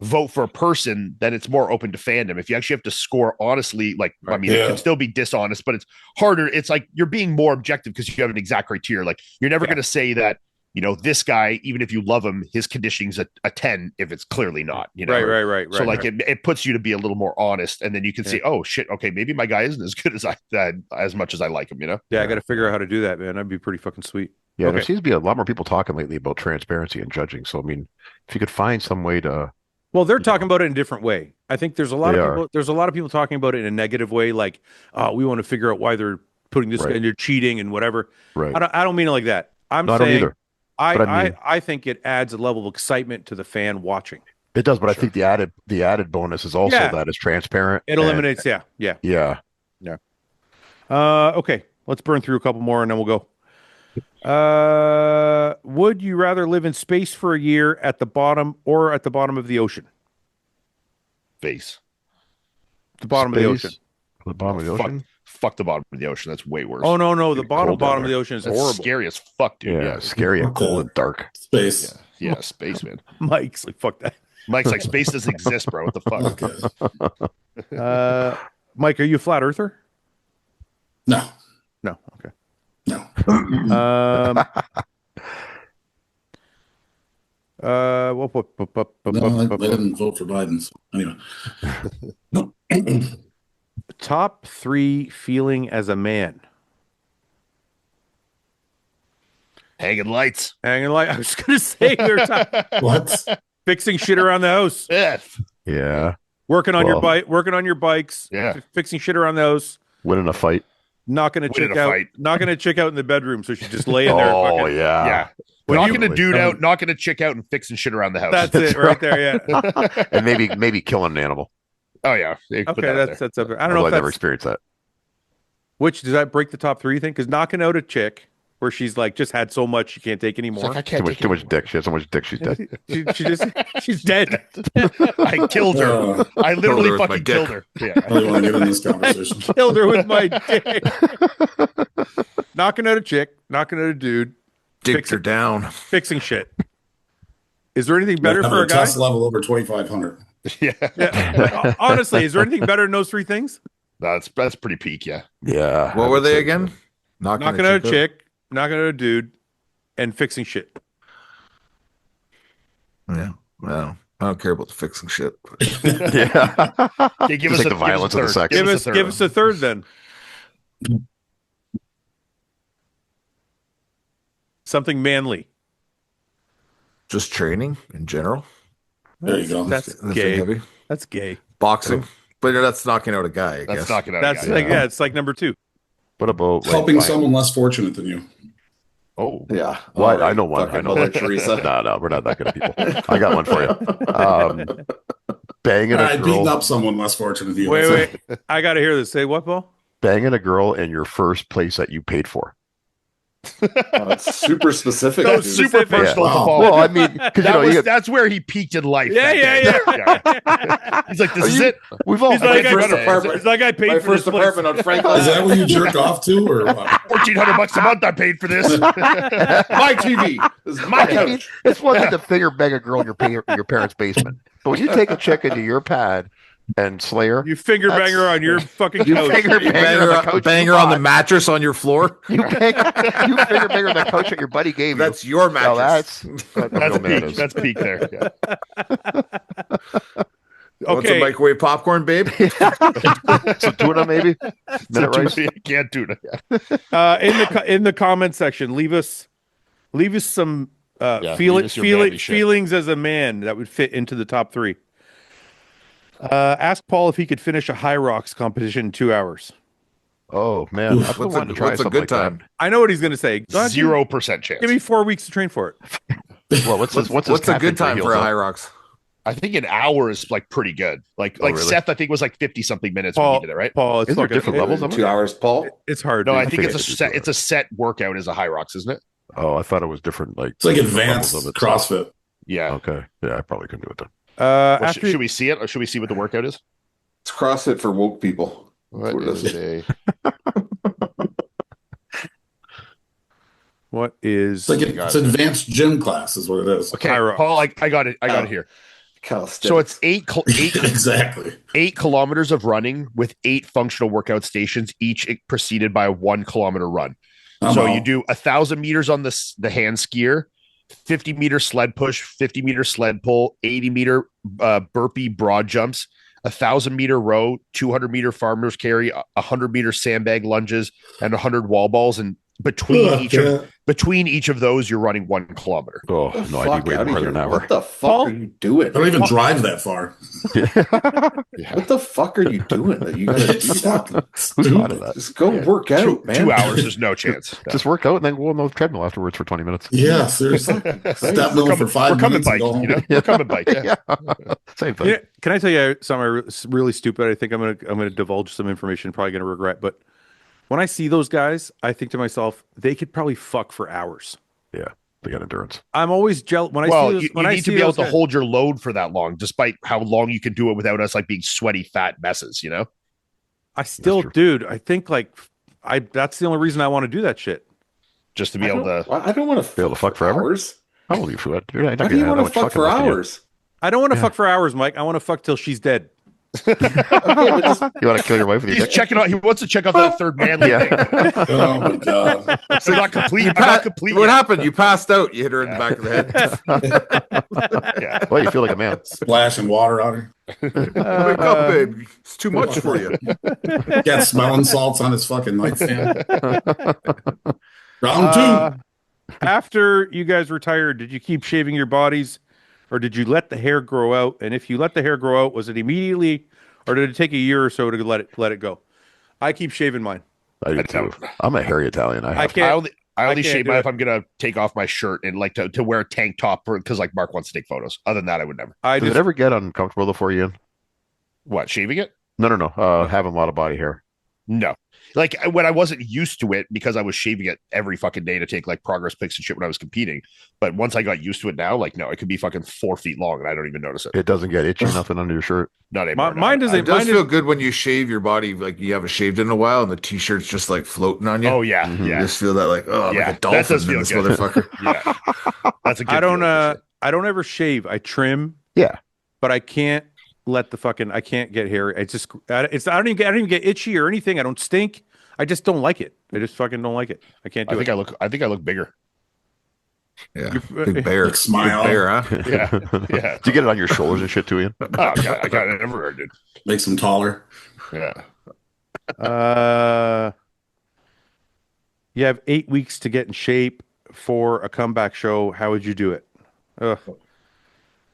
vote for a person, then it's more open to fandom. If you actually have to score honestly, like, I mean, it Yeah. can still be dishonest, but it's harder. It's like you're being more objective because you have an exact criteria. Like, you're never going to say that, you know, this guy, even if you love him, his conditioning's a 10 if it's clearly not, you know? Right. So like it puts you to be a little more honest, and then you can say, "Oh shit, okay, maybe my guy isn't as good as as much as I like him." You know? Yeah, I got to figure out how to do that, man. That'd be pretty fucking sweet. Yeah, there Okay. seems to be a lot more people talking lately about transparency and judging. So I mean, if you could find some way to, Well, they're talking about it in a different way. I think there's a lot They of are. people. There's a lot of people talking about it in a negative way, like, we want to figure out why they're putting this Right. guy and they're cheating and whatever. right? I don't mean it like that. I'm No, I don't saying either. But I mean- I think it adds a level of excitement to the fan watching. It does, but I think the added bonus is also Yeah. that it's transparent. It eliminates, yeah. Yeah. Okay, let's burn through a couple more and then we'll go. Would you rather live in space for a year at the bottom or at the bottom of the ocean? Face. The bottom of the ocean. Space, the bottom of the Fuck, ocean. fuck the bottom of the ocean. That's way worse. Oh no, the Getting bottom cold down bottom of there. the ocean is That's horrible. scary as fuck, dude. Yeah, Yeah. scary and Okay. cold and dark. Space. Yeah, space, man. Mike's like, fuck that. Mike's like, space doesn't exist, bro. What the fuck? Okay. Mike, are you a flat earther? No. No. Okay. No. No, I didn't vote for Biden. So anyway. No. Top 3 feeling as a man. Hanging lights. Hanging like I was gonna say, What? fixing shit around the house, Yeah. Yeah, working on your Well. bike, working on your bikes, Yeah. fixing shit around the house, winning a fight. knocking a Winning chick a out, fight. knocking a chick out in the bedroom, so she's just laying there. Oh fucking- yeah, Yeah. When Knocking you- a dude out, knocking a chick out, and fixing shit around the house. That's it, right there. Yeah. and maybe killing an animal. Oh yeah. You can put Okay, that that's there. up there. I don't Although know I if never that's experienced that. which does that break the top 3 thing? Because knocking out a chick where she's like just had so much she can't take It's anymore. like, I can't take Too it much dick. She has so much dick. She's dead. she's dead. I killed her. I Killed literally her with my fucking dick. killed her. Yeah. I don't want to get in this conversation. Killed her with my dick. Knocking out a chick, knocking out a dude, Dicked her down. fixing shit. Is there anything better Have for a guy? test level over 2,500. Yeah. Yeah. Honestly, is there anything better than those 3 things? That's pretty peak, yeah. Yeah. What I were would they say again? so. Knocking out a chick, knocking out a dude, and fixing shit. Yeah. Well, I don't care about the fixing shit. Yeah. Okay, give Just us like the violence of the sex. Give us a third then. Something manly. Just training in general. There you go. That's Nothing gay. heavy. That's gay. Boxing. But that's knocking out a guy, I That's guess. knocking out. That's a guy. like it's like number 2. What about like, Helping someone less fortunate than you. Oh, Yeah. what? All right, I know one. I fucking know Mother one. Teresa. No, we're not that good of people. I got one for you. Banging All a right, beating girl, up someone less fortunate than you. Wait. I got to hear this. Say what, Paul? banging a girl in your first place that you paid for. It's super specific. So dude. super personal to Wow. Paul. Well, I mean, because That's where he peaked in life. Yeah, that yeah, day. He's like, this is it. we've all He's like, My I, first apartment. he's like, I paid My for this first place. apartment on Franklin. Is that what you jerk off to, or what? $1,400 a month I paid for this. My TV. This is my I mean, couch. it's one thing to finger bang a girl in your parents' basement, but when you take a chick into your pad and slay her, You finger banger on your fucking you couch. finger You bang her on the couch. bang her on the mattress on your floor. You finger bang her on the couch that your buddy gave you. That's your Now mattress. That's peak. That's peak there. Yeah. What's a Okay. microwave popcorn, babe? Some tuna, maybe. Minute rice. You can't do that. In the comment section, leave us some leave us your manly shit. feelings as a man that would fit into the top 3. Ask Paul if he could finish a high rocks competition in 2 hours. Oh man, I've been What's wanting to try a something good like time? I know what he's going to say. 0% chance. Give me 4 weeks to train for it. that. Well, what's a good time for a high rocks? I think an hour is like pretty good. Like really? Seth, I think was like 50 something minutes when Paul, he did it, right? Paul, it's Is there fucking- different levels of it? 2 hours, Paul. It's hard. No, dude. I think think it's I a could do set. that. It's a set workout as a high rocks, isn't it? Oh, I thought it was different. Like It's like different advanced levels of it. CrossFit. Yeah. Okay, yeah, I probably couldn't do it then. Well, After should we see it, or should we see what the workout is? It's CrossFit for woke people. What what it is a what is It's like it's advanced gym class, is what it is. okay? High rocks. Paul, I got it. I got it here. Calisthenics. So it's eight Exactly. 8 kilometers of running with 8 functional workout stations, each preceded by a 1 kilometer run. So you do 1,000 meters on the hand skier, 50-meter sled push, 50-meter sled pull, 80-meter burpee broad jumps, 1,000-meter row, 200-meter farmer's carry, 100-meter sandbag lunges, and 100 wall balls. And between each of those, you're running 1 kilometer. Oh Get the no, I'd fuck be way outta more here. than an hour. What the fuck Paul? are you doing? I don't even drive that far. What the fuck are you doing that you gotta do that? Who thought of that? Just go work out, man. 2 hours, there's no chance. Just work out and then go on the treadmill afterwards for 20 minutes. Yeah, seriously. Step mill for 5 We're coming minutes. and bike, go home. you know? We're coming bike. Yeah. Same thing. Yeah, can I tell you something really stupid? I think I'm gonna divulge some information. Probably gonna regret, but when I see those guys, I think to myself, they could probably fuck for hours. Yeah, they got endurance. I'm always jealous when I Well, see those, you when I need to see be able those to guys- hold your load for that long, despite how long you can do it without us like being sweaty, fat messes, you know? I still, true. dude. I think that's the only reason I want to do that shit. Just to be able to. I don't want to Be able to fuck forever? hours. How old are you, Fouad? You're not Why do you gonna want have to that fuck much for fucking left in you. hours? I don't want to fuck for hours, Mike. I want to fuck till she's dead. Okay, but just You want to kill your wife with your He's dick? checking out. He wants to check out that third manly thing. Yeah. Oh my god. So not complete. I'm pa- not complete. what yet. happened? You passed out. You hit her in the back of the head. Yeah. Well, you feel like a man. Splashing water on her. Wake up, babe. It's too much for you. Got smelling salts on his fucking nightstand. Round 2. After you guys retired, did you keep shaving your bodies, or did you let the hair grow out? And if you let the hair grow out, was it immediately, or did it take a year or so to let it go? I keep shaving mine. I do too. I'm a hairy Italian. I I have I can't. only, I only can't shave do mine it. if I'm gonna take off my shirt and like to wear a tank top because like Mark wants to take photos. Other than that, I would never. I Does just it ever get uncomfortable though for you, Ian? What, shaving it? No. Having a lot of body hair. No. Like when I wasn't used to it because I was shaving it every fucking day to take like progress pics and shit when I was competing. But once I got used to it now, like no, it could be fucking 4 feet long and I don't even notice it. It doesn't get itchy, nothing under your shirt. Not anymore. mine no. doesn't. It does Mine feel good when you shave your body, like you haven't shaved in a while, and the t-shirt's just like floating on you. Oh yeah, Mhm. You yeah, just feel that like, oh, I'm Yeah, like a that does dolphin in feel this good. motherfucker. yeah. That's a good. I don't. feeling, for I don't ever shave. I trim. Yeah. But I can't let the fucking. I can't get hairy. I just. It's. I don't even get itchy or anything. I don't stink. I just don't like it. I just fucking don't like it. I can't do I think it. I think I look bigger. Yeah, big bear, Big smile. big bear, huh? Yeah, yeah. Do you get it on your shoulders and shit too, Ian? Oh, I got it everywhere, dude. Makes him taller. Yeah. You have 8 weeks to get in shape for a comeback show. How would you do it? Ugh.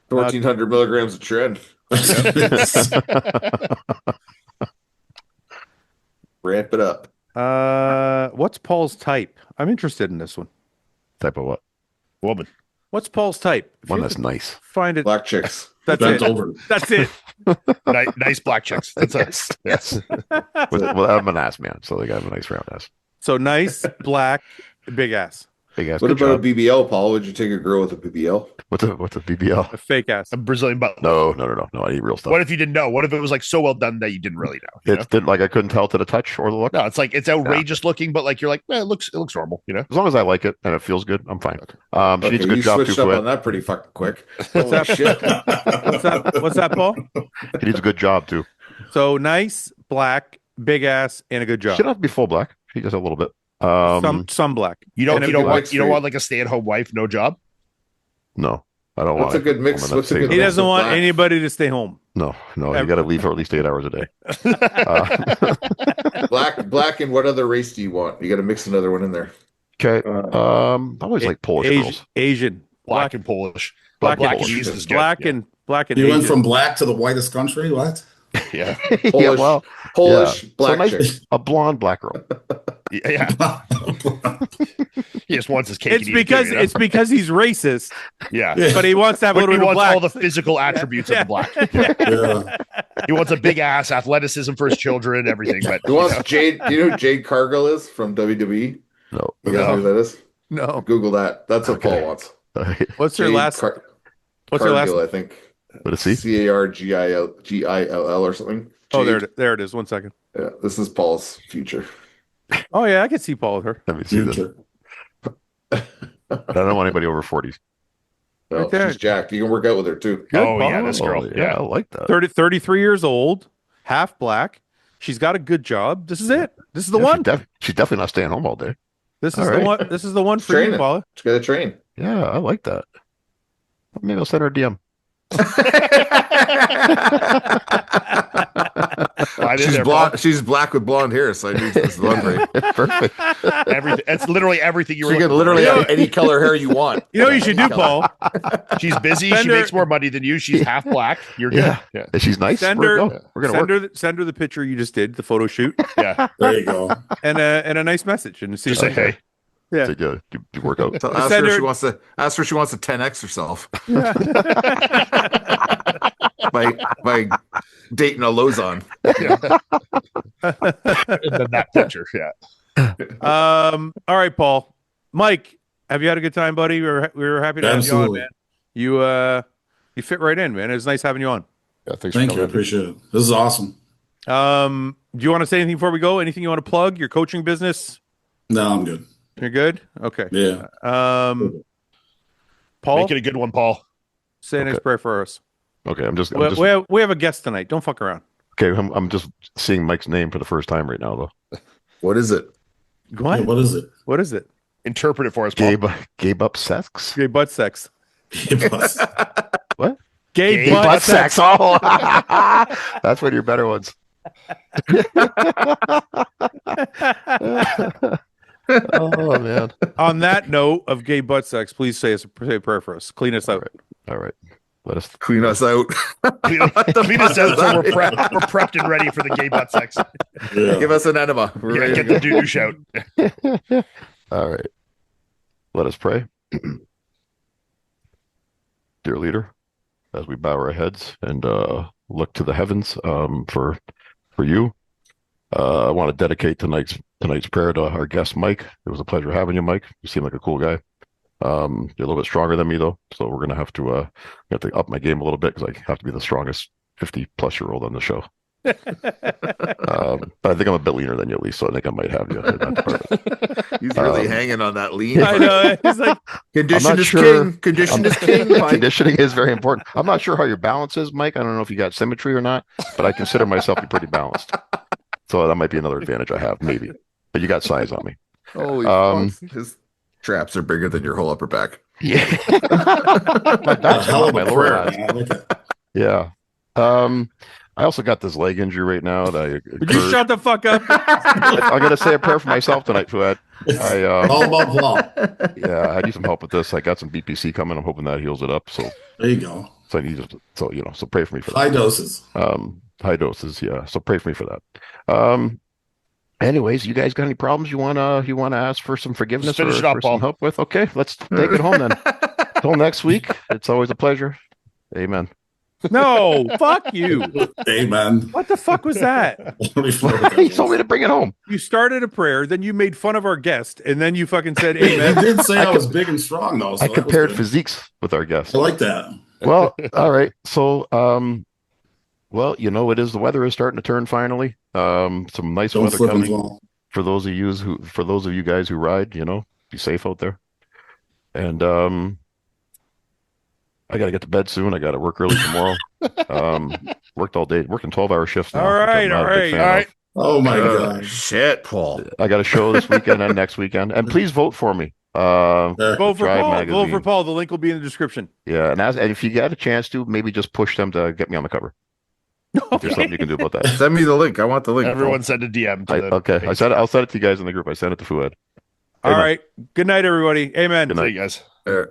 1,400 milligrams of tren. Ramp it up. What's Paul's type? I'm interested in this one. Type of what? Woman. What's Paul's type? If One you that's nice. find it. Black chicks. That's Bent it. over. That's it. Nice black chicks. That's a yes. Well, I'm an ass man, so they got a nice round ass. So nice, black, big ass. Big ass. What Good about job. a BBL, Paul? Would you take a girl with a BBL? What's a BBL? A fake ass. A Brazilian butt. No. I need real stuff. What if you didn't know? What if it was like so well done that you didn't really know? You know? It's like I couldn't tell to the touch or the look. No, it's like it's outrageous looking, but like you're like, it looks normal, you know. As long as I like it and it feels good, I'm fine. She needs a you good job too. switched up on Fouad. that pretty fucking quick. What's Holy shit. What's that, Paul? She needs a good job too. So nice, black, big ass, and a good job. She don't have to be full black. She just a little bit. Some black. You don't And you a don't good want mix you don't for want like a stay-at-home wife, no job. No, I don't What's want. a good mix? I'm not What's a saying good He that. mix doesn't of want black? anybody to stay home. No, you Ever. got to leave for at least 8 hours a day. Black, and what other race do you want? You got to mix another one in there. Okay. I always like Polish girls. Asian. Black and Polish. Black Black and and Polish. Asian is good. Black Yeah. and You went Asian. from black to the whitest country. What? Yeah. Yeah, Polish, well, Polish, yeah. black So nice, chick. a blonde black girl. Yeah. He just wants his cake. It's and eat it too, because you know? it's because he's racist, yeah. but he wants to have a But little he bit of wants black. all the physical attributes of the black. Yeah. He wants a big ass, athleticism for his children, everything. But Who wants Jade? Do you know who Jade Cargill is from WWE? No. You guys know who that is? No. Google that. That's what Okay. Paul wants. What's her Jade last? Car- What's her last? Cargill, I think. What is he? Cargill or something. Oh, Jade. there it is. 1 second. Yeah, this is Paul's future. Oh yeah, I can see Paul with her. Let me see this. Future. I don't want anybody over 40s. No, Right there. she's jacked. You can work out with her too. Good, oh Paul. yeah, this girl. Oh, Yeah. I like that. 33 years old, half black. She's got a good job. This is it. This is the Yeah, one. She's definitely not staying home all day. This is all the right. one. This is the one for you, Training. Paula. She's got to train. Yeah, I like that. Maybe I'll send her a DM. I did She's there, blonde. Paul. She's black with blonde hair, so I knew this is the one for you. Perfect. Everything. It's literally everything you She were can looking literally for. have any color hair you want. You know what you should do, Any color. Paul? She's busy. Send She her- makes more money than you. She's half black. You're good. Yeah. Yeah. She's nice. Send we're, her- oh, we're gonna work. Send her the picture you just did, the photo shoot, Yeah. There you go. and a nice message, and see. Just say hey. Yeah. So, yeah, you work out. So ask Send her if her- she wants to. Ask her if she wants to 10x herself Yeah. by dating a Lozon. And then that picture. Yeah. All right, Paul. Mike, have you had a good time, buddy? We were happy to have Absolutely. you on, man. You fit right in, man. It was nice having you on. Yeah, thanks Thank for you. I coming. appreciate it. This is awesome. Do you want to say anything before we go? Anything you want to plug? Your coaching business? No, I'm good. You're good? Okay. Yeah. Paul, Make it a good one, Paul. say a nice Okay. prayer for us. Okay, I'm just We have a guest tonight. Don't fuck around. okay. I'm just seeing Mike's name for the first time right now, though. What is it? What? Yeah, what is it? What is it? Interpret it for us, Paul. Gabe up sex. Gay butt sex. What? Gay, Gay butt, butt sex. Oh, that's one of your better ones. Oh man! On that note of gay butt sex, please say a prayer for us. Clean us out. All right, let us. Clean us out. Clean us out so we're prepped and ready for the gay butt sex. Yeah. Give us an enema. We're Yeah, ready to get the go. douche out. All right, let us pray. Dear leader, as we bow our heads and look to the heavens for you, I want to dedicate tonight's prayer to our guest Mike. It was a pleasure having you, Mike. You seem like a cool guy. You're a little bit stronger than me though, so we're gonna have to up my game a little bit because I have to be the strongest 50-plus-year-old on the show. But I think I'm a bit leaner than you at least, so I think I might have you in that department. He's really hanging on that lean. I know. He's like, Condition not is sure. king. Condition is king. Mike. Conditioning is very important. I'm not sure how your balance is, Mike. I don't know if you got symmetry or not, but I consider myself to be pretty balanced. So that might be another advantage I have, maybe. But you got size on me. Holy fuck. His traps are bigger than your whole upper back. Yeah. My A back's hell of my a lower prayer, abs. man. I like it. Yeah. I also got this leg injury right now. That would you shut the fuck up? I'm gonna say a prayer for myself tonight, Fouad. All about Paul. Yeah, I need some help with this. I got some BPC coming. I'm hoping that heals it up. So There you go. I need so pray for me for that. High doses. High doses, yeah. So pray for me for that. Anyways, you guys got any problems you wanna ask for some forgiveness Just finish or it up, for Paul. some help with? Okay, let's take it home then. Till next week. It's always a pleasure. Amen. No, fuck you. Amen. What the fuck was that? I don't even know what that He told me was. to bring it home. You started a prayer, then you made fun of our guest, and then you fucking said He amen. did say I was big and strong, though. So I that was compared good. physiques with our guests. I like that. Well, all right. So, well, it is the weather is starting to turn finally. Some nice Don't weather slip and coming fall. for those of you guys who ride. Be safe out there. And I got to get to bed soon. I got to work early tomorrow. Worked all day, working 12-hour shifts now. All which I'm right, not a all big right, fan all of. right. Oh my god. Shit, Paul. I got a show this weekend and next weekend. And please vote for me. Vote for Drive Paul. magazine. Vote for Paul. The link will be in the description. Yeah, and if you get a chance to, maybe just push them to get me on the cover. If there's something you can do about that. Send me the link. I want the link. Everyone send a DM to the Okay, page. I'll send it to you guys in the group. I sent it to Fouad. All Amen. right. Good night, everybody. Amen. Good See night. you guys. Paul.